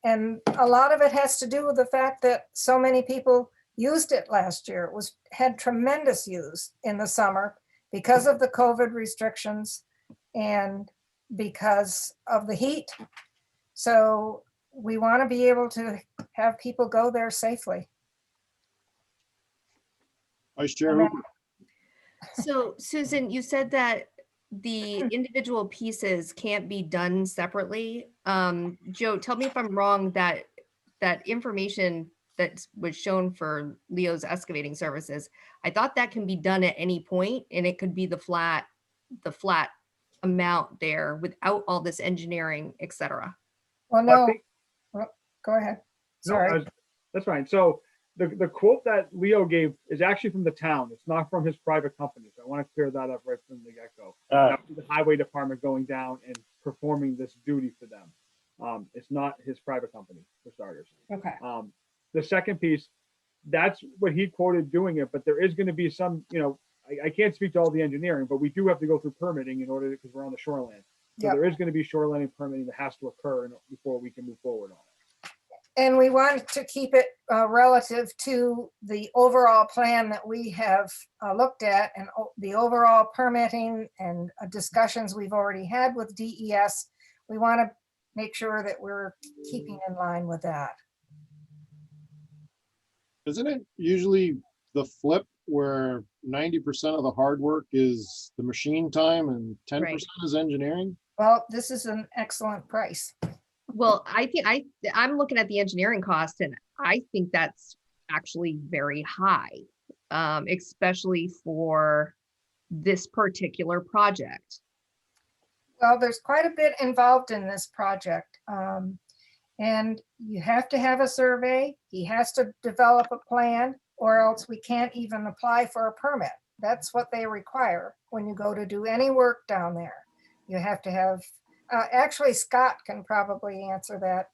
And a lot of it has to do with the fact that so many people used it last year. It had tremendous use in the summer because of the COVID restrictions and because of the heat. So we want to be able to have people go there safely. Vice Chair Hooper. So Susan, you said that the individual pieces can't be done separately. Joe, tell me if I'm wrong, that information that was shown for Leo's excavating services, I thought that can be done at any point and it could be the flat amount there without all this engineering, et cetera. Well, no, go ahead. Sorry. No, that's fine. So the quote that Leo gave is actually from the town. It's not from his private company. So I want to clear that up right from the get-go. That was the highway department going down and performing this duty for them. It's not his private company, for starters. Okay. The second piece, that's what he quoted doing it, but there is going to be some, I can't speak to all the engineering, but we do have to go through permitting in order, because we're on the shoreline. So Yep. there is going to be shoreline permitting that has to occur before we can move forward on it. And we want to keep it relative to the overall plan that we have looked at and the overall permitting and discussions we've already had with DES. We want to make sure that we're keeping in line with that. Isn't it usually the flip where 90% of the hard work is the machine time and 10% is engineering? Well, this is an excellent price. Well, I think I'm looking at the engineering cost and I think that's actually very high, especially for this particular project. Well, there's quite a bit involved in this project. And you have to have a survey. He has to develop a plan or else we can't even apply for a permit. That's what they require when you go to do any work down there. You have to have, actually Scott can probably answer that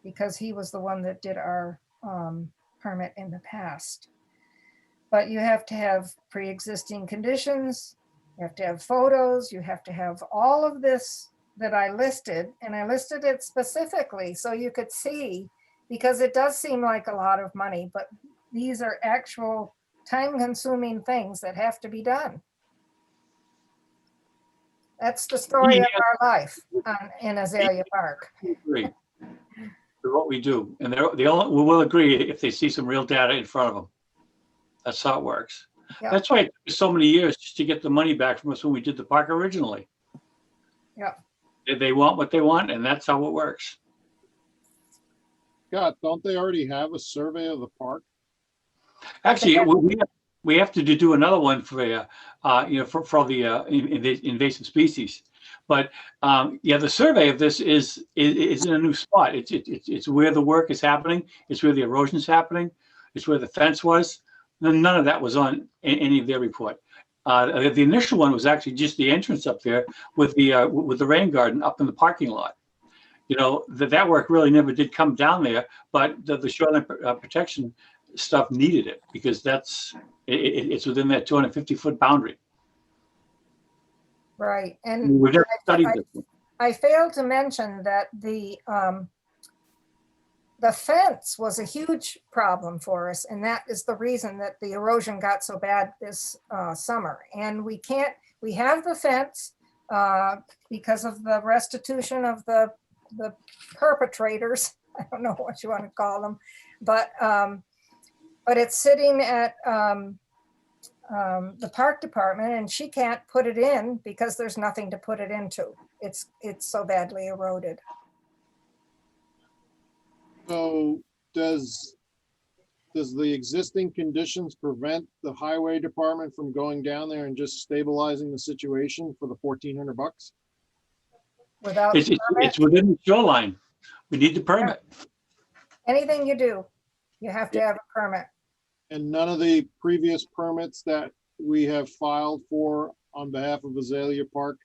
because he was the one that did our permit in the past. But you have to have pre-existing conditions, you have to have photos, you have to have all of this that I listed, and I listed it specifically so you could see, because it does seem like a lot of money, but these are actual time-consuming things that have to be done. That's the story of our life in Azalea Park. Agree with what we do, and we will agree if they see some real data in front of them. That's how it works. Yep. That's why it took so many years just to get the money back from us when we did the park originally. Yeah. They want what they want, and that's how it works. Scott, don't they already have a survey of the park? Actually, we have to do another one for the invasive species. But the survey of this is in a new spot. It's where the work is happening. It's where the erosion's happening. It's where the fence was. None of that was on any of their report. The initial one was actually just the entrance up there with the rain garden up in the parking lot. That work really never did come down there, but the shoreline protection stuff needed it because it's within that 250-foot boundary. Right, and We've never studied this. I failed to mention that the fence was a huge problem for us, and that is the reason that the erosion got so bad this summer. And we have the fence because of the restitution of the perpetrators. I don't know what you want to call them, but it's sitting at the park department, and she can't put it in because there's nothing to put it into. It's so badly eroded. So does the existing conditions prevent the highway department from going down there and just stabilizing the situation for the $1,400? Without It's permit, within the shoreline. We need the permit. anything you do, you have to have a permit. And none of the previous permits that we have filed for on behalf of Azalea Park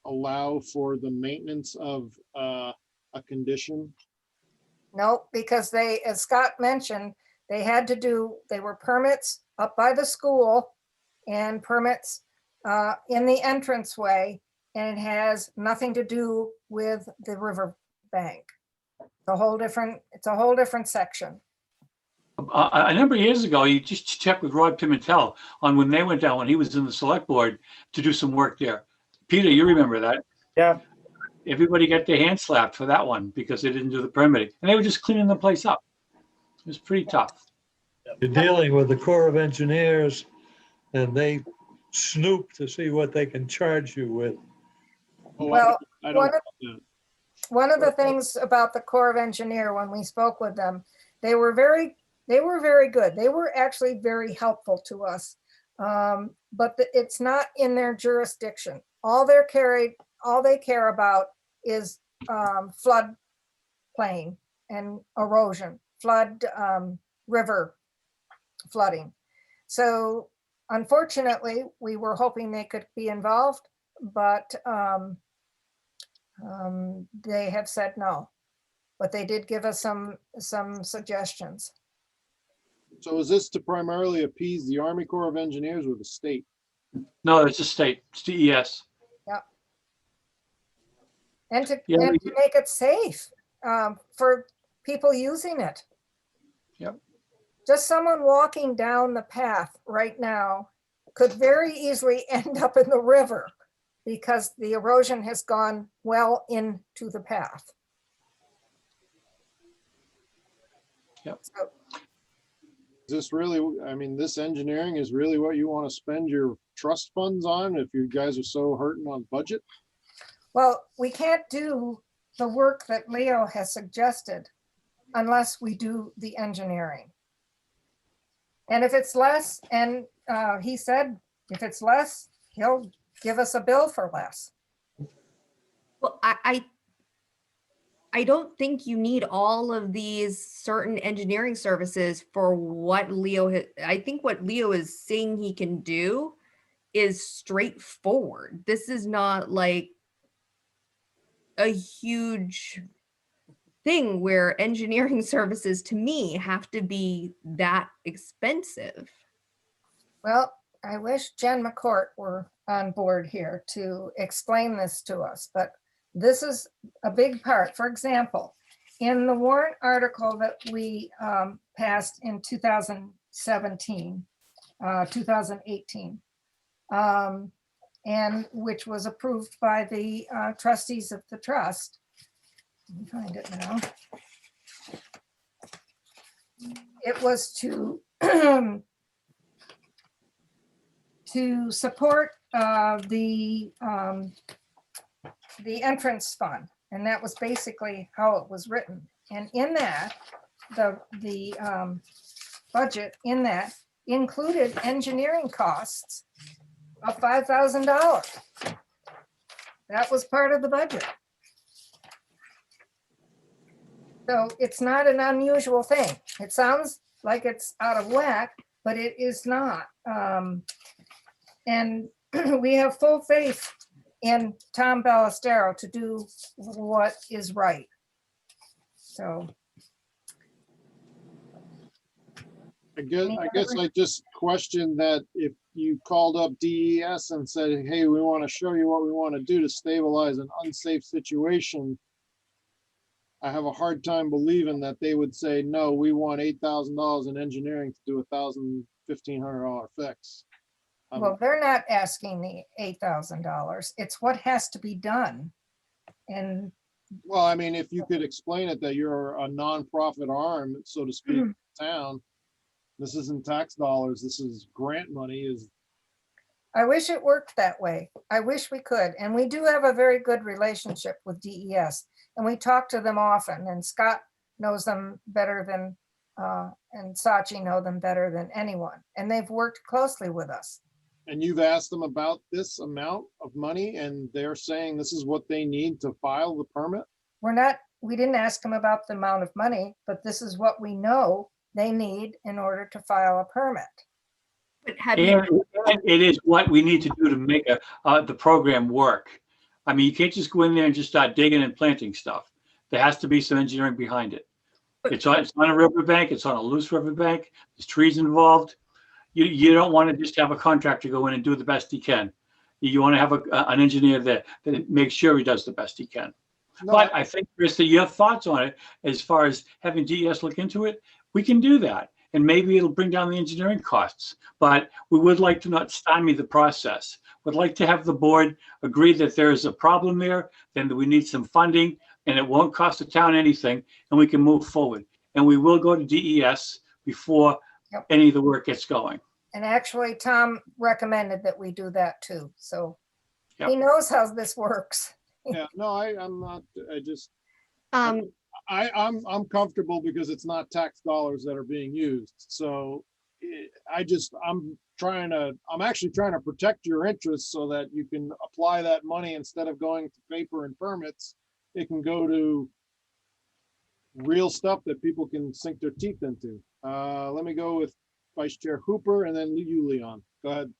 allow for the maintenance of a condition? No, because they, as Scott mentioned, they were permits up by the school and permits in the entranceway, and it has nothing to do with the river bank. It's a whole different section. A number of years ago, you just checked with Rob Pimentel on when they went down, when he was in the select board to do some work there. Peter, you remember that? Yeah. Everybody got their hand slapped for that one because they didn't do the permitting, and they were just cleaning the place up. It was pretty tough. You're dealing with the Corps of Engineers, and they snoop to see what they can charge you with. Well, I one don't, of- One of the things about the Corps of Engineer, when we spoke with them, they were very good. They were actually very helpful to us. But it's not in their jurisdiction. All they care about is flood plain and erosion, river flooding. So unfortunately, we were hoping they could be involved, but they have said no. But they did give us some suggestions. so is this to primarily appease the Army Corps of Engineers or the state? No, it's a state, it's DES. Yeah. And to Yeah, make it safe for people using it. Yep. Just someone walking down the path right now could very easily end up in the river because the erosion has gone well into the path. Yep. So, Is this really, I mean, this engineering is really what you want to spend your trust funds on if you guys are so hurting on budget? well, we can't do the work that Leo has suggested unless we do the engineering. And if it's less, and he said, if it's less, he'll give us a bill for less. Well, I don't think you need all of these certain engineering services for what I think what Leo is saying he can do is straightforward. This is not like a huge thing where engineering services to me have to be that expensive. Well, I wish Jen McCourt were on board here to explain this to us, but this is a big part. For example, in the warrant article that we passed in 2017, 2018, and which was approved by the trustees of the trust. Let me find it now. It was to to support the entrance fund, and that was basically how it was written. And in that, the budget in that included engineering costs of $5,000. That was part of the budget. So it's not an unusual thing. It sounds like it's out of whack, but it is not. And we have full faith in Tom Ballestero to do what is right. So. I guess I just question that if you called up DES and said, hey, we want to show you what we want to do to stabilize an unsafe situation, I have a hard time believing that they would say, no, we want $8,000 in engineering to do $1,500 fix. Well, they're not asking the $8,000. It's what has to be done. And well, I mean, if you could explain it that you're a nonprofit arm, so to speak, of the town, this isn't tax dollars, this is grant money. Is I wish it worked that way. I wish we could. And we do have a very good relationship with DES. And we talk to them often, and Scott knows them better than, and Sachi know them better than anyone. And they've worked closely with us. And you've asked them about this amount of money and they're saying this is what they need to file the permit? We didn't ask them about the amount of money, but this is what we know they need in order to file a permit. But have you, And it is what we need to do to make the program work. I mean, you can't just go in there and just start digging and planting stuff. There has to be some engineering behind it. It's on a riverbank, it's on a loose riverbank, there's trees involved. You don't want to just have a contractor go in and do the best he can. You want to have an engineer that makes sure he does the best he can. No, But I think, Krista, your thoughts on it, as far as having DES look into it, we can do that. And maybe it'll bring down the engineering costs. But we would like to not stymie the process. Would like to have the board agree that there is a problem there, then we need some funding, and it won't cost the town anything, and we can move forward. And we will go to DES before any of the work gets going. And actually, Tom recommended that we do that too. So Yep. he knows how this works. Yeah, no, I'm not, I just, um, I'm comfortable because it's not tax dollars that are being used. So I'm actually trying to protect your interests so that you can apply that money instead of going to paper and permits. It can go to real stuff that people can sink their teeth into. Let me go with Vice Chair Hooper and then you, Leon. Go ahead.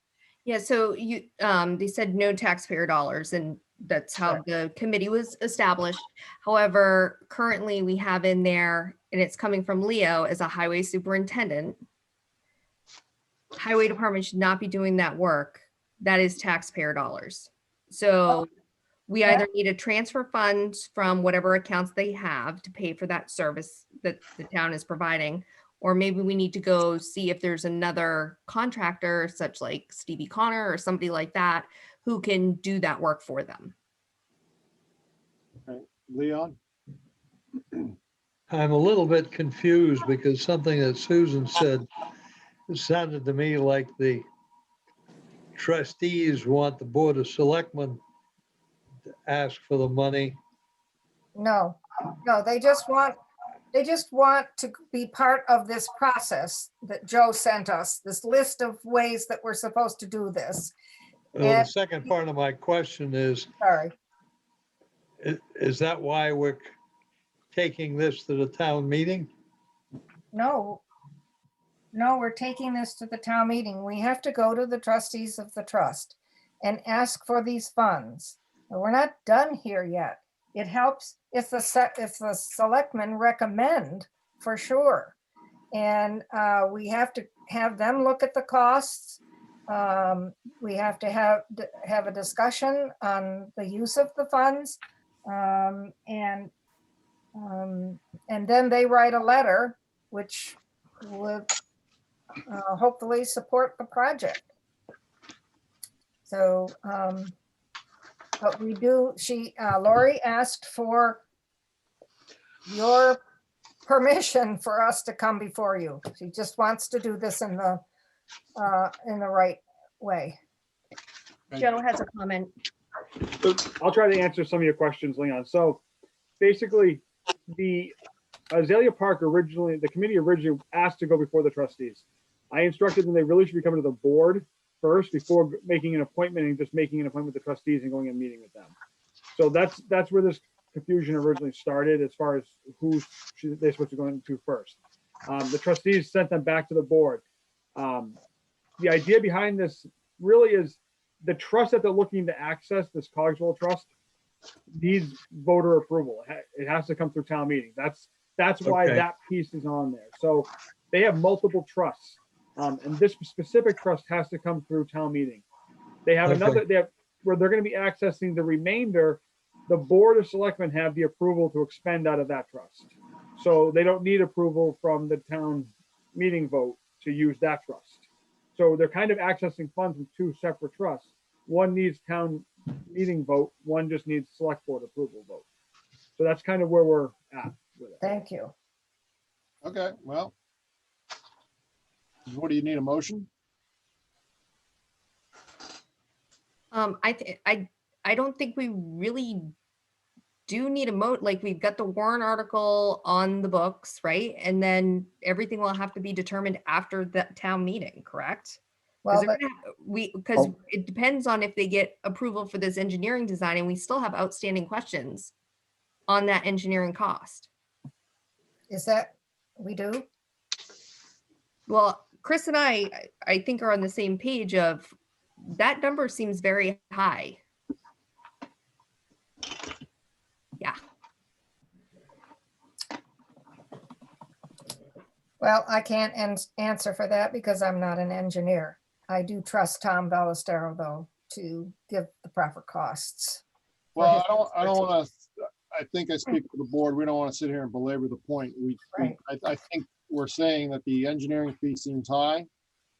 yeah, so they said no taxpayer dollars, and that's how the committee was established. However, currently we have in there, and it's coming from Leo as a highway superintendent. Highway department should not be doing that work. That is taxpayer dollars. So we either need to transfer funds from whatever accounts they have to pay for that service that the town is providing, or maybe we need to go see if there's another contractor, such like Stevie Connor or somebody like that, who can do that work for them. Okay. Leon? I'm a little bit confused because something that Susan said, it sounded to me like the trustees want the Board of Selectmen to ask for the money. No, they just want to be part of this process that Joe sent us, this list of ways that we're supposed to do this. Well, the And- second part of my question is, Sorry. is that why we're taking this to the town meeting? No, we're taking this to the town meeting. We have to go to the trustees of the trust and ask for these funds. But we're not done here yet. It helps if the selectmen recommend, for sure. And we have to have them look at the costs. We have to have a discussion on the use of the funds. And then they write a letter, which would hopefully support the project. So, but we do, Lori asked for your permission for us to come before you. She just wants to do this in the right way. Joe has a comment. So I'll try to answer some of your questions, Leon. So basically, the Azalea Park the committee originally asked to go before the trustees. I instructed them they really should be coming to the board first before making an appointment and just making an appointment with the trustees and going and meeting with them. So that's where this confusion originally started as far as who they're supposed to go into first. The trustees sent them back to the board. The idea behind this really is the trust that they're looking to access, this Cogswell Trust, needs voter approval. It has to come through town meeting. That's why Okay. that piece is on there. So they have multiple trusts. And this specific trust has to come through town meeting. They have Okay. where they're going to be accessing the remainder. The Board of Selectmen have the approval to expend out of that trust. So they don't need approval from the town meeting vote to use that trust. So they're kind of accessing funds from two separate trusts. One needs town meeting vote, one just needs select board approval vote. So that's kind of where we're at with it. Thank you. Okay, well. What do you need, a motion? I don't think we really do need a like, we've got the warrant article on the books, right? And then everything will have to be determined after the town meeting, correct? Well, Because it depends on if they get approval for this engineering design, and we still have outstanding questions on that engineering cost. is that, we do? Well, Chris and I think are on the same page of that number seems very high. Yeah. Well, I can't answer for that because I'm not an engineer. I do trust Tom Ballestero, though, to give the proper costs. Well, I don't want to, I think I speak for the board. We don't want to sit here and belabor the point. I think we're saying that the engineering fee seems high,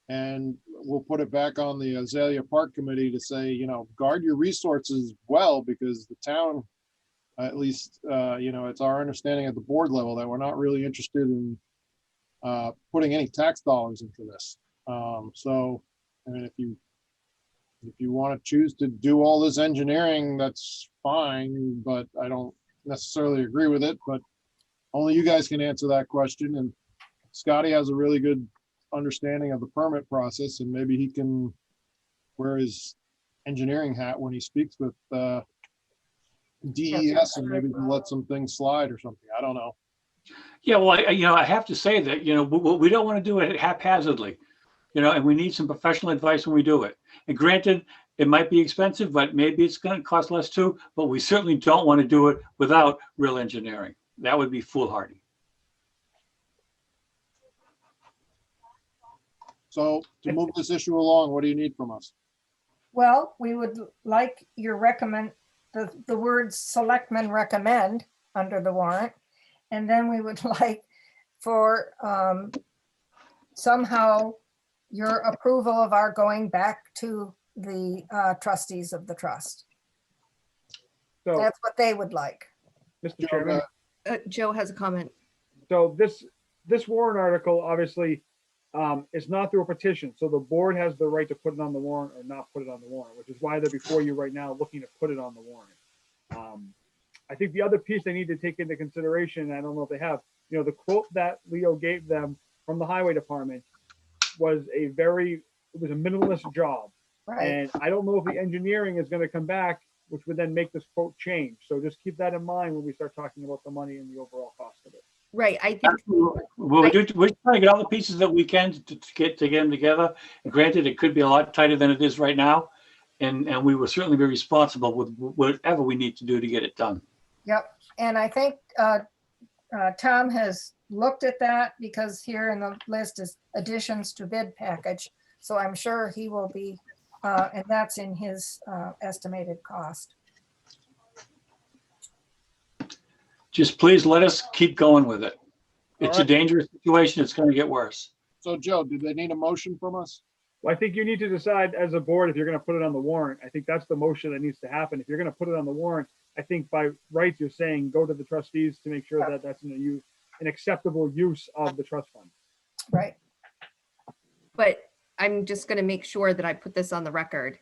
and we'll put it back on the Azalea Park Committee to say, guard your resources well, because the town, at least, it's our understanding at the board level that we're not really interested in putting any tax dollars into this. So, I mean, if you want to choose to do all this engineering, that's fine, but I don't necessarily agree with it, but only you guys can answer that question. And Scotty has a really good understanding of the permit process, and maybe he can wear his engineering hat when he speaks with DES, and maybe can let some things slide or something. I don't know. Yeah, well, I have to say that, we don't want to do it haphazardly, and we need some professional advice when we do it. And granted, it might be expensive, but maybe it's going to cost less too, but we certainly don't want to do it without real engineering. That would be foolhardy. So to move this issue along, what do you need from us? Well, we would like your the words selectmen recommend under the warrant. And then we would like for somehow your approval of our going back to the trustees of the trust. So, that's what they would like. Mr. Chairman. Joe has a comment. So this warrant article, obviously, is not through a petition. So the board has the right to put it on the warrant or not put it on the warrant, which is why they're before you right now looking to put it on the warrant. I think the other piece they need to take into consideration, I don't know if they have, the quote that Leo gave them from the highway department was it was a minimalist job. Right. And I don't know if the engineering is going to come back, which would then make this quote change. So just keep that in mind when we start talking about the money and the overall cost of it. Right. I think we're trying to get all the pieces that we can to get them together. And granted, it could be a lot tighter than it is right now. And we will certainly be responsible with whatever we need to do to get it done. Yep. And I think Tom has looked at that because here in the list is additions to bid package. So I'm sure he will be, and that's in his estimated cost. Just please let us keep going with it. It's All a right. dangerous situation. It's going to get worse. So Joe, do they need a motion from us? Well, I think you need to decide as a board if you're going to put it on the warrant. I think that's the motion that needs to happen. If you're going to put it on the warrant, I think by rights, you're saying go to the trustees to make sure that that's an acceptable use of the trust fund. Right. but I'm just going to make sure that I put this on the record.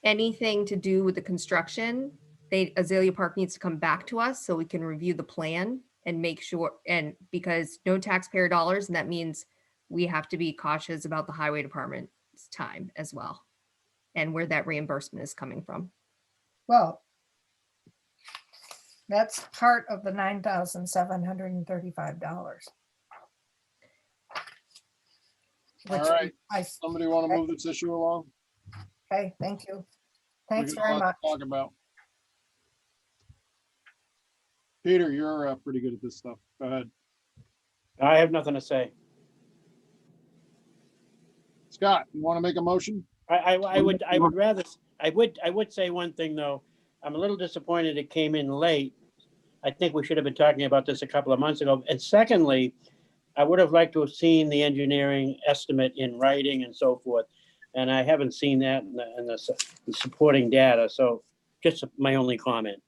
Anything to do with the construction, Azalea Park needs to come back to us so we can review the plan and make sure, and because no taxpayer dollars, and that means we have to be cautious about the highway department's time as well, and where that reimbursement is coming from. Well, that's part of the $9,735. All right, somebody want to move this issue along? Okay, thank you. Thanks We got a very lot much. to talk about. Peter, you're pretty good at this stuff. Go ahead. I have nothing to say. Scott, you want to make a motion? I would say one thing though. I'm a little disappointed it came in late. I think we should have been talking about this a couple of months ago. And secondly, I would have liked to have seen the engineering estimate in writing and so forth. And I haven't seen that in the supporting data. So just my only comment.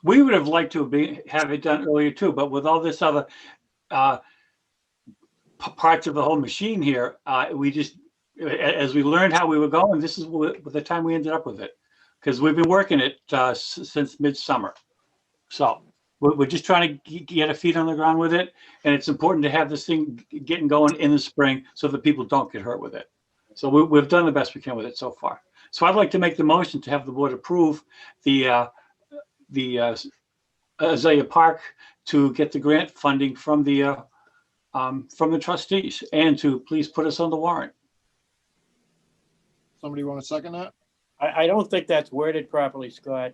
We would have liked to have it done earlier too, but with all this other parts of the whole machine here, we just As we learned how we were going, this is the time we ended up with it. Because we've been working it since midsummer. So we're just trying to get a feet on the ground with it. And it's important to have this thing getting going in the spring so that people don't get hurt with it. So we've done the best we can with it so far. So I'd like to make the motion to have the board approve the Azalea Park to get the grant funding from the trustees and to please put us on the warrant. Somebody want to second that? I don't think that's worded properly, Scott.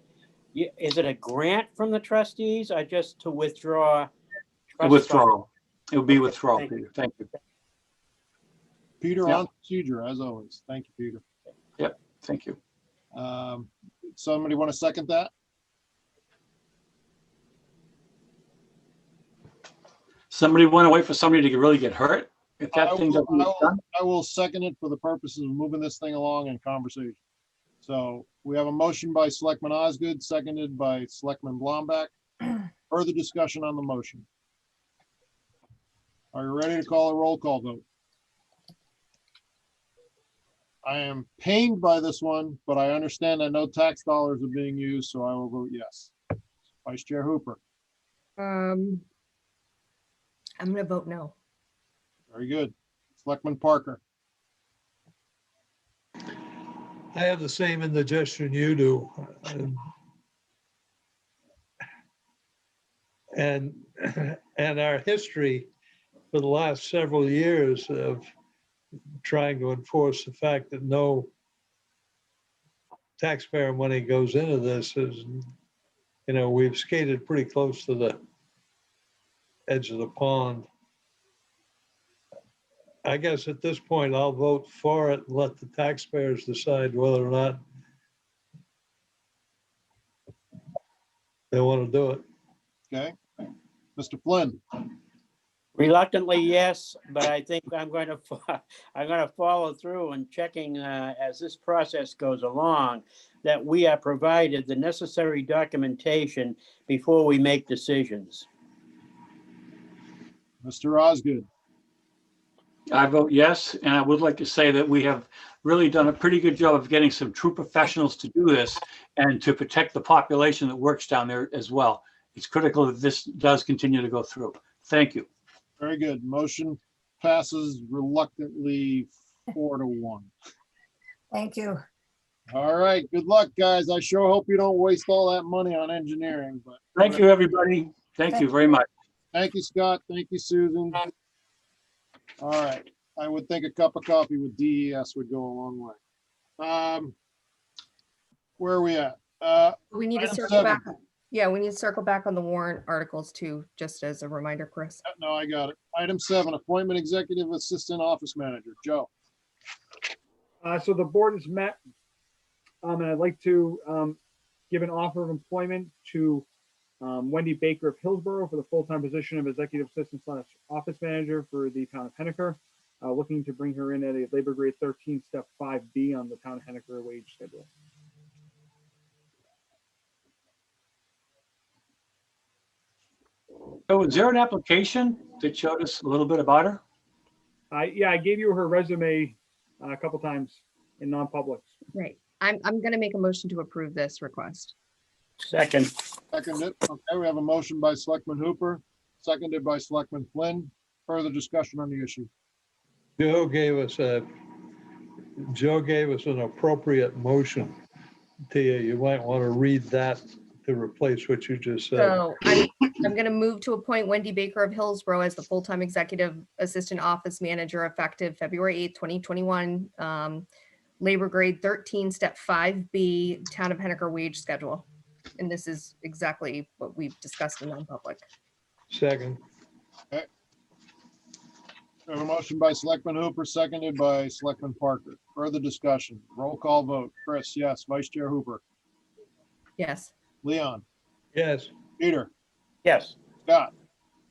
Is it a grant from the trustees or just to withdraw? trust Withdrawal. It would be Okay, withdrawal, thank you. Peter. Thank you. Peter, Yeah. on procedure, as always. Thank you, Peter. Yep, thank you. Somebody want to second that? Somebody want to wait for somebody to really get hurt? If I that thing will- doesn't get done? I will second it for the purposes of moving this thing along in conversation. So we have a motion by Selectman Osgood, seconded by Selectman Blomback. Further discussion on the motion. Are you ready to call a roll call vote? I am pained by this one, but I understand that no tax dollars are being used, so I will vote yes. Vice Chair Hooper, I'm gonna vote no. very good. Selectman Parker, I have the same indigestion you do. And our history for the last several years of trying to enforce the fact that no taxpayer money goes into this is, we've skated pretty close to the edge of the pond. I guess at this point, I'll vote for it and let the taxpayers decide whether or not they want to do it. okay? Mr. Flynn, Reluctantly, yes, but I think I'm going to follow through and checking as this process goes along, that we are provided the necessary documentation before we make decisions. Mr. Osgood, I vote yes, and I would like to say that we have really done a pretty good job of getting some true professionals to do this and to protect the population that works down there as well. It's critical that this does continue to go through. Thank you. very good. Motion passes reluctantly 4-1. Thank you. All right, good luck, guys. I sure hope you don't waste all that money on engineering, but. Thank you, everybody. Thank you very much. Thank you, Scott. Thank you, Susan. All right, I would think a cup of coffee with DES would go a long way. Where are we at? We need to Item circle 7. back. Yeah, we need to circle back on the warrant articles too, just as a reminder, Chris. No, I got it. Item 7, appointment executive assistant office manager. Joe. So the board has met, and I'd like to give an offer of employment to Wendy Baker of Hillsborough for the full-time position of executive assistant / office manager for the town of Henniker. Looking to bring her in at a labor grade 13, step 5B on the town of Henniker wage schedule. So is there an application that showed us a little bit about her? Yeah, I gave you her resume a couple times in non-publics. Right. I'm gonna make a motion to approve this request. Second. Seconded. Okay, we have a motion by Selectman Hooper, seconded by Selectman Flynn. Further discussion on the issue. Joe gave us an appropriate motion to you. You might want to read that to replace what you just said. So I'm gonna move to appoint Wendy Baker of Hillsborough as the full-time executive assistant office manager effective February 8th, 2021. Labor grade 13, step 5B, town of Henniker wage schedule. And this is exactly what we've discussed in non-public. Second. Okay. We have a motion by Selectman Hooper, seconded by Selectman Parker. Further discussion. Roll call vote. Chris, yes. Vice Chair Hooper. Yes. Leon. Yes. Peter. Yes. Scott.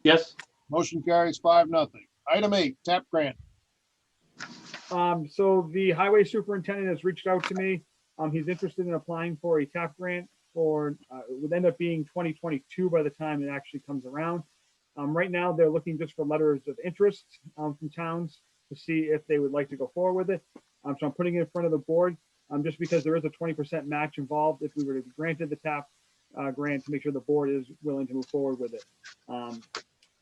Yes. Motion carries 5-0. Item 8, TAP grant. So the highway superintendent has reached out to me. He's interested in applying for a TAP grant for, it would end up being 2022 by the time it actually comes around. Right now, they're looking just for letters of interest from towns. to see if they would like to go forward with it. So I'm putting it in front of the board, just because there is a 20% match involved if we were to be granted the TAP grant, to make sure the board is willing to move forward with it.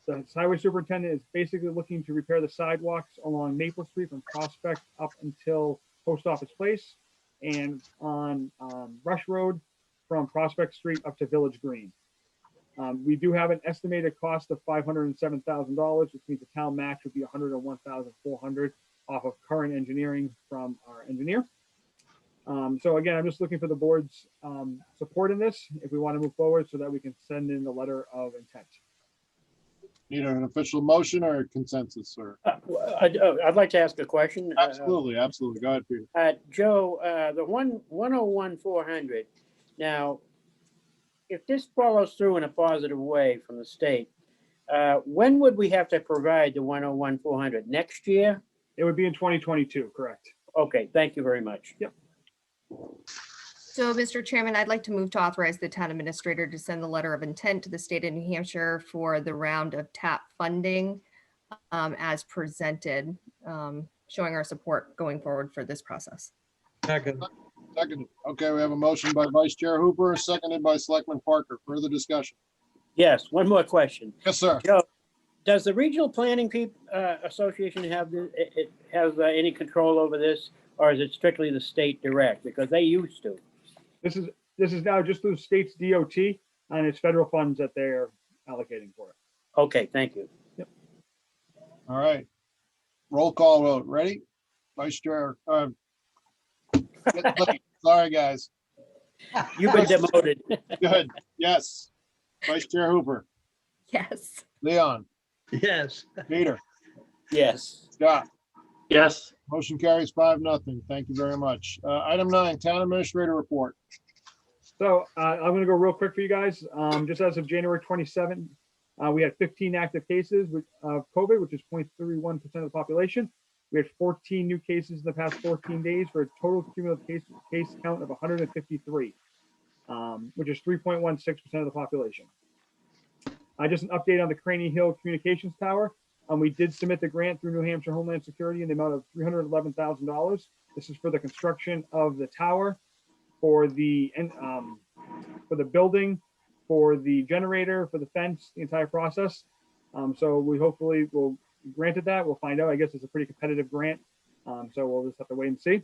The highway superintendent is basically looking to repair the sidewalks along Maple Street from Prospect up until Post Office Place, and on Rush Road from Prospect Street up to Village Green. We do have an estimated cost of $507,000, which means the town match would be $101,400 off of current engineering from our engineer. So again, I'm just looking for the board's support in this if we want to move forward, so that we can send in the letter of intent. Need an official motion or a consensus, sir? I'd like to ask a question. Absolutely, absolutely. Go ahead, Peter. Joe, the 101,400. Now, if this follows through in a positive way from the state, when would we have to provide the 101,400? Next year? It would be in 2022, correct? Okay, thank you very much. Yep. So, Mr. Chairman, I'd like to move to authorize the town administrator to send the letter of intent to the state of New Hampshire for the round of TAP funding as presented, showing our support going forward for this process. Second. Second. Okay, we have a motion by Vice Chair Hooper, seconded by Selectman Parker. Further discussion? Yes, one more question. Yes, sir. Joe, does the Regional Planning Association have any control over this, or is it strictly the state direct? Because they used to. This is now just through the state's DOT, and it's federal funds that they're allocating for it. Okay, thank you. Yep. All right. Roll call vote. Ready? Vice Chair. Sorry, guys. You've been demoted. Good. Yes. Vice Chair Hooper. Yes. Leon. Yes. Peter. Yes. Scott. Yes. Motion carries 5-0. Thank you very much. Item 9, Town Administrator Report. So I'm going to go real quick for you guys. Just as of January 27th, we had 15 active cases of COVID, which is 0.31% of the population. We had 14 new cases in the past 14 days for a total cumulative case count of 153, which is 3.16% of the population. Just an update on the Craney Hill Communications Tower. We did submit the grant through New Hampshire Homeland Security in the amount of $311,000. This is for the construction of the tower, for the building, for the generator, for the fence, the entire process. So we hopefully will granted that. We'll find out. I guess it's a pretty competitive grant. So we'll just have to wait and see.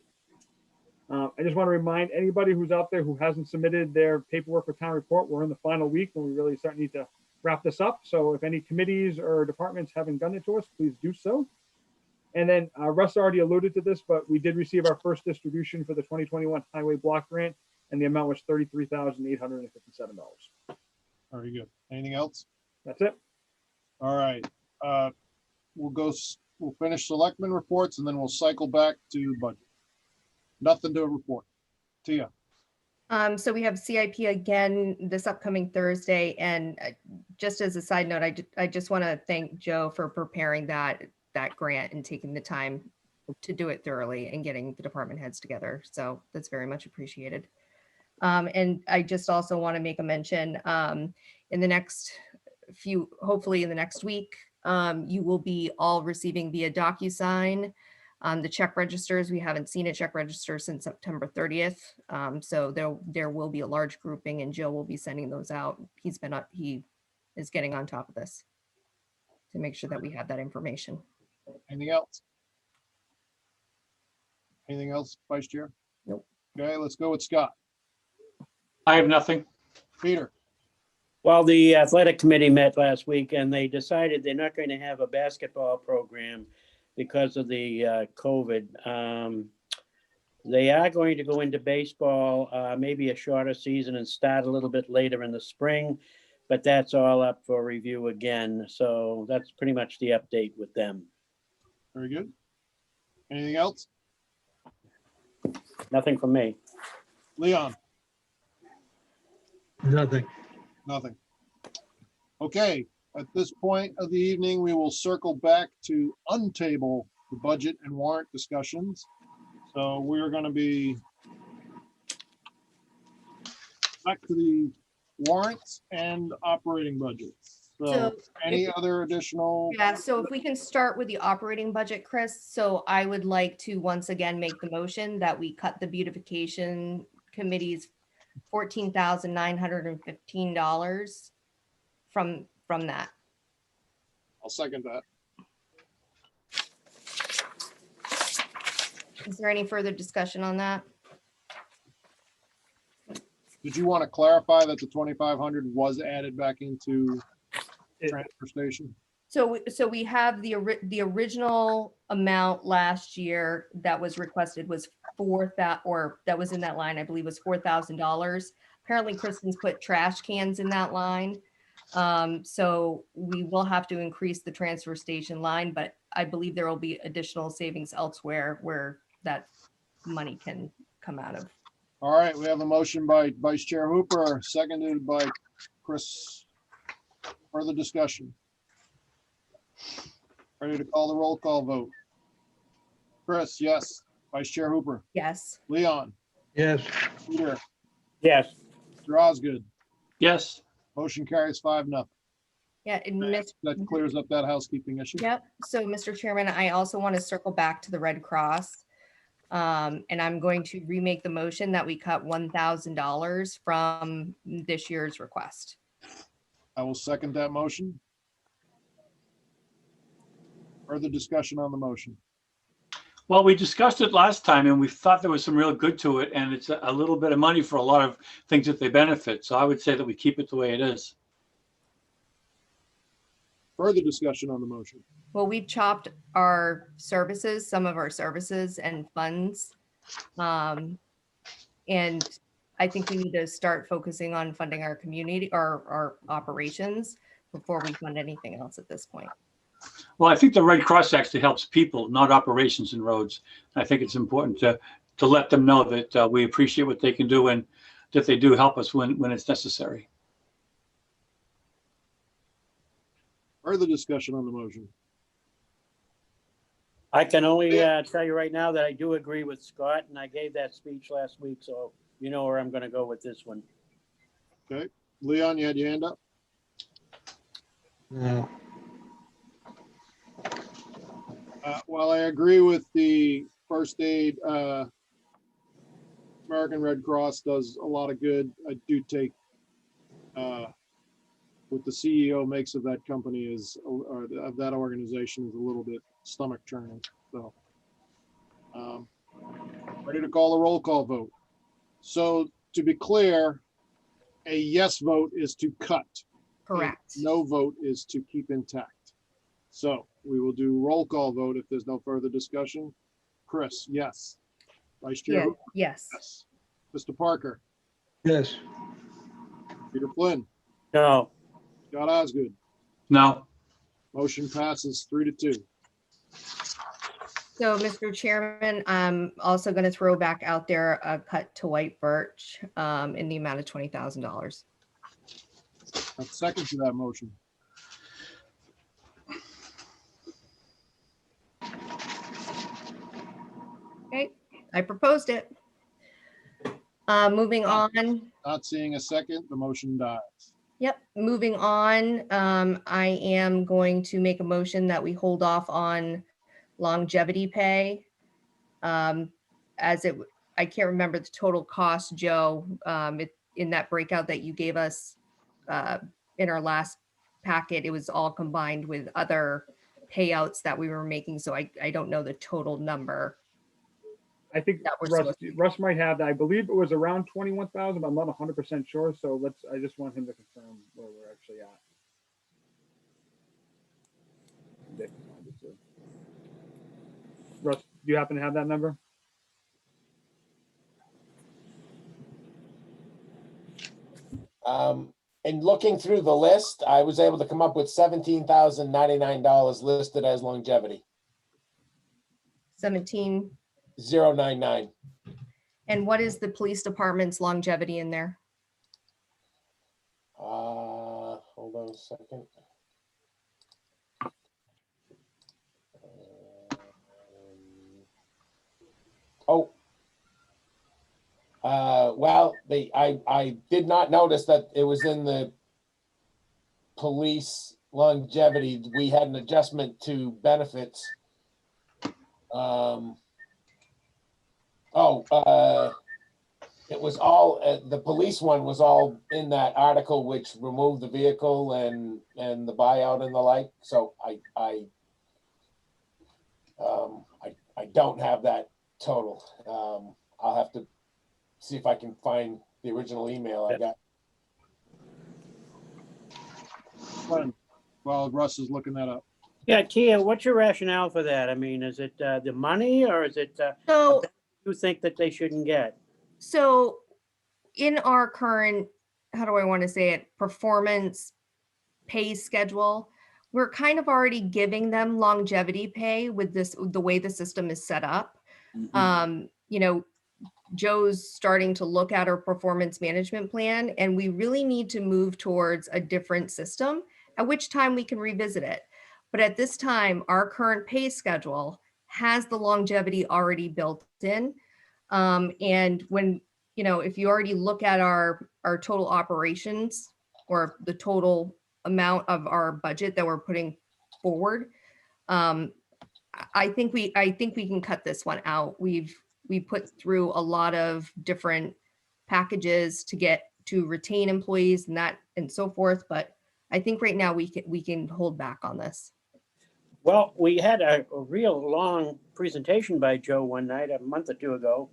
I just want to remind anybody who's out there who hasn't submitted their paperwork for town report, we're in the final week when we really need to wrap this up. So if any committees or departments haven't done it to us, please do so. And then Russ already alluded to this, but we did receive our first distribution for the 2021 Highway Block Grant, and the amount was $33,857. Very good. Anything else? That's it. All right. We'll finish selectmen reports, and then we'll cycle back to budget. Nothing to report. Tia. So we have CIP again this upcoming Thursday, and just as a side note, I just want to thank Joe for preparing that grant and taking the time to do it thoroughly and getting the department heads together. So that's very much appreciated. And I just also want to make a mention in the next hopefully in the next week, you will be all receiving via DocuSign the check registers. We haven't seen a check register since September 30th. So there will be a large grouping, and Joe will be sending those out. He is getting on top of this to make sure that we have that information. Anything else? Anything else, Vice Chair? Nope. Okay, let's go with Scott. I have nothing. Peter. Well, the athletic committee met last week, and they decided they're not going to have a basketball program because of the COVID. They are going to go into baseball, maybe a shorter season and start a little bit later in the spring, but that's all up for review again. So that's pretty much the update with them. Very good. Anything else? Nothing from me. Leon. Nothing. Nothing. Okay, at this point of the evening, we will circle back to untable the budget and warrant discussions. So we're going to be back to the warrants and operating budgets. So So any if- other additional? Yeah, so if we can start with the operating budget, Chris, so I would like to once again make the motion that we cut the beautification committee's $14,915 from that. I'll second that. Is there any further discussion on that? Did you want to clarify that the 2,500 was added back into transfer station? So we have the original amount last year that was requested was that was in that line, I believe was $4,000. Apparently Kristen's put trash cans in that line. So we will have to increase the transfer station line, but I believe there will be additional savings elsewhere where that money can come out of. All right, we have a motion by Vice Chair Hooper, seconded by Chris. Further discussion? Ready to call the roll call vote? Chris, yes. Vice Chair Hooper, Yes. Leon, Yes, Peter, Yes. Mr. Osgood. Yes, Motion carries 5-0. Yeah, and Miss, That clears up that housekeeping issue. yep. So Mr. Chairman, I also want to circle back to the Red Cross. And I'm going to remake the motion that we cut $1,000 from this year's request. I will second that motion. Further discussion on the motion? well, we discussed it last time and we thought there was some real good to it, and it's a little bit of money for a lot of things that they benefit. So I would say that we keep it the way it is. Further discussion on the motion? Well, we've chopped our services, some of our services and funds. And I think we need to start focusing on funding our community, our operations before we fund anything else at this point. Well, I think the Red Cross actually helps people, not operations and roads. I think it's important to let them know that we appreciate what they can do and that they do help us when it's necessary. Further discussion on the motion? I can only tell you right now that I do agree with Scott, and I gave that speech last week, so you know where I'm going to go with this one. Okay, Leon, you had your hand up? no, While I agree with the first aid, American Red Cross does a lot of good. I do take what the CEO makes of that company is, or of that organization, is a little bit stomach churning. So, ready to call the roll call vote. So to be clear, a yes vote is to cut. Correct. No vote is to keep intact. So we will do roll call vote if there's no further discussion. Chris, yes. Vice Chair, Yeah, Hooper, yes. yes. Mr. Parker, yes, Peter Flynn, No, Scott Osgood. No, Motion passes 3-2. So, Mr. Chairman, I'm also going to throw back out there a cut to White Birch in the amount of $20,000. A second to that motion. Okay, I proposed it. Moving on. Not seeing a second, the motion dies. Yep, moving on. I am going to make a motion that we hold off on longevity pay. I can't remember the total cost, Joe, in that breakout that you gave us in our last packet, it was all combined with other payouts that we were making. So I don't know the total number. I think That we're Russ, supposed to- Russ might have that. I believe it was around 21,000, but I'm not 100% sure. So I just want him to confirm where we're actually at. Dick, obviously. Russ, do you happen to have that number? In looking through the list, I was able to come up with $17,099 listed as longevity, 17. 099. And what is the police department's longevity in there? Hold on a second. Well, I did not notice that it was in the police longevity, we had an adjustment to benefits. It was all, the police one was all in that article, which removed the vehicle and the buyout and the like. So I don't have that total. I'll have to see if I can find the original email I got. Fine. While Russ is looking that up. Yeah, Tia, what's your rationale for that? I mean, is it the money or is it So, you think that they shouldn't get? so in our current, how do I want to say it, performance pay schedule, we're kind of already giving them longevity pay with this, the way the system is set up. You know, Joe's starting to look at our performance management plan, and we really need to move towards a different system, at which time we can revisit it. But at this time, our current pay schedule has the longevity already built in. And when, you know, if you already look at our total operations or the total amount of our budget that we're putting forward, I think we can cut this one out. We put through a lot of different packages to retain employees and that and so forth, but I think right now we can hold back on this. Well, we had a real long presentation by Joe one night, a month or two ago,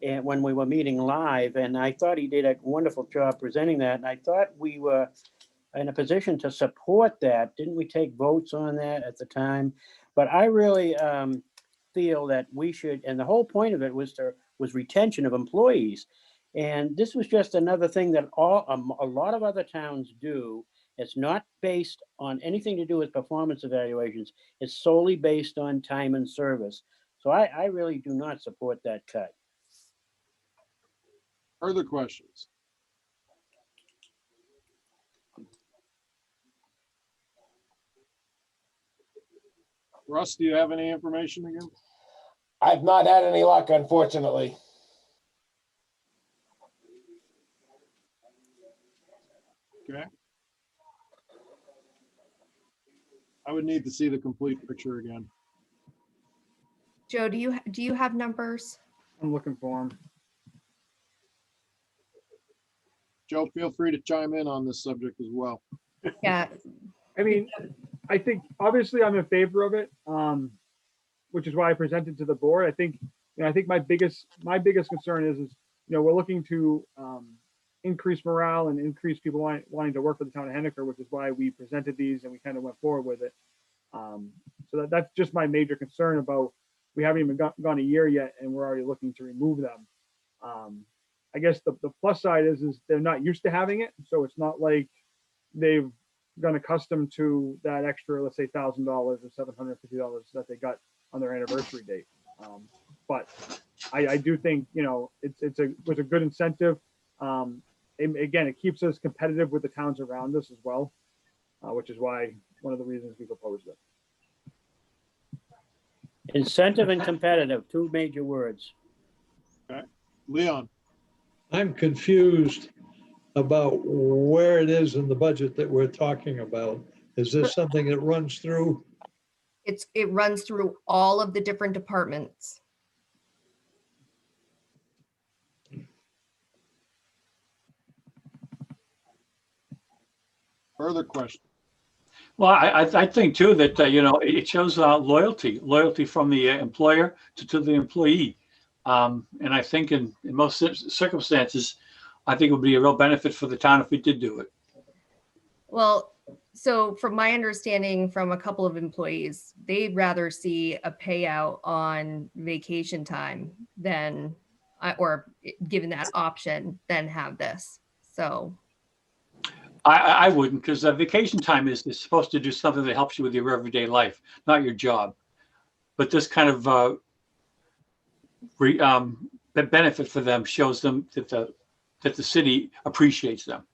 and when we were meeting live, and I thought he did a wonderful job presenting that, and I thought we were in a position to support that. Didn't we take votes on that at the time? But I really feel that we should, and the whole point of it was retention of employees. And this was just another thing that a lot of other towns do. It's not based on anything to do with performance evaluations. It's solely based on time and service. So I really do not support that cut. Further questions? Russ, do you have any information again? I've not had any luck, unfortunately. Okay. I would need to see the complete picture again. Joe, do you have numbers? I'm looking for them. Joe, feel free to chime in on this subject as well. Yeah. I mean, I think obviously I'm in favor of it, which is why I presented to the board. I think, I think my biggest concern is, we're looking to increase morale and increase people wanting to work for the town of Henniker, which is why we presented these and we kind of went forward with it. So that's just my major concern about, we haven't even gone a year yet and we're already looking to remove them. I guess the plus side is they're not used to having it. So it's not like they've gone accustomed to that extra, let's say $1,000 or $750 that they got on their anniversary date. But I do think, it was a good incentive. Again, it keeps us competitive with the towns around us as well, which is why one of the reasons we proposed it. Incentive and competitive, two major words. Okay. Leon. I'm confused about where it is in the budget that we're talking about. Is this something that runs through? It runs through all of the different departments. Further question? Well, I think too that, it shows loyalty from the employer to the employee. And I think in most circumstances, I think it would be a real benefit for the town if we did do it. Well, so from my understanding from a couple of employees, they'd rather see a payout on vacation time than, or given that option, than have this. So I wouldn't, because vacation time is supposed to do something that helps you with your everyday life, not your job. But this kind of benefit for them shows them that the city appreciates them.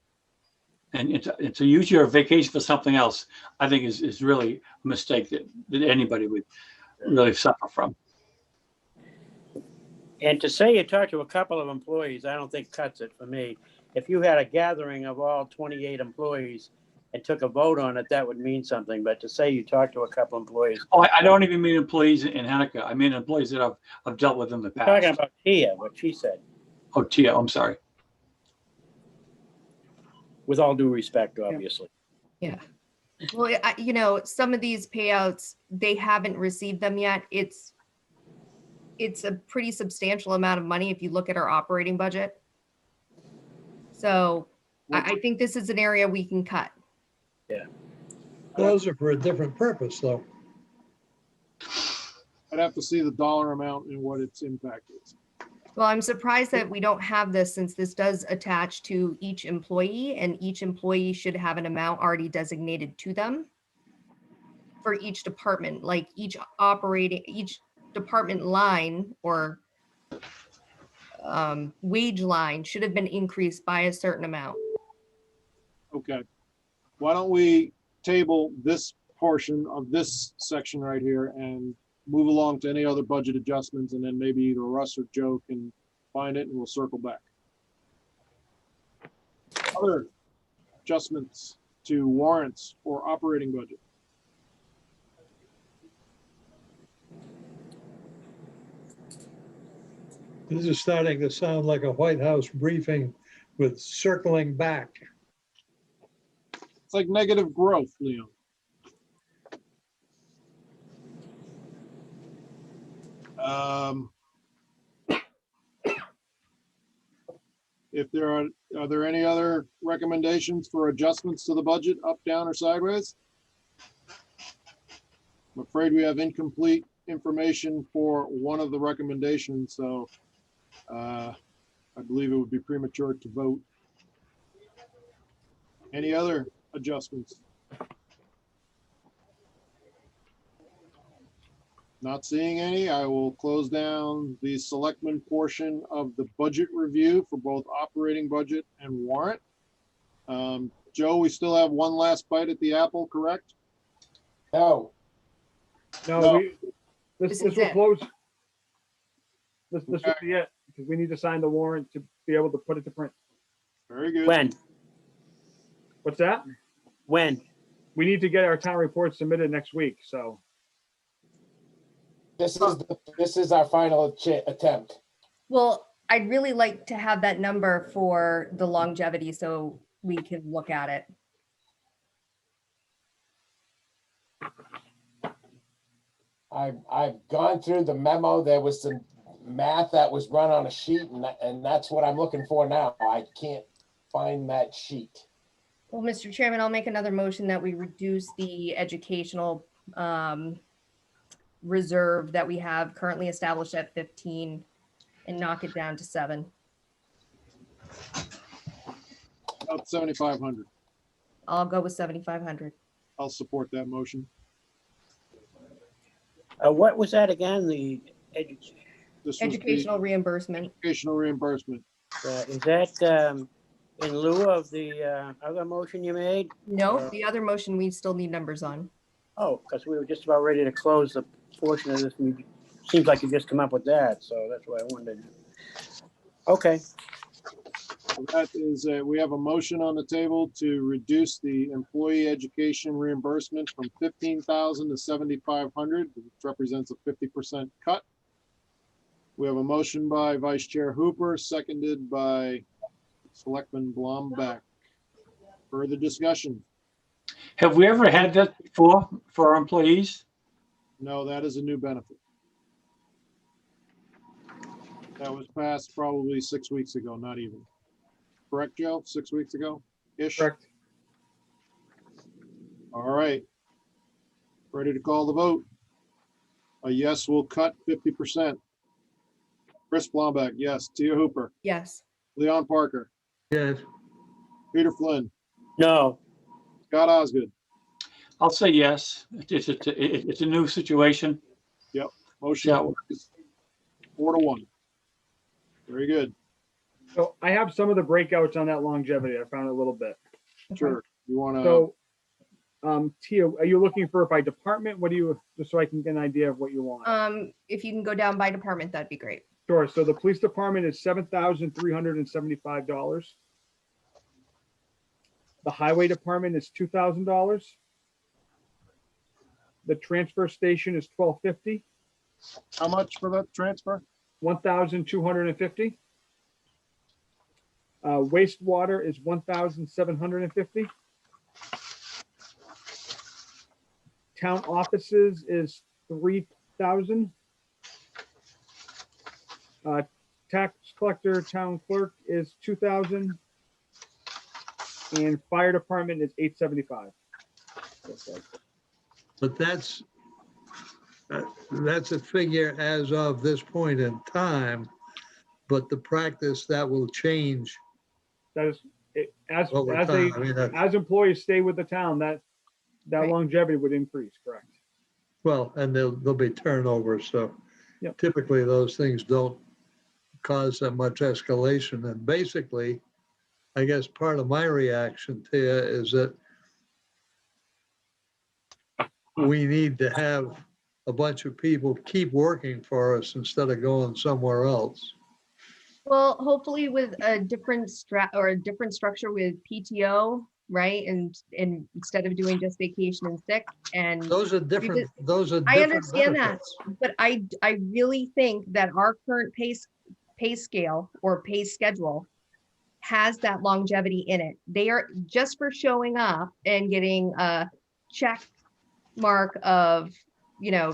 And to use your vacation for something else, I think is really a mistake that anybody would really suffer from. And to say you talked to a couple of employees, I don't think cuts it for me. If you had a gathering of all 28 employees, and took a vote on it, that would mean something. But to say you talked to a couple employees, Oh, I don't even mean employees in Hennecker. I mean employees that I've dealt with in the you're talking past. about Tia, what she said, Oh, Tia, I'm sorry. with all due respect, obviously. Yeah. Well, you know, some of these payouts, they haven't received them yet. It's a pretty substantial amount of money if you look at our operating budget. So I think this is an area we can cut. Yeah. Those are for a different purpose, though. I'd have to see the dollar amount and what its impact is. Well, I'm surprised that we don't have this since this does attach to each employee and each employee should have an amount already designated to them for each department, like each department line or wage line should have been increased by a certain amount. Okay. Why don't we table this portion of this section right here and move along to any other budget adjustments, and then maybe either Russ or Joe can find it and we'll circle back. Other adjustments to warrants or operating budget. This is starting to sound like a White House briefing with circling back. It's like negative growth, Leon. If are there any other recommendations for adjustments to the budget, up, down, or sideways? I'm afraid we have incomplete information for one of the recommendations, so I believe it would be premature to vote. Any other adjustments? Not seeing any, I will close down the selectmen portion of the budget review for both operating budget and warrant. Joe, we still have one last bite at the apple, correct? No, No, this This is will it. close. This will be it, because we need to sign the warrant to be able to put it to print. Very good. When? What's that? When? We need to get our town report submitted next week, so. this is our final attempt. Well, I'd really like to have that number for the longevity so we can look at it. I've gone through the memo. There was some math that was run on a sheet, and that's what I'm looking for now. I can't find that sheet. Well, Mr. Chairman, I'll make another motion that we reduce the educational reserve that we have currently established at 15 and knock it down to 7. About 7,500. I'll go with 7,500. I'll support that motion. What was that again? The This was the Educational reimbursement. Educational reimbursement. is that in lieu of the other motion you made? No, the other motion, we still need numbers on. Oh, because we were just about ready to close the portion of this. Seems like you just come up with that, so that's why I wondered. Okay. So that is, we have a motion on the table to reduce the employee education reimbursement from 15,000 to 7,500, which represents a 50% cut. We have a motion by Vice Chair Hooper, seconded by Selectman Blombeck. Further discussion? Have we ever had that before for our employees? No, that is a new benefit. That was passed probably 6 weeks ago, not even. Correct, Joe? 6 weeks ago-ish? Correct. All right. Ready to call the vote? A yes will cut 50%. Chris Blombeck, yes. Tia Hooper, Yes. Leon Parker, Yes. Peter Flynn, No. Scott Osgood. I'll say yes. It's a new situation. Yep. Motion Yeah. carries 4-1. Very good. So I have some of the breakouts on that longevity. I found a little bit. Sure. You want to, So, Tia, are you looking for it by department? What do you, just so I can get an idea of what you want? If you can go down by department, that'd be great. Sure. So the police department is $7,375. The highway department is $2,000. The transfer station is $1,250, How much for that transfer? $1,250. Wastewater is $1,750. Town offices is $3,000. Tax collector, town clerk is $2,000. And fire department is $875. But that's a figure as of this point in time, but the practice that will change. That is, as over as time. I mean, that's- as employees stay with the town, that longevity would increase, correct? Well, and there'll be turnover, so Yep. typically those things don't cause that much escalation. And basically, I guess part of my reaction to it is that we need to have a bunch of people keep working for us instead of going somewhere else. Well, hopefully with a different a different structure with PTO, right? And instead of doing just vacation and sick and. Those are different, those are I different understand that, benefits. but I really think that our current pay scale or pay schedule has that longevity in it. They are just for showing up and getting a check mark of,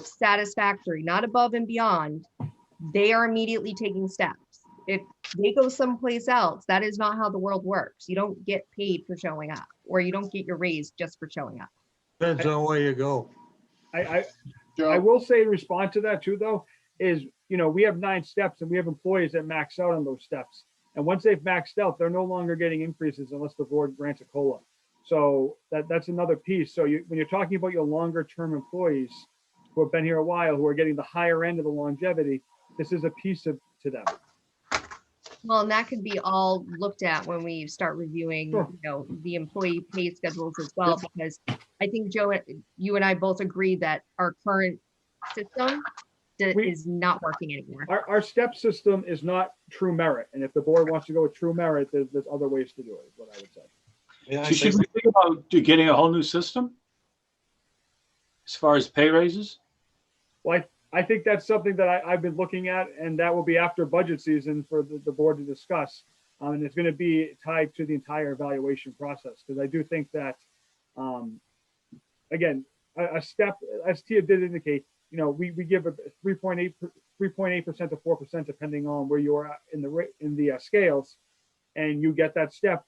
satisfactory, not above and beyond. They are immediately taking steps. If they go someplace else, that is not how the world works. You don't get paid for showing up, or you don't get your raise just for showing up. Depends on where you go. I will say in response to that too, though, is, we have 9 steps and we have employees that max out on those steps. And once they've maxed out, they're no longer getting increases unless the board grants a COLA. So that's another piece. So when you're talking about your longer term employees who have been here a while, who are getting the higher end of the longevity, this is a piece to them. Well, and that could be all looked at when we start reviewing, Sure. the employee pay schedules as well, because I think Joe, you and I both agree that our current system is not working anymore. Our step system is not true merit. And if the board wants to go with true merit, there's other ways to do it, is what I would say. So should we think about getting a whole new system as far as pay raises? Well, I think that's something that I've been looking at, and that will be after budget season for the board to discuss. And it's going to be tied to the entire evaluation process, because I do think that, again, a step, as Tia did indicate, we give a 3.8% to 4% depending on where you are at in the scales, and you get that step.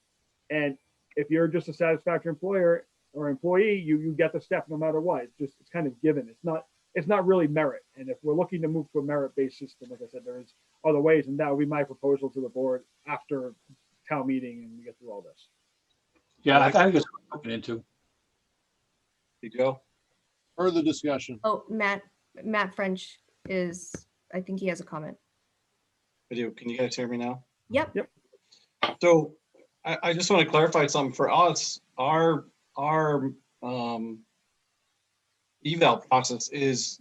And if you're just a satisfactory employer or employee, you get the step no matter what. It's kind of given. It's not really merit. And if we're looking to move to a merit-based system, like I said, there is other ways, and that would be my proposal to the board after town meeting and we get through all this. Yeah, I think it's what we're looking into. You go. Further discussion. Oh, Matt French I think he has a comment. I do. Can you guys hear me now? Yep. So I just want to clarify something for us. Our eval process is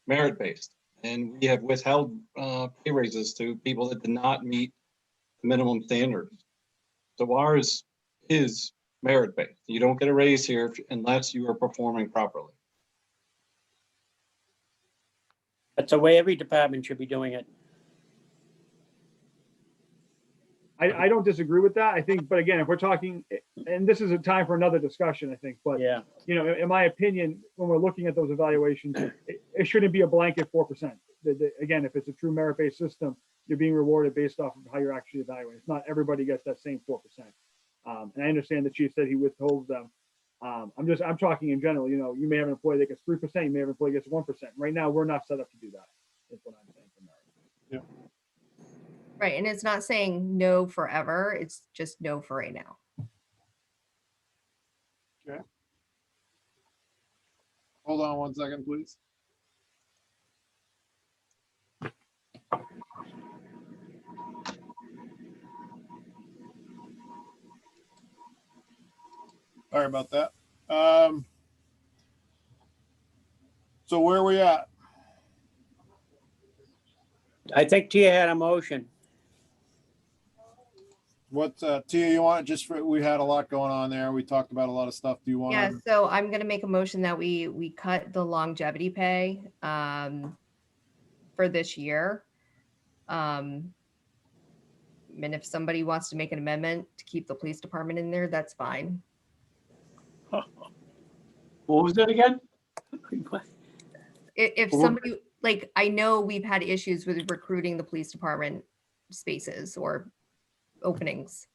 merit-based, and we have withheld pay raises to people that did not meet the minimum standards. So ours is merit-based. You don't get a raise here unless you are performing properly. That's the way every department should be doing it. I don't disagree with that. I think, but again, if we're talking, and this is a time for another discussion, I think, but Yeah. In my opinion, when we're looking at those evaluations, it shouldn't be a blanket 4%. Again, if it's a true merit-based system, you're being rewarded based off of how you're actually evaluating. It's not everybody gets that same 4%. And I understand the chief said he withholds them. I'm talking in general, you may have an employee that gets 3%, you may have an employee that gets 1%. Right now, we're not set up to do that. Is what I'm saying for merit. Right, and it's not saying no forever, it's just no for right now. Okay. Hold on 1 second, please. Sorry about that. So where are we at? I think Tia had a motion. What, Tia, you want, just for, we had a lot going on there. We talked about a lot of stuff. Do you want Yeah, to? so I'm gonna make a motion that we cut the longevity pay for this year. And if somebody wants to make an amendment to keep the police department in there, that's fine. What was that again? If Well, somebody, like, I know we've had issues with recruiting the police department spaces or openings,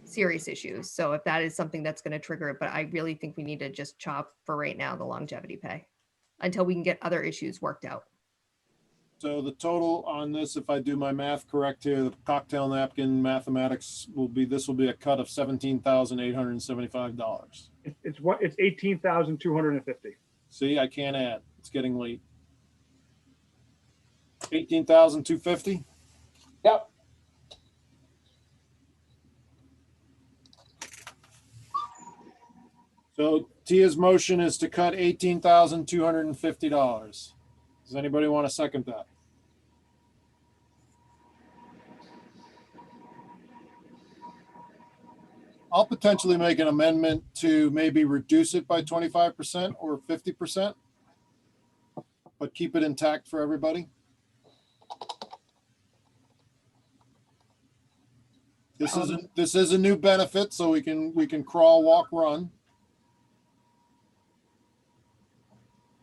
serious issues. So if that is something that's gonna trigger it, but I really think we need to just chop for right now, the longevity pay until we can get other issues worked out. So the total on this, if I do my math correct here, the cocktail napkin mathematics will be, this will be a cut of $17,875. It's 18,250. See, I can't add. It's getting late. 18,250? Yep. So Tia's motion is to cut $18,250. Does anybody want to second that? I'll potentially make an amendment to maybe reduce it by 25% or 50%, but keep it intact for everybody. This is a new benefit, so we can crawl, walk, run.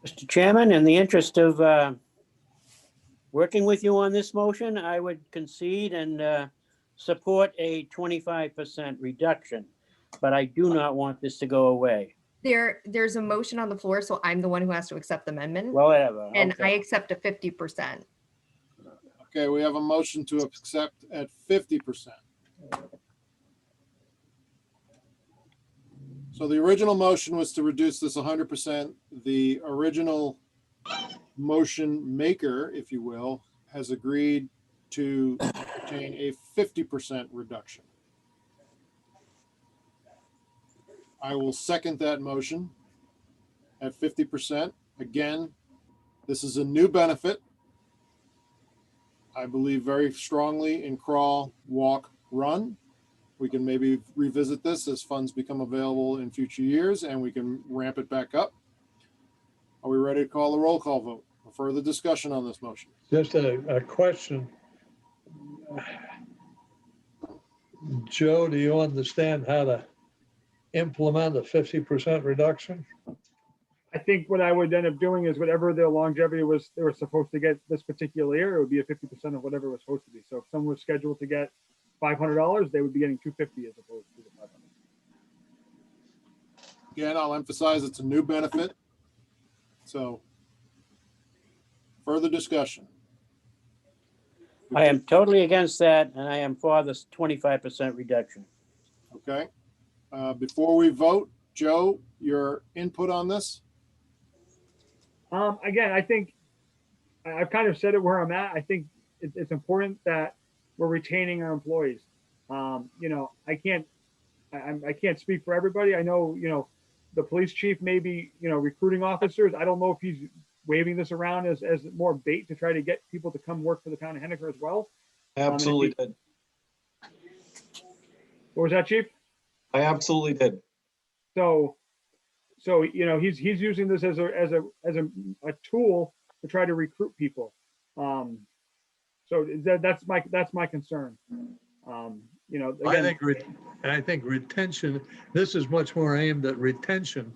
Mr. Chairman, in the interest of working with you on this motion, I would concede and support a 25% reduction, but I do not want this to go away. There's a motion on the floor, so I'm the one who has to accept the amendment. Well, whatever. And okay. I accept a 50%. Okay, we have a motion to accept at 50%. So the original motion was to reduce this 100%. The original motion maker, if you will, has agreed to obtain a 50% reduction. I will second that motion at 50%. Again, this is a new benefit. I believe very strongly in crawl, walk, run. We can maybe revisit this as funds become available in future years and we can ramp it back up. Are we ready to call the roll call vote? Further discussion on this motion? Just a question. Joe, do you understand how to implement a 50% reduction? I think what I would end up doing is whatever their longevity was, they were supposed to get this particular year, it would be a 50% of whatever it was supposed to be. So if someone was scheduled to get $500, they would be getting $250 as opposed to the $500. Again, I'll emphasize it's a new benefit. So further discussion. I am totally against that, and I am for this 25% reduction. Okay. Before we vote, Joe, your input on this? Again, I think I've kind of said it where I'm at. I think it's important that we're retaining our employees. You know, I can't speak for everybody. I know, you know, the police chief may be, you know, recruiting officers. I don't know if he's waving this around as more bait to try to get people to come work for the town of Henniker as well. Absolutely did. What was that, chief? I absolutely did. So you know, he's using this as a tool to try to recruit people. So that's my concern. You know, again, I think retention, this is much more aimed at retention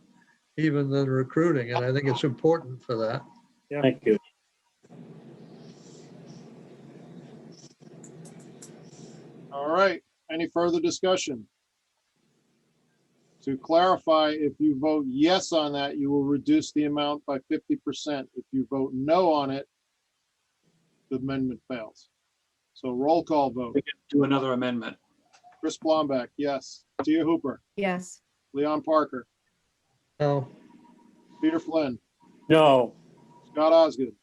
even than recruiting, and I think it's important for that. Yeah. Thank you. All right. Any further discussion? To clarify, if you vote yes on that, you will reduce the amount by 50%. If you vote no on it, the amendment fails. So roll call vote. We can do another amendment. Chris Blomback, yes. Tia Hooper, Yes. Leon Parker, No, Peter Flynn, No, Scott Osgood.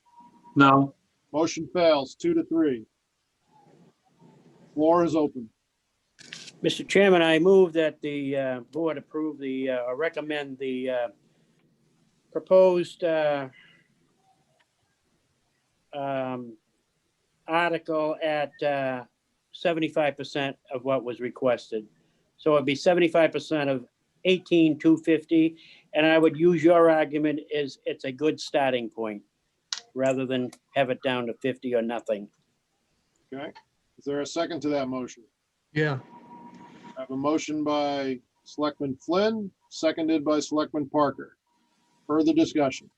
No, Motion fails 2-3. Floor is open. Mr. Chairman, I move that the board approve or recommend the proposed article at 75% of what was requested. So it'd be 75% of 18,250. And I would use your argument is it's a good starting point rather than have it down to 50 or nothing. Okay, is there a second to that motion? Yeah, I have a motion by Selectman Flynn, seconded by Selectman Parker. Further discussion?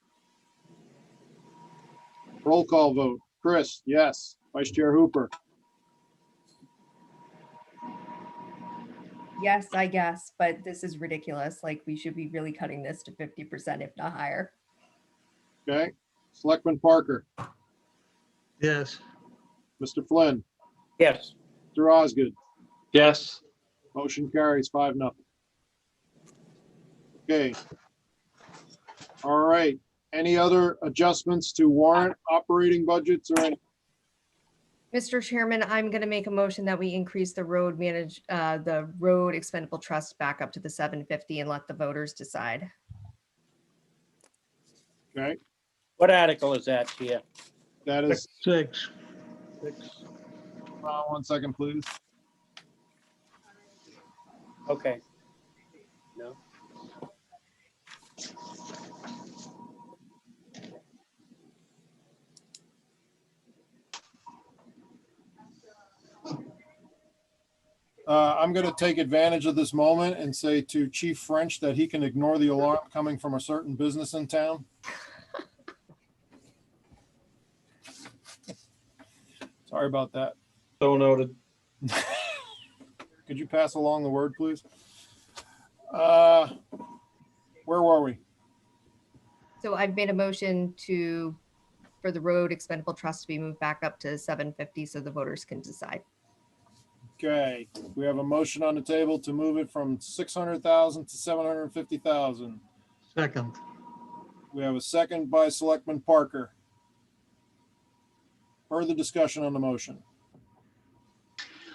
Roll call vote. Chris, yes. Vice Chair Hooper, Yes, I guess, but this is ridiculous. Like, we should be really cutting this to 50%, if not higher. okay. Selectman Parker, yes. Mr. Flynn, Yes. Mr. Osgood, Yes. motion carries 5-0. Okay. All right. Any other adjustments to warrant operating budgets or any? Mr. Chairman, I'm going to make a motion that we increase the the road expendable trust back up to the 750 and let the voters decide. Okay, What article is that here? that is 6. 6. 1 second, please. Okay. No. I'm going to take advantage of this moment and say to Chief French that he can ignore the alarm coming from a certain business in town. Sorry about that. So noted. Could you pass along the word, please? Where were we? So I've made a motion for the road expendable trust to be moved back up to 750 so the voters can decide. Okay, we have a motion on the table to move it from 600,000 to 750,000. Second. We have a second by Selectman Parker. Further discussion on the motion.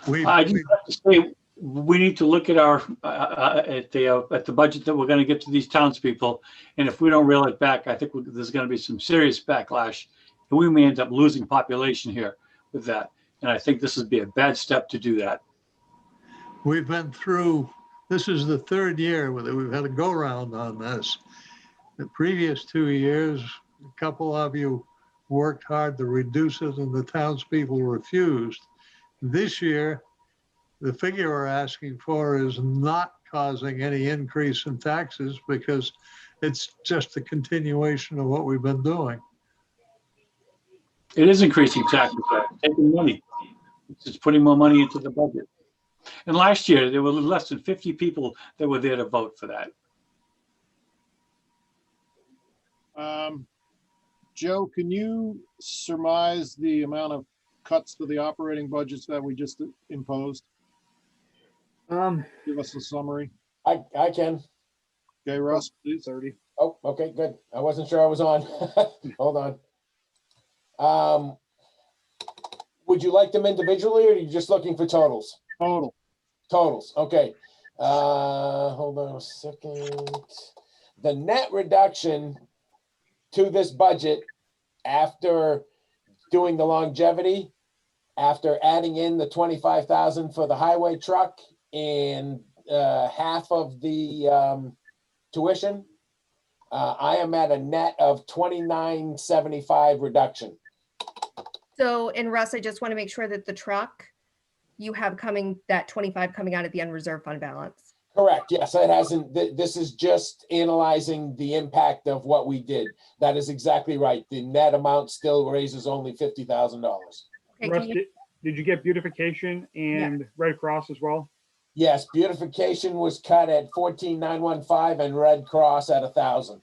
I just have to say, we need to look at our, at the budget that we're gonna get to these townspeople. And if we don't reel it back, I think there's gonna be some serious backlash. And we may end up losing population here with that. And I think this would be a bad step to do that. We've been through, this is the third year that we've had a go-round on this. The previous 2 years, a couple of you worked hard to reduce it and the townspeople refused. This year, the figure we're asking for is not causing any increase in taxes because it's just a continuation of what we've been doing. It is increasing taxes, taking money. It's just putting more money into the budget. And last year, there were less than 50 people that were there to vote for that. Joe, can you surmise the amount of cuts to the operating budgets that we just imposed? Give us a summary. I can. Okay, Russ, please. 30. Oh, okay, good. I wasn't sure I was on. Hold on. Would you like them individually or are you just looking for totals? Total. Totals, okay. Hold on a second. The net reduction to this budget after doing the longevity, after adding in the 25,000 for the highway truck and half of the tuition, I am at a net of 2975 reduction. So, and Russ, I just want to make sure that the truck you have coming, that 25 coming out of the unreserved fund balance. Correct, yes, it hasn't, this is just analyzing the impact of what we did. That is exactly right. The net amount still raises only $50,000. Okay, Russ, can you- did you get beautification and Red Cross as well? Yes, beautification was cut at 14,915 and Red Cross at 1,000.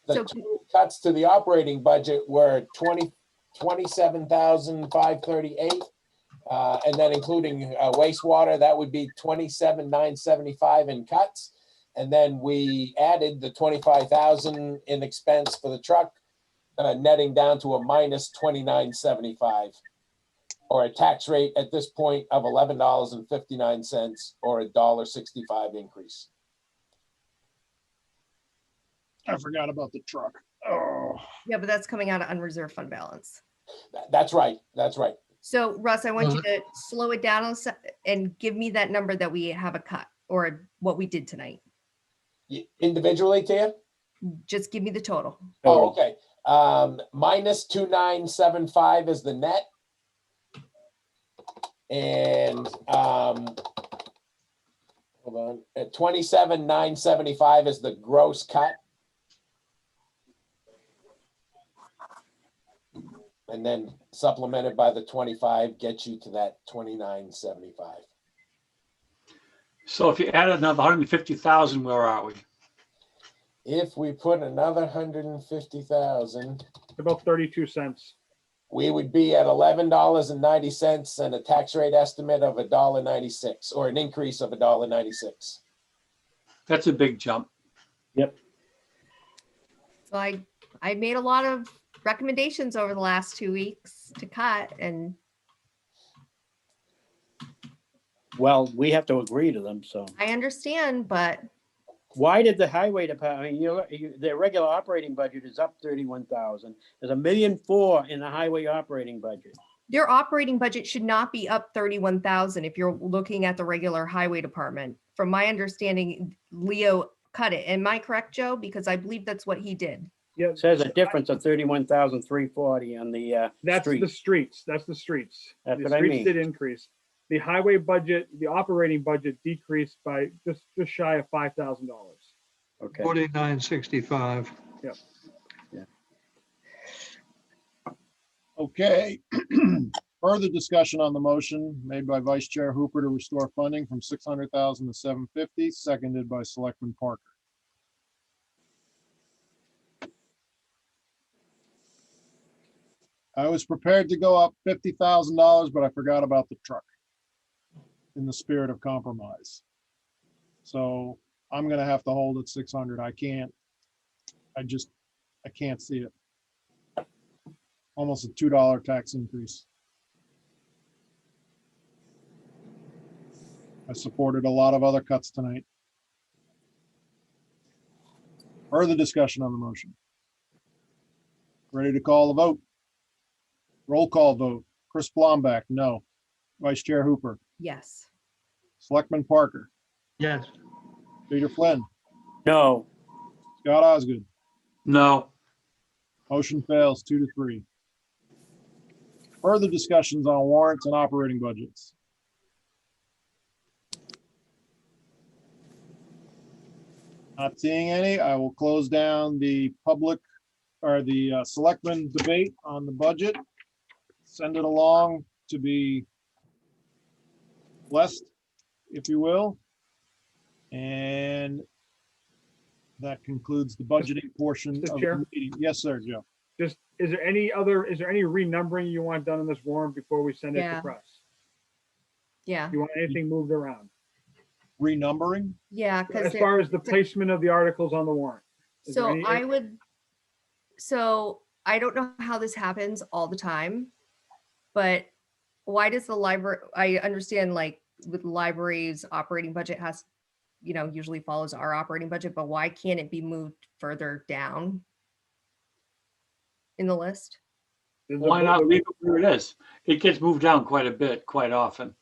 The So- two cuts to the operating budget were 27,538. And then including wastewater, that would be 27,975 in cuts. And then we added the 25,000 in expense for the truck, netting down to a minus 2975, or a tax rate at this point of $11.59 or a $1.65 increase. I forgot about the truck. Oh, Yeah, but that's coming out of unreserved fund balance. That's right. That's right. So Russ, I want you to slow it down and give me that number that we have a cut or what we did tonight. Individually, Tia? Just give me the total. Oh, okay. Minus 2,975 is the net. And hold on, at 27,975 is the gross cut. And then supplemented by the 25 gets you to that 2975. So if you add another 150,000, where are we? If we put another 150,000, About 32 cents. we would be at $11.90 and a tax rate estimate of $1.96, or an increase of $1.96. That's a big jump. Yep. So I made a lot of recommendations over the last 2 weeks to cut, and Well, we have to agree to them, so. I understand, but Why did the highway department, their regular operating budget is up 31,000. There's $1.4 million in the highway operating budget. their operating budget should not be up 31,000 if you're looking at the regular highway department. From my understanding, Leo cut it. Am I correct, Joe? Because I believe that's what he did. Yeah. It says a difference of 31,340 on the That's the street. streets. That's the streets. That's The what I streets mean. did increase. The highway budget, the operating budget decreased by just shy of $5,000. Okay. 4965. Yep. Okay. Further discussion on the motion made by Vice Chair Hooper to restore funding from 600,000 to 750, seconded by Selectman Parker. I was prepared to go up $50,000, but I forgot about the truck in the spirit of compromise. So I'm gonna have to hold at 600. I can't see it. Almost a $2 tax increase. I supported a lot of other cuts tonight. Further discussion on the motion. Ready to call the vote? Roll call vote. Chris Blomback, no. Vice Chair Hooper, Yes. Selectman Parker, Yes. Peter Flynn, No, Scott Osgood. No. Motion fails 2-3. Further discussions on warrants and operating budgets. Not seeing any, I will close down the public or the selectmen debate on the budget. Send it along to be blessed, if you will. And that concludes the budgeting portion Mr. of Chair? the meeting. Yes, sir, Joe. Just, is there any renumbering you want done in this warrant before we send it Yeah. to press? Yeah. You want anything moved around? Renumbering? Yeah, because As far as the placement of the articles on the warrant? Is there so any- I don't know how this happens all the time, but why does the library, I understand like with libraries operating budget has, usually follows our operating budget, but why can't it be moved further down in the list? Why not leave it where it is? It gets moved down quite a bit, quite often.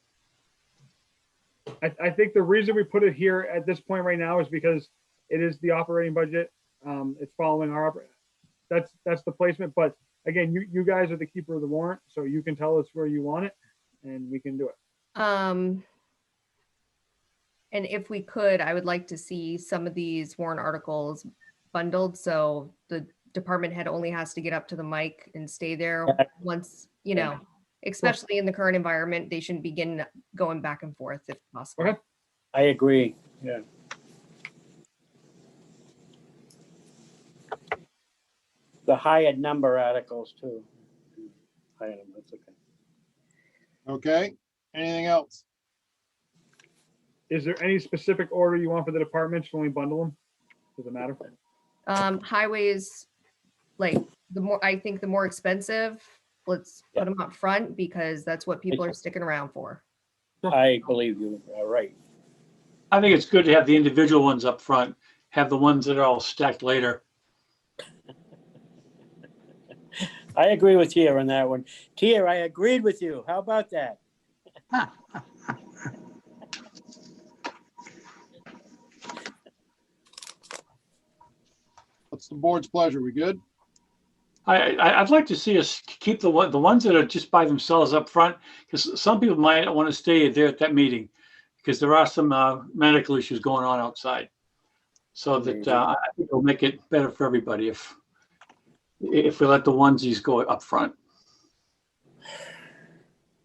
I think the reason we put it here at this point right now is because it is the operating budget. It's following our, that's the placement. But again, you guys are the keeper of the warrant, so you can tell us where you want it and we can do it. And if we could, I would like to see some of these warrant articles bundled, so the department head only has to get up to the mic and stay there once, especially in the current environment, they shouldn't begin going back and forth if possible. Okay. I agree. Yeah. The higher number articles too. Higher number, that's okay. Okay, anything else? Is there any specific order you want for the departments when we bundle them? Does it matter? Highways, like I think the more expensive, let's put them up front because that's what people are sticking around for. I believe you are right. I think it's good to have the individual ones up front, have the ones that are all stacked later. I agree with Tia on that one. Tia, I agreed with you. How about that? What's the board's pleasure? We good? I'd like to see us keep the ones that are just by themselves up front, because some people might not want to stay there at that meeting, because there are some medical issues going on outside. So that I think it'll make it better for everybody if we let the onesies go up front.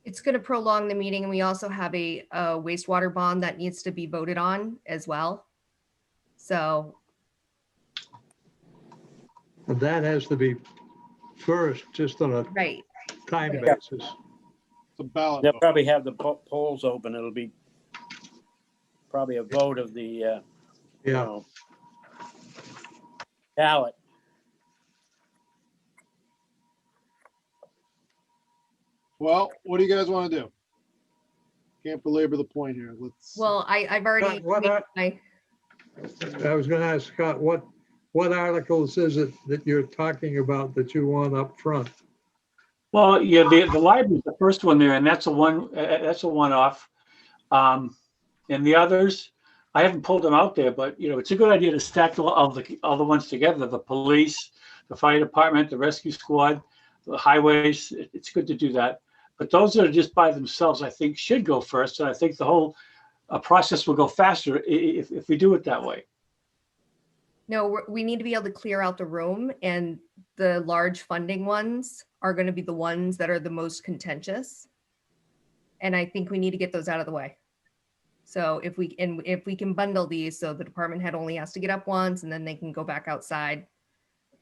It's going to prolong the meeting, and we also have a wastewater bond that needs to be voted on as well. So, And that has to be first, just on a right. time Right. basis. It's a ballot They'll vote. probably have the polls open. It'll be probably a vote of the, you Yeah, know, ballot. Well, what do you guys want to do? Can't belabor the point here. Let's. Well, I've already What made are- my, I was gonna ask Scott, what articles is it that you're talking about that you want up front? Well, yeah, the library's the first one there, and that's a one-off. And the others, I haven't pulled them out there, but you know, it's a good idea to stack all the ones together. The police, the fire department, the rescue squad, the highways. It's good to do that. But those that are just by themselves, I think, should go first, and I think the whole process will go faster if we do it that way. no, we need to be able to clear out the room, and the large funding ones are going to be the ones that are the most contentious. And I think we need to get those out of the way. So if we can bundle these, so the department head only has to get up once, and then they can go back outside,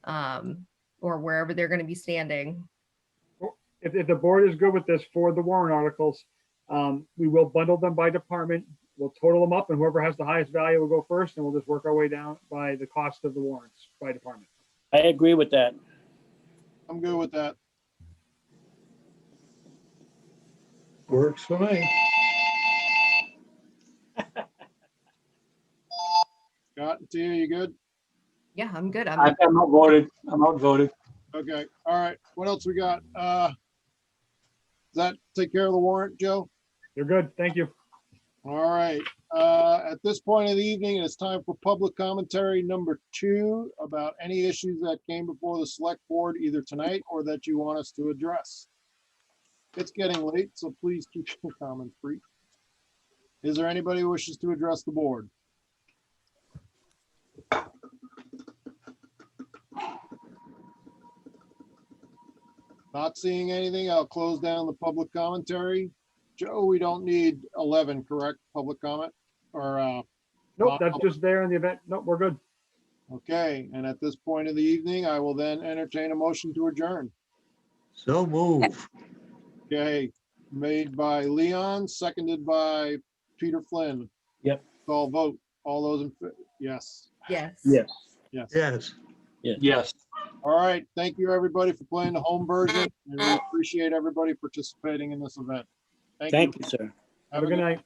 or wherever they're going to be standing. If the board is good with this for the warrant articles, we will bundle them by department. We'll total them up, and whoever has the highest value will go first, and we'll just work our way down by the cost of the warrants by department. I agree with that. I'm good with that. Works for me. Scott and Tia, you good? Yeah, I'm good. I'm outvoted. I'm outvoted. Okay, all right. What else we got? Does that take care of the warrant, Joe? You're good. Thank you. All right. At this point of the evening, it's time for public commentary number 2 about any issues that came before the select board either tonight or that you want us to address. It's getting late, so please keep your comments brief. Is there anybody who wishes to address the board? Not seeing anything, I'll close down the public commentary. Joe, we don't need 11, correct? Public comment or, Nope, that's just there in the event. Nope, we're good. okay. And at this point of the evening, I will then entertain a motion to adjourn. So move. Okay, made by Leon, seconded by Peter Flynn. Yep. Call vote. All those in, yes. Yes. Yes. Yes. Yes. Yes. All right. Thank you, everybody, for playing the home version. And we appreciate everybody participating in this event. Thank you, sir. Have a good night.